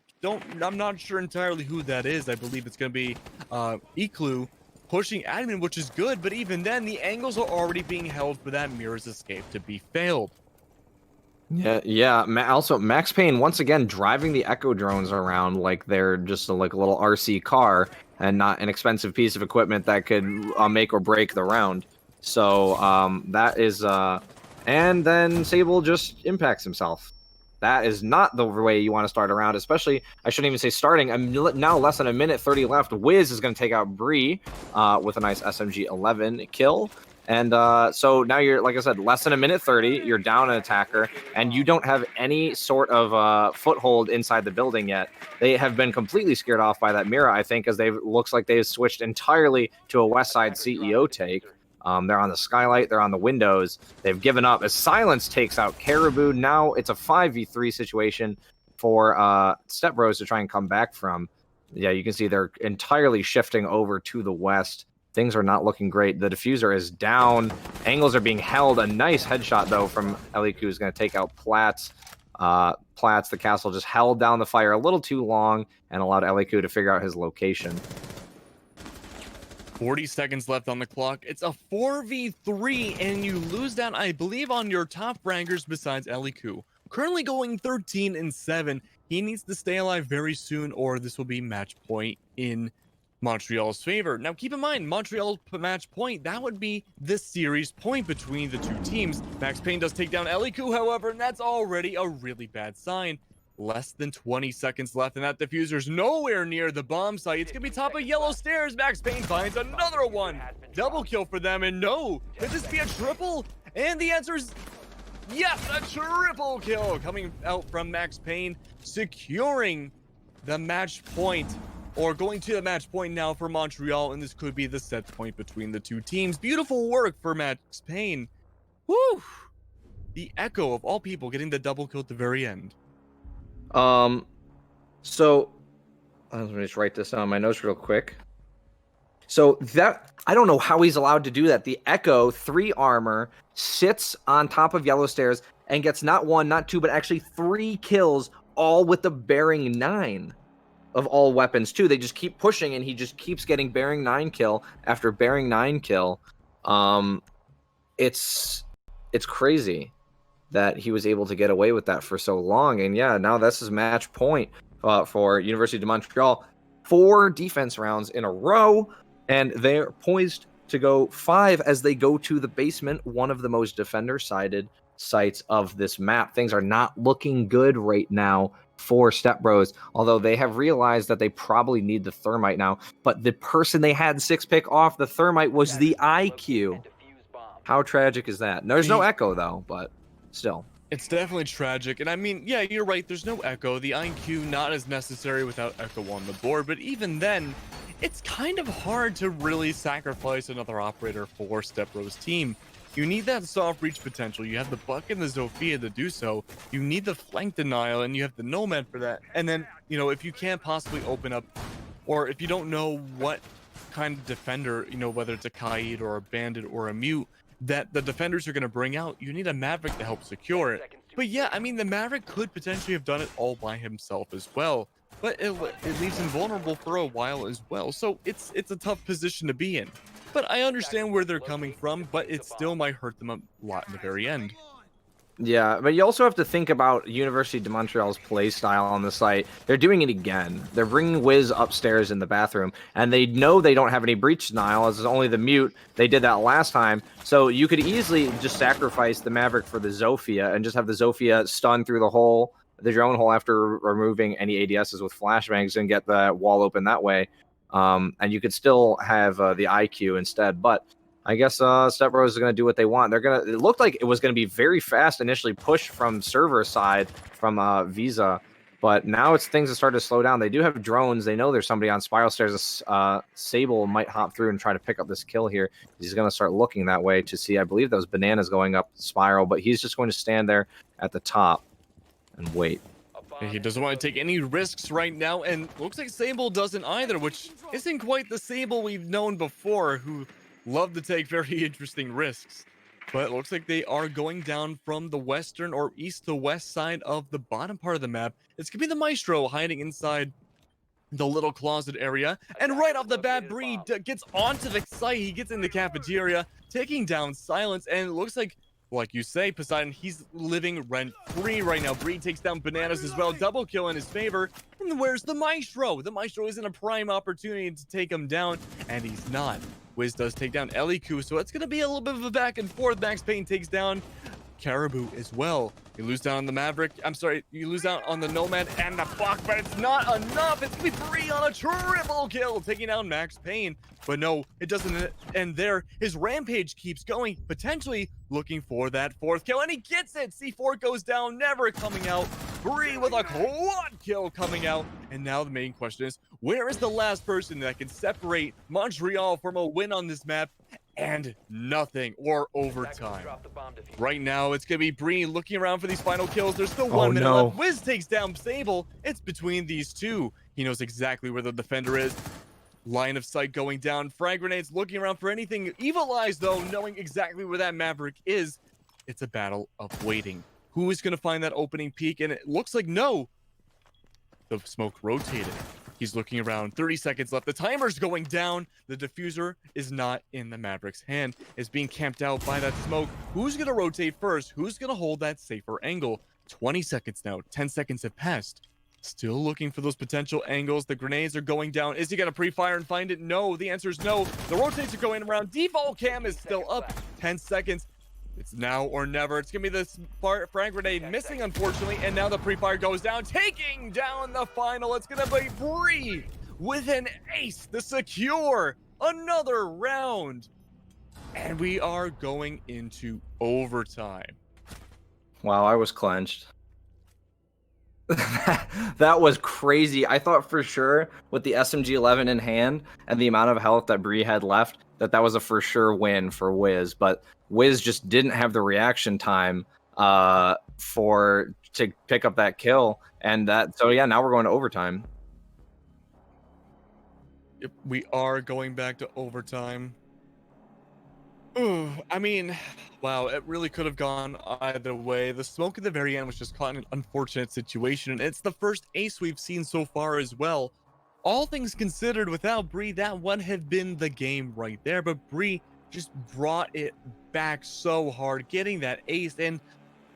S1: not sure entirely who that is. I believe it's going to be Iklu pushing admin, which is good. But even then, the angles are already being held for that Mira's escape to be failed.
S2: Yeah. Also, Max Payne once again driving the Echo drones around like they're just a little RC car and not an expensive piece of equipment that could make or break the round. So that is, and then Sable just impacts himself. That is not the way you want to start a round, especially, I shouldn't even say starting. I'm now less than a minute 30 left. Wiz is going to take out Bree with a nice SMG 11 kill. And so now you're, like I said, less than a minute 30. You're down an attacker, and you don't have any sort of foothold inside the building yet. They have been completely scared off by that Mira, I think, as they looks like they've switched entirely to a West Side CEO take. They're on the skylight. They're on the windows. They've given up as Silence takes out Caribou. Now it's a 5v3 situation for Stepbros to try and come back from. Yeah, you can see they're entirely shifting over to the west. Things are not looking great. The diffuser is down. Angles are being held. A nice headshot, though, from Eliku, who's going to take out Platts. Platts, the castle, just held down the fire a little too long and allowed Eliku to figure out his location.
S1: 40 seconds left on the clock. It's a 4v3, and you lose down, I believe, on your top rankers besides Eliku. Currently going 13-7. He needs to stay alive very soon, or this will be match point in Montreal's favor. Now, keep in mind, Montreal match point, that would be the series point between the two teams. Max Payne does take down Eliku, however, and that's already a really bad sign. Less than 20 seconds left, and that diffuser's nowhere near the bomb site. It's gonna be top of yellow stairs. Max Payne finds another one. Double kill for them, and no, could this be a triple? And the answer is yes, a triple kill coming out from Max Payne, securing the match point, or going to the match point now for Montreal, and this could be the set point between the two teams. Beautiful work for Max Payne. Woo! The Echo of all people getting the double kill at the very end.
S2: So let me just write this down in my notes real quick. So that, I don't know how he's allowed to do that. The Echo, 3 armor, sits on top of yellow stairs and gets not 1, not 2, but actually 3 kills, all with the bearing 9 of all weapons too. They just keep pushing, and he just keeps getting bearing 9 kill after bearing 9 kill. It's crazy that he was able to get away with that for so long. And yeah, now this is match point for University de Montreal. 4 defense rounds in a row, and they're poised to go 5 as they go to the basement, one of the most defender-sided sites of this map. Things are not looking good right now for Stepbros, although they have realized that they probably need the thermite now. But the person they had 6 pick off the thermite was the IQ. How tragic is that? There's no Echo, though, but still.
S1: It's definitely tragic, and I mean, yeah, you're right, there's no Echo. The IQ not as necessary without Echo on the board, but even then, it's kind of hard to really sacrifice another operator for Stepbros' team. You need that soft breach potential. You have the Buck and the Zofia to do so. You need the flank denial, and you have the Nomad for that. And then, you know, if you can't possibly open up, or if you don't know what kind of defender, you know, whether it's a Kaid or a Bandit or a Mute, that the defenders are going to bring out, you need a Maverick to help secure it. But yeah, I mean, the Maverick could potentially have done it all by himself as well, but it leaves him vulnerable for a while as well. So it's a tough position to be in. But I understand where they're coming from, but it still might hurt them a lot in the very end.
S2: Yeah, but you also have to think about University de Montreal's play style on the site. They're doing it again. They're bringing Wiz upstairs in the bathroom, and they know they don't have any breach denial, as it's only the Mute. They did that last time. So you could easily just sacrifice the Maverick for the Zofia and just have the Zofia stun through the hole, the drone hole, after removing any ADSs with flashbangs, and get the wall open that way. And you could still have the IQ instead, but I guess Stepbros is going to do what they want. It looked like it was going to be very fast initially, pushed from server side from Visa, but now things have started to slow down. They do have drones. They know there's somebody on Spiral Stairs. Sable might hop through and try to pick up this kill here. He's going to start looking that way to see, I believe those bananas going up Spiral, but he's just going to stand there at the top and wait.
S1: He doesn't want to take any risks right now, and looks like Sable doesn't either, which isn't quite the Sable we've known before, who love to take very interesting risks. But it looks like they are going down from the western or east to west side of the bottom part of the map. It's gonna be the Maestro hiding inside the little closet area, and right off the bat, Bree gets onto the site. He gets in the cafeteria, taking down Silence, and it looks like you say, Poseidon, he's living rent-free right now. Bree takes down Bananas as well, double kill in his favor. And where's the Maestro? The Maestro is in a prime opportunity to take him down, and he's not. Wiz does take down Eliku, so it's going to be a little bit of a back and forth. Max Payne takes down Caribou as well. You lose down on the Maverick. I'm sorry, you lose out on the Nomad and the Buck, but it's not enough. It's gonna be Bree on a triple kill, taking down Max Payne. But no, it doesn't end there. His rampage keeps going, potentially looking for that 4th kill, and he gets it. C4 goes down, never coming out. Bree with a quad kill coming out. And now the main question is, where is the last person that can separate Montreal from a win on this map? And nothing, or overtime. Right now, it's gonna be Bree looking around for these final kills. There's still 1 minute left. Wiz takes down Sable. It's between these two. He knows exactly where the defender is. Line of sight going down. Frag grenades looking around for anything. Evil Eyes, though, knowing exactly where that Maverick is. It's a battle of waiting. Who is gonna find that opening peak? And it looks like no. The smoke rotated. He's looking around. 30 seconds left. The timer's going down. The diffuser is not in the Maverick's hand. It's being camped out by that smoke. Who's going to rotate first? Who's going to hold that safer angle? 20 seconds now. 10 seconds have passed. Still looking for those potential angles. The grenades are going down. Is he going to pre-fire and find it? No. The answer is no. The rotates are going around. Default cam is still up. 10 seconds. It's now or never. It's going to be this frag grenade missing, unfortunately. And now the pre-fire goes down, taking down the final. It's going to be Bree with an ace to secure another round. And we are going into overtime.
S2: Wow, I was clenched. That was crazy. I thought for sure with the SMG-11 in hand and the amount of health that Bree had left, that was a for sure win for Wiz. But Wiz just didn't have the reaction time to pick up that kill. And so yeah, now we're going to overtime.
S1: Yep, we are going back to overtime. Ooh, I mean, wow, it really could have gone either way. The smoke at the very end was just caught in an unfortunate situation, and it's the first ace we've seen so far as well. All things considered, without Bree, that would have been the game right there, but Bree just brought it back so hard, getting that ace, and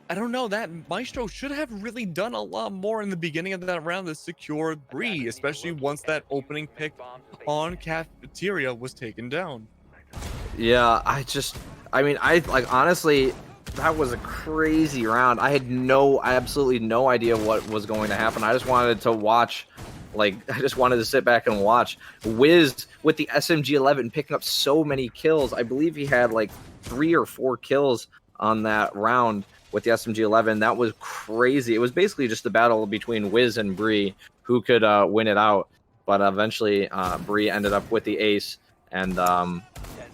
S1: I don't know, that Maestro should have really done a lot more in the beginning of that round to secure Bree, especially once that opening pick on Cafeteria was taken down.
S2: Yeah, honestly, that was a crazy round. I had absolutely no idea what was going to happen. I just wanted to watch, I just wanted to sit back and watch. Wiz with the SMG-11 picking up so many kills. I believe he had 3 or 4 kills on that round with the SMG-11. That was crazy. It was basically just a battle between Wiz and Bree who could win it out. But eventually, Bree ended up with the ace. And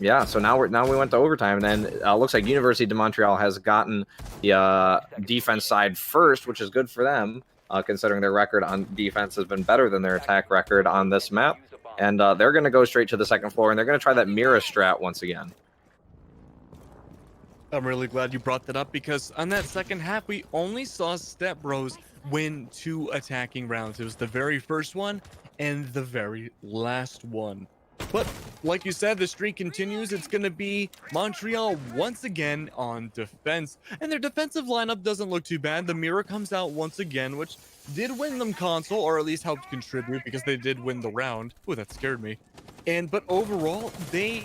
S2: yeah, so now we went to overtime, and then looks like University de Montreal has gotten the defense side first, which is good for them, considering their record on defense has been better than their attack record on this map. And they're going to go straight to the second floor, and they're going to try that Mira strat once again.
S1: I'm really glad you brought that up, because on that second half, we only saw Stepbros win 2 attacking rounds. It was the very first one and the very last one. But like you said, the streak continues. It's going to be Montreal once again on defense. And their defensive lineup doesn't look too bad. The Mirror comes out once again, which did win them console, or at least helped contribute, because they did win the round. Ooh, that scared me. But overall, they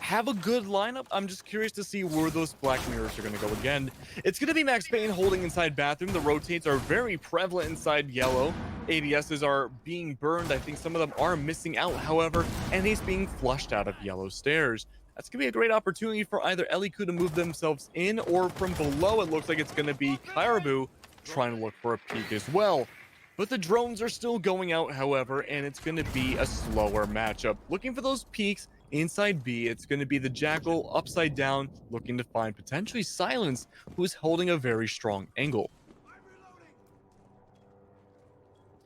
S1: have a good lineup. I'm just curious to see where those black mirrors are going to go again. It's going to be Max Payne holding inside bathroom. The rotates are very prevalent inside yellow. ADSs are being burned. I think some of them are missing out, however, and he's being flushed out of yellow stairs. That's going to be a great opportunity for either Eliku to move themselves in, or from below, it looks like it's going to be Caribou trying to look for a peek as well. But the drones are still going out, however, and it's going to be a slower matchup. Looking for those peaks inside B, it's going to be the Jackal upside down, looking to find potentially Silence, who's holding a very strong angle.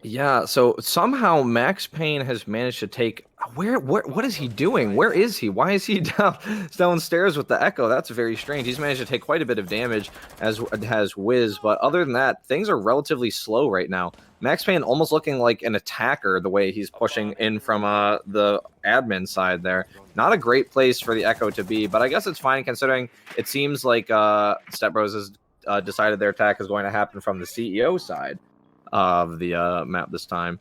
S2: Yeah, so somehow Max Payne has managed to take... What is he doing? Where is he? Why is he downstairs with the Echo? That's very strange. He's managed to take quite a bit of damage, as has Wiz, but other than that, things are relatively slow right now. Max Payne almost looking like an attacker the way he's pushing in from the admin side there. Not a great place for the Echo to be, but I guess it's fine considering it seems like Stepbros has decided their attack is going to happen from the CEO side of the map this time.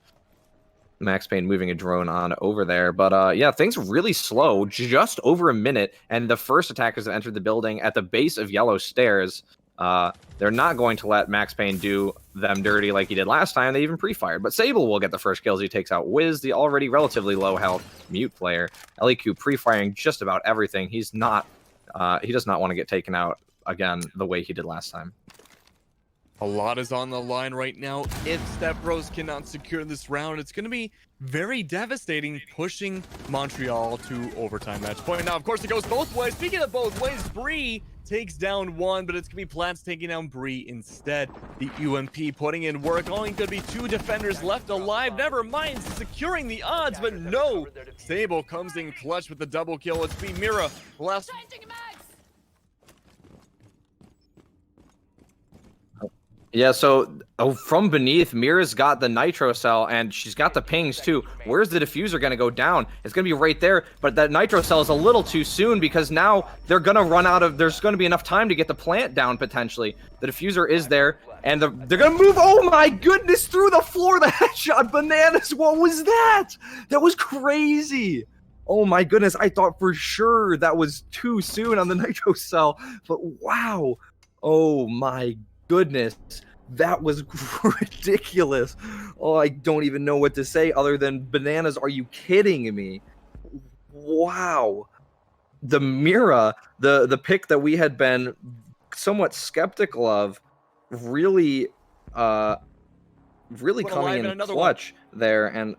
S2: Max Payne moving a drone on over there. But yeah, things really slow, just over a minute, and the first attackers have entered the building at the base of yellow stairs. They're not going to let Max Payne do them dirty like he did last time. They even pre-fired. But Sable will get the first kills. He takes out Wiz, the already relatively low health Mute player. LEQ pre-firing just about everything. He's not. He does not want to get taken out again the way he did last time.
S1: A lot is on the line right now. If Stepbros cannot secure this round, it's going to be very devastating, pushing Montreal to overtime match point. Now, of course, it goes both ways. Speaking of both ways, Bree takes down one, but it's going to be Platts taking down Bree instead. The UMP putting in work. Only going to be 2 defenders left alive. Never mind securing the odds, but no. Sable comes in clutch with the double kill. It's be Mira last.
S2: Yeah, so from beneath, Mira's got the nitro cell, and she's got the pings too. Where's the diffuser going to go down? It's going to be right there, but that nitro cell is a little too soon because now they're going to run out of... There's going to be enough time to get the plant down, potentially. The diffuser is there, and they're going to move... Oh my goodness, through the floor, the headshot. Bananas, what was that? That was crazy. Oh my goodness, I thought for sure that was too soon on the nitro cell, but wow. Oh my goodness, that was ridiculous. Oh, I don't even know what to say other than bananas. Are you kidding me? Wow. The Mira, the pick that we had been somewhat skeptical of, really coming in clutch there, and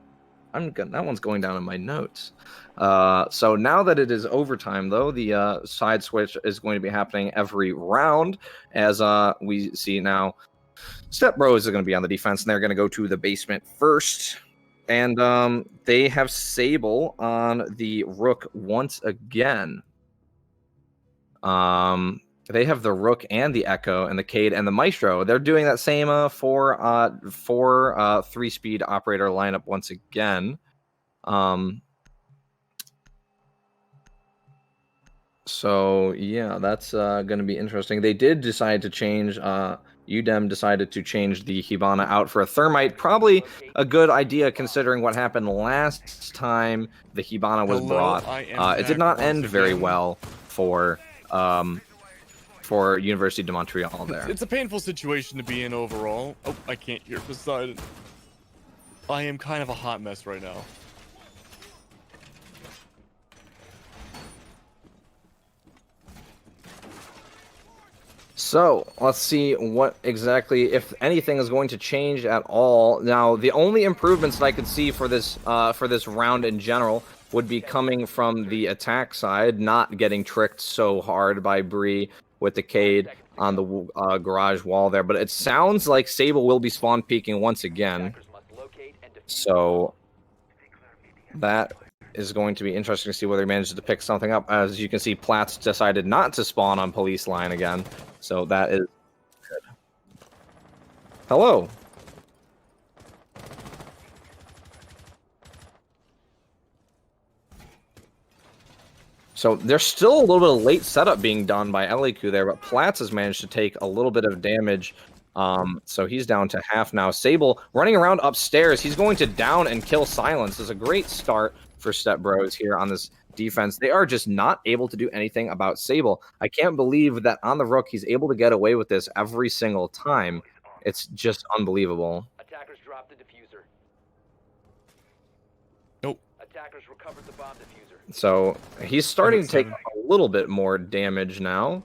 S2: that one's going down in my notes. So now that it is overtime, though, the side switch is going to be happening every round, as we see now. Stepbros is going to be on the defense, and they're going to go to the basement first. And they have Sable on the Rook once again. They have the Rook and the Echo and the Cade and the Maestro. They're doing that same 3-speed operator lineup once again. So yeah, that's going to be interesting. They did decide to change. UdeM decided to change the Hibana out for a Thermite. Probably a good idea considering what happened last time the Hibana was brought. It did not end very well for University de Montreal there.
S1: It's a painful situation to be in overall. Oh, I can't hear Poseidon. I am kind of a hot mess right now.
S2: So let's see what exactly, if anything, is going to change at all. Now, the only improvements that I could see for this round in general would be coming from the attack side, not getting tricked so hard by Bree with the Cade on the garage wall there. But it sounds like Sable will be spawn peeking once again. So that is going to be interesting to see whether he manages to pick something up. As you can see, Platts decided not to spawn on police line again. So that is good. Hello. So there's still a little bit of late setup being done by LEQ there, but Platts has managed to take a little bit of damage. So he's down to half now. Sable running around upstairs. He's going to down and kill Silence. This is a great start for Stepbros here on this defense. They are just not able to do anything about Sable. I can't believe that on the Rook he's able to get away with this every single time. It's just unbelievable.
S3: Attackers dropped the diffuser.
S1: Nope.
S3: Attackers recovered the bomb diffuser.
S2: So he's starting to take a little bit more damage now.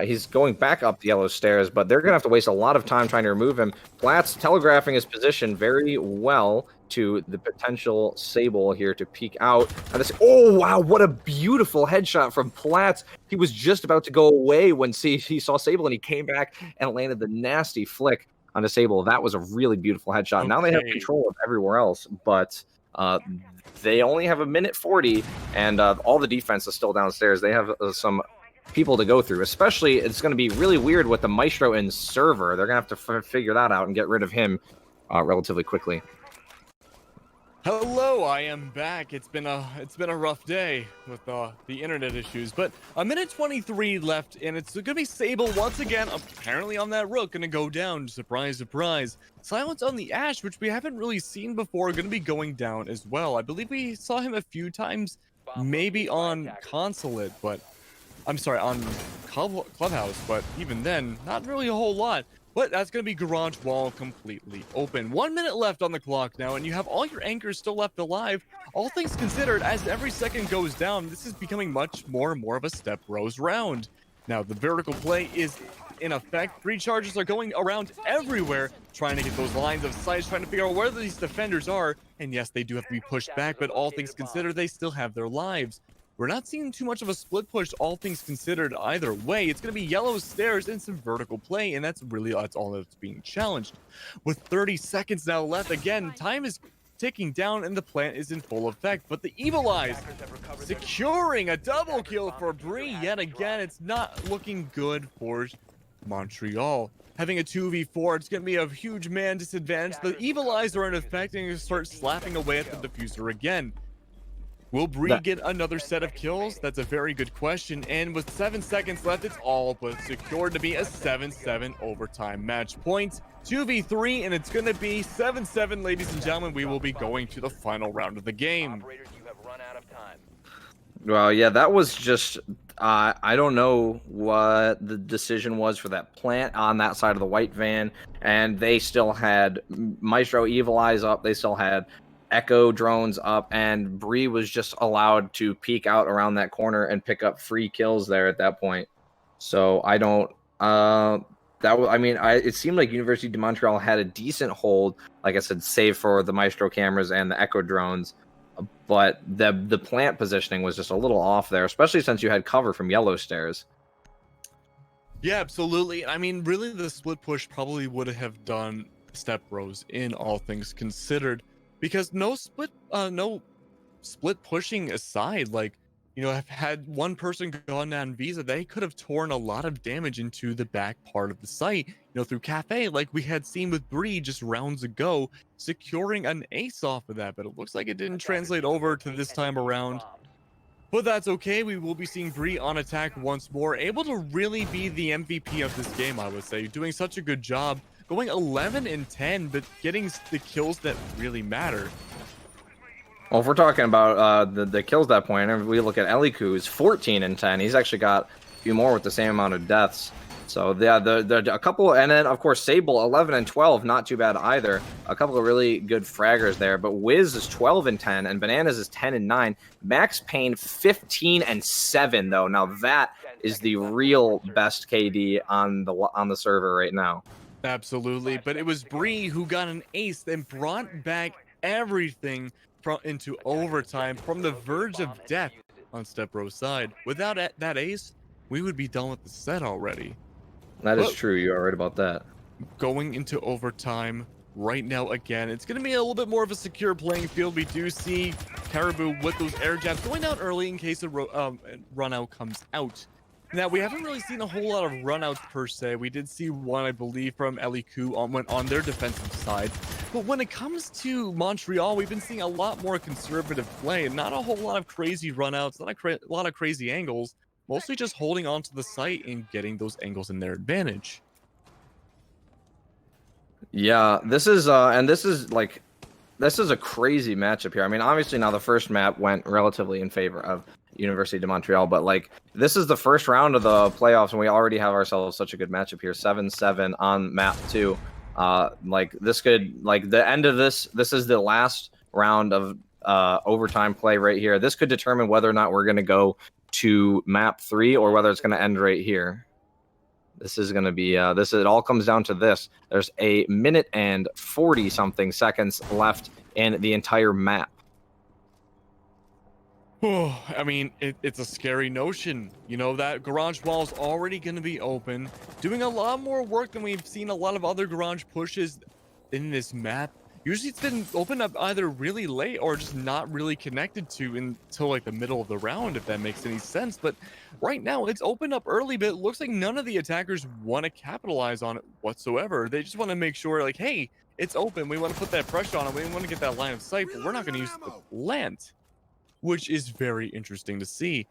S2: He's going back up the yellow stairs, but they're going to have to waste a lot of time trying to remove him. Platts telegraphing his position very well to the potential Sable here to peek out. And this, oh, wow, what a beautiful headshot from Platts. He was just about to go away when he saw Sable, and he came back and landed the nasty flick on the Sable. That was a really beautiful headshot. Okay. Now they have control of everywhere else, but they only have 1:40, and all the defense is still downstairs. They have some people to go through, especially it's going to be really weird with the Maestro in server. They're going to have to figure that out and get rid of him relatively quickly.
S1: Hello, I am back. It's been a rough day with the internet issues, but a minute 23 left, and it's gonna be Sable once again. Apparently on that rook, gonna go down. Surprise, surprise. Silence on the Ash, which we haven't really seen before, gonna be going down as well. I believe we saw him a few times, maybe on Consulate, but I'm sorry, on Clubhouse, but even then, not really a whole lot. But that's going to be Garage Wall completely open. 1 minute left on the clock now, and you have all your anchors still left alive. All things considered, as every second goes down, this is becoming much more and more of a Stepbros round. Now, the vertical play is in effect. 3 charges are going around everywhere, trying to get those lines of sight, trying to figure out where these defenders are. And yes, they do have to be pushed back, but all things considered, they still have their lives. We're not seeing too much of a split push, all things considered, either way. It's going to be yellow stairs and some vertical play, and that's all that's being challenged. With 30 seconds now left, again, time is ticking down, and the plant is in full effect. But the Evil Eyes securing a double kill for Bree yet again. It's not looking good for Montreal. Having a 2v4, it's going to be a huge man disadvantage. The Evil Eyes are in effect and start slapping away at the diffuser again. Will Bree get another set of kills? That's a very good question. And with 7 seconds left, it's all but secured to be a 7-7 overtime match point. 2v3, and it's going to be 7-7, ladies and gentlemen. We will be going to the final round of the game.
S3: Operators, you have run out of time.
S2: Well, yeah, that was just, I don't know what the decision was for that plant on that side of the white van. And they still had Maestro Evil Eyes up. They still had Echo drones up, and Bree was just allowed to peek out around that corner and pick up free kills there at that point. So I don't, it seemed like University de Montreal had a decent hold, like I said, save for the Maestro cameras and the Echo drones. But the plant positioning was just a little off there, especially since you had cover from yellow stairs.
S1: Yeah, absolutely. I mean, really, the split push probably would have done Stepbros in all things considered, because no split pushing aside, like, you know, have had one person gone down Visa, they could have torn a lot of damage into the back part of the site, you know, through Cafe, like we had seen with Bree just rounds ago, securing an ace off of that. But it looks like it didn't translate over to this time around. But that's okay. We will be seeing Bree on attack once more, able to really be the MVP of this game, I would say, doing such a good job, going 11 and 10, but getting the kills that really matter.
S2: Well, if we're talking about the kills at that point, and we look at Eliku, who's 14 and 10. He's actually got a few more with the same amount of deaths. So yeah, a couple, and then of course Sable 11 and 12, not too bad either. A couple of really good fraggers there. But Wiz is 12 and 10, and Bananas is 10 and 9. Max Payne 15 and 7 though. Now that is the real best KD on the server right now.
S1: Absolutely, but it was Bree who got an ace and brought back everything into overtime from the verge of death on Stepbros' side. Without that ace, we would be done with the set already.
S2: That is true. You are right about that.
S1: Going into overtime right now again, it's going to be a little bit more of a secure playing field. We do see Caribou with those air jabs going out early in case a run out comes out. Now, we haven't really seen a whole lot of runouts per se. We did see one, I believe, from Eliku on their defensive side. But when it comes to Montreal, we've been seeing a lot more conservative play. Not a whole lot of crazy runouts, not a lot of crazy angles. Mostly just holding on to the site and getting those angles in their advantage.
S2: Yeah, this is a crazy matchup here. I mean, obviously now the first map went relatively in favor of University de Montreal, but like this is the first round of the playoffs, and we already have ourselves such a good matchup here. 7-7 on map 2. Like this could, like the end of this is the last round of overtime play right here. This could determine whether or not we're going to go to map 3 or whether it's going to end right here. This is going to be it all comes down to this. There's a minute and 40 something seconds left in the entire map.
S1: Oh, I mean, it's a scary notion. You know, that garage wall is already going to be open, doing a lot more work than we've seen a lot of other garage pushes in this map. Usually it's been opened up either really late or just not really connected to until like the middle of the round, if that makes any sense. But right now it's opened up early, but it looks like none of the attackers want to capitalize on it whatsoever. They just want to make sure like, hey, it's open. We want to put that pressure on it. We want to get that line of sight, but we're not going to use the plant, which is very interesting to see.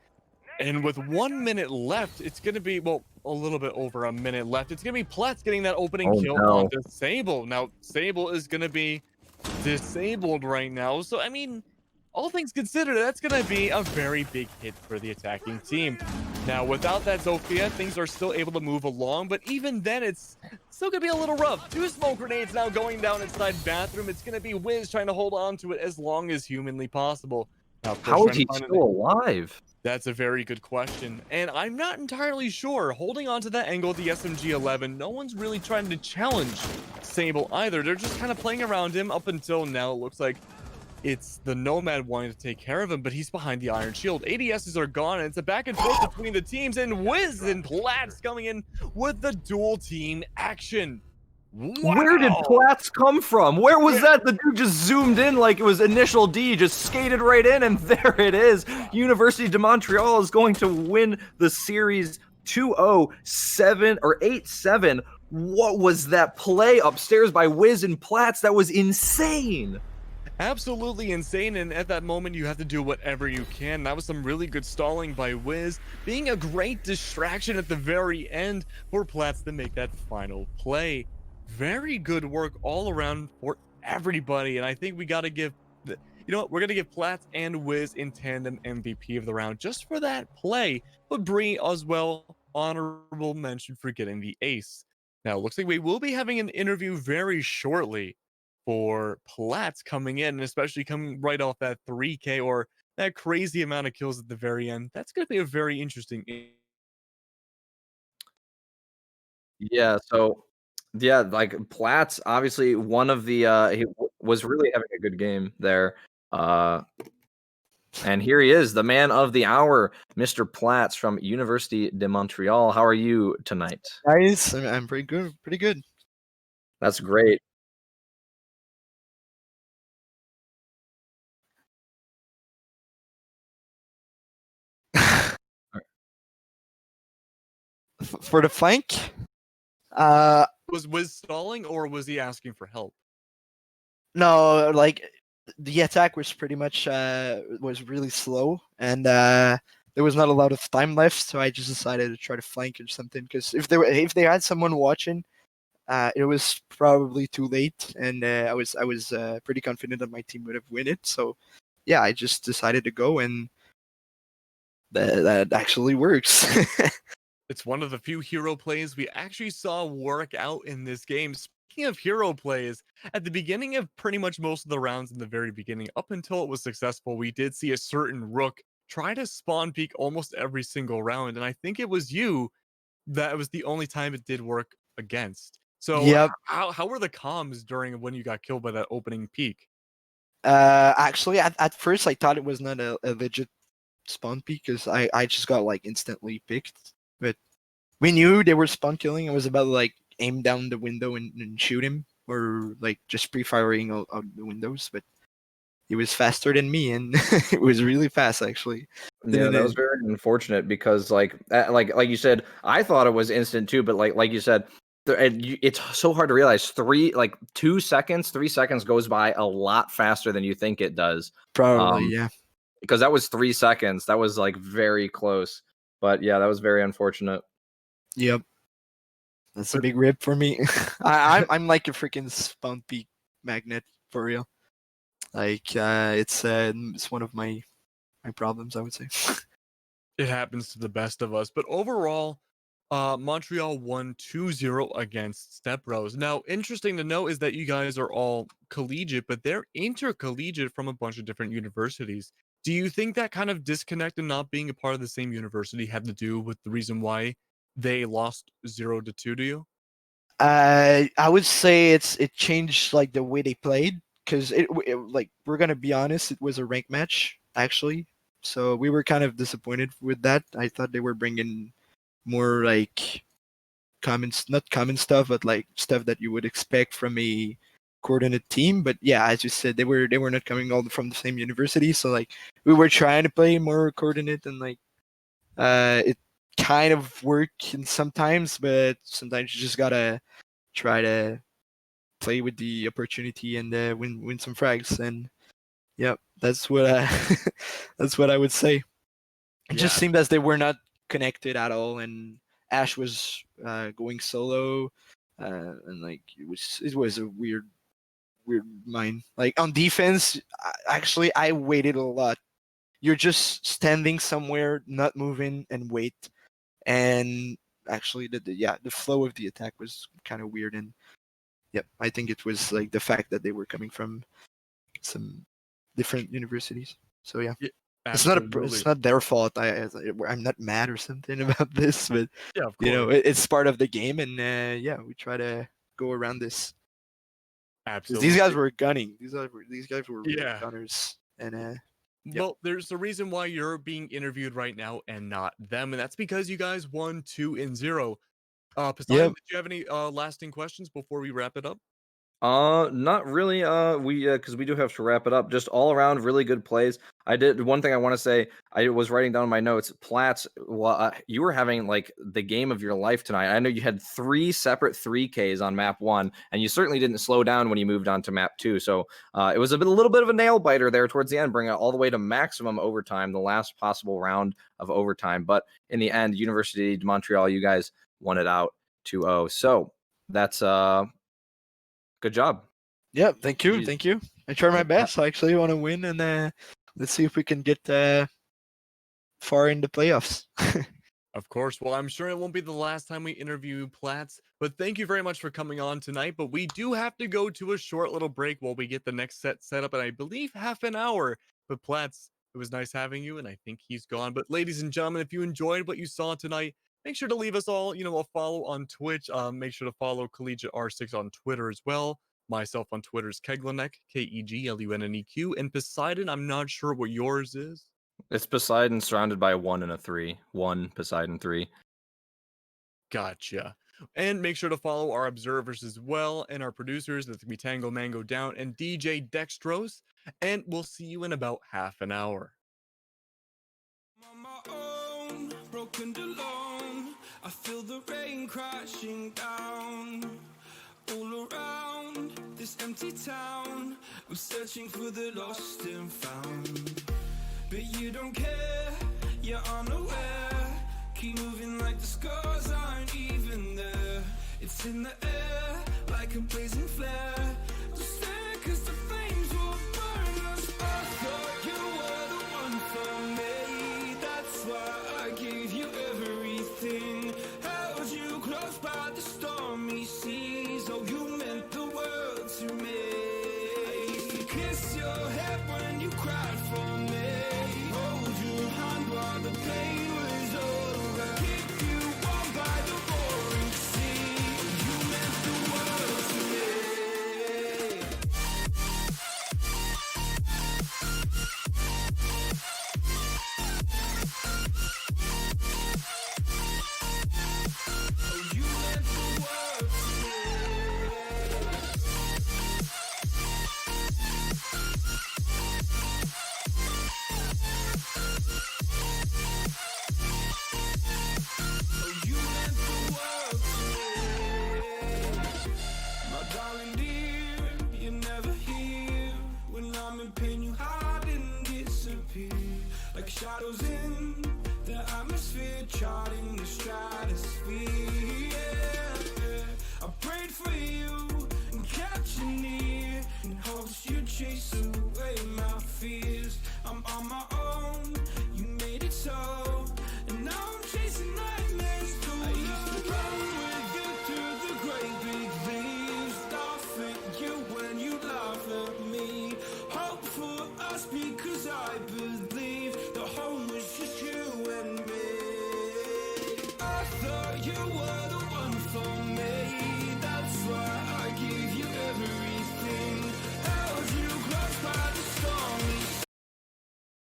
S1: And with 1 minute left, it's going to be, well, a little bit over a minute left. It's going to be Platts getting that opening kill onto Sable. Now, Sable is going to be disabled right now. So, I mean, all things considered, that's going to be a very big hit for the attacking team. Now, without that Zofia, things are still able to move along, but even then, it's still going to be a little rough. 2 smoke grenades now going down inside bathroom. It's going to be Wiz trying to hold on to it as long as humanly possible. Now,
S2: How is he still alive?
S1: That's a very good question, and I'm not entirely sure. Holding on to that angle of the SMG-11, no one's really trying to challenge Sable either. They're just kind of playing around him up until now. It looks like it's the Nomad wanting to take care of him, but he's behind the Iron Shield. ADSs are gone, and it's a back and forth between the teams, and Wiz and Platts coming in with the dual team action. Wow.
S2: Where did Platts come from? Where was that? The dude just zoomed in like it was initial D, just skated right in, and there it is. University de Montreal is going to win the series 2-0, 7 or 8-7. What was that play upstairs by Wiz and Platts? That was insane.
S1: Absolutely insane, and at that moment you have to do whatever you can. That was some really good stalling by Wiz, being a great distraction at the very end for Platts to make that final play. Very good work all around for everybody, and I think we got to give you know what, we're gonna give Platts and Wiz in tandem MVP of the round just for that play, but Bree as well, honorable mention for getting the ace. Now it looks like we will be having an interview very shortly for Platts coming in, and especially coming right off that 3K or that crazy amount of kills at the very end. That's going to be a very interesting.
S2: Yeah, so like Platts, obviously one of the he was really having a good game there. And here he is, the man of the hour, Mr. Platts from University de Montreal. How are you tonight?
S5: Guys, I'm pretty good. Pretty good.
S2: That's great.
S5: For the flank,
S1: Was Wiz stalling or was he asking for help?
S5: no, like the attack was pretty much was really slow, and there was not a lot of time left, so I just decided to try to flank or something. Because if they had someone watching, it was probably too late, and I was pretty confident that my team would have win it. So yeah, I just decided to go, and that actually works.
S1: It's one of the few hero plays we actually saw work out in this game. Speaking of hero plays, at the beginning of pretty much most of the rounds in the very beginning, up until it was successful, we did see a certain Rook try to spawn peek almost every single round, and I think it was you that was the only time it did work against. So
S5: Yep.
S1: how were the comms during when you got killed by that opening peak?
S5: Actually, at first I thought it was not a legit spawn peek because I just got like instantly picked. But we knew they were spawn killing. It was about like aim down the window and shoot him, or like just pre-firing out the windows. But he was faster than me, and it was really fast actually.
S2: Yeah, that was very unfortunate because like you said, I thought it was instant too, but like you said, it's so hard to realize 3 seconds goes by a lot faster than you think it does.
S5: Probably, yeah.
S2: Because that was 3 seconds. That was like very close. But yeah, that was very unfortunate.
S5: Yep. That's a big rip for me. I'm like a freaking spawn peak magnet for real. Like it's one of my problems, I would say.
S1: It happens to the best of us, but overall, Montreal won 2-0 against Stepbros. Now, interesting to note is that you guys are all collegiate, but they're intercollegiate from a bunch of different universities. Do you think that kind of disconnect and not being a part of the same university had to do with the reason why they lost 0-2 to you?
S5: I would say it changed like the way they played, because it like, we're gonna be honest, it was a rank match actually, so we were kind of disappointed with that. I thought they were bringing more like not common stuff, but like stuff that you would expect from a coordinate team. But yeah, as you said, they were not coming all from the same university, so like we were trying to play more coordinate, and like it kind of worked sometimes, but sometimes you just gotta try to play with the opportunity and win some frags. And yeah, that's what that's what I would say. It just
S1: Yeah.
S5: seemed as they were not connected at all, and Ash was going solo, and like it was a weird mind. Like on defense, actually, I waited a lot. You're just standing somewhere, not moving, and wait. And actually, the flow of the attack was kind of weird. And yep, I think it was like the fact that they were coming from some different universities. So yeah.
S1: Yeah,
S5: It's
S1: absolutely.
S5: not their fault. I'm not mad or something about this, but
S1: Yeah, of
S5: you know
S1: course.
S5: it's part of the game, and yeah, we try to go around this. 'Cause
S1: Absolutely.
S5: these guys were gunning. These guys were real
S1: Yeah.
S5: gunners, and Yep.
S1: Well, there's a reason why you're being interviewed right now and not them, and that's because you guys won 2-0. Poseidon,
S5: yeah,
S1: did you have any lasting questions before we wrap it up?
S2: Not really. Because we do have to wrap it up. Just all around, really good plays. I did one thing I want to say. I was writing down my notes. Platts, you were having like the game of your life tonight. I know you had 3 separate 3Ks on map 1, and you certainly didn't slow down when you moved on to map 2. So it was a little bit of a nail biter there towards the end, bringing it all the way to maximum overtime, the last possible round of overtime. But in the end, University de Montreal, you guys won it out 2-0. So that's good job.
S5: yeah. Thank you,
S2: Jeez.
S5: thank you. I tried my best. I actually want to win, and let's see if we can get far in the playoffs.
S1: Of course. Well, I'm sure it won't be the last time we interview Platts, but thank you very much for coming on tonight. But we do have to go to a short little break while we get the next set up in, I believe, half an hour. But Platts, it was nice having you, and I think he's gone. But ladies and gentlemen, if you enjoyed what you saw tonight, make sure to leave us all, a follow on Twitch. Make sure to follow Collegiate R6 on Twitter as well. Myself on Twitter is Keglunek, KEGLUNNEQ, and Poseidon, I'm not sure what yours is.
S2: It's Poseidon surrounded by a 1 and a 3. 1 Poseidon 3.
S1: Gotcha. And make sure to follow our observers as well and our producers. That's gonna be Tango Mango Down and DJ Dextros. And we'll see you in about half an hour.
S4: I'm on my own, broken alone. I feel the rain crashing down all around this empty town. I'm searching for the lost and found, but you don't care, you're unaware. Keep moving like the scars aren't even there. It's in the air like a blazing flare. Just stare 'cause the flames will burn us. I thought you were the one for me. That's why I gave you everything. Held you close by the stormy seas. Oh, you meant the world to me. I used to kiss your head when you cried for me. Hold your hand while the pain was over. Keep you warm by the roaring sea. You meant the world to me. Oh, you meant the world to me. Oh, you meant the world to me. My darling dear, you're never here. When I'm in pain, you hide and disappear. Like shadows in the atmosphere, charting the stratosphere. Yeah. I prayed for you and kept you near in hopes you'd chase away my fears. I'm on my own, you made it so, and now I'm chasing nightmares too. I used to run with you through the great big leaves, laugh at you when you laugh at me. Hope for us because I believe the home was just you and me. I thought you were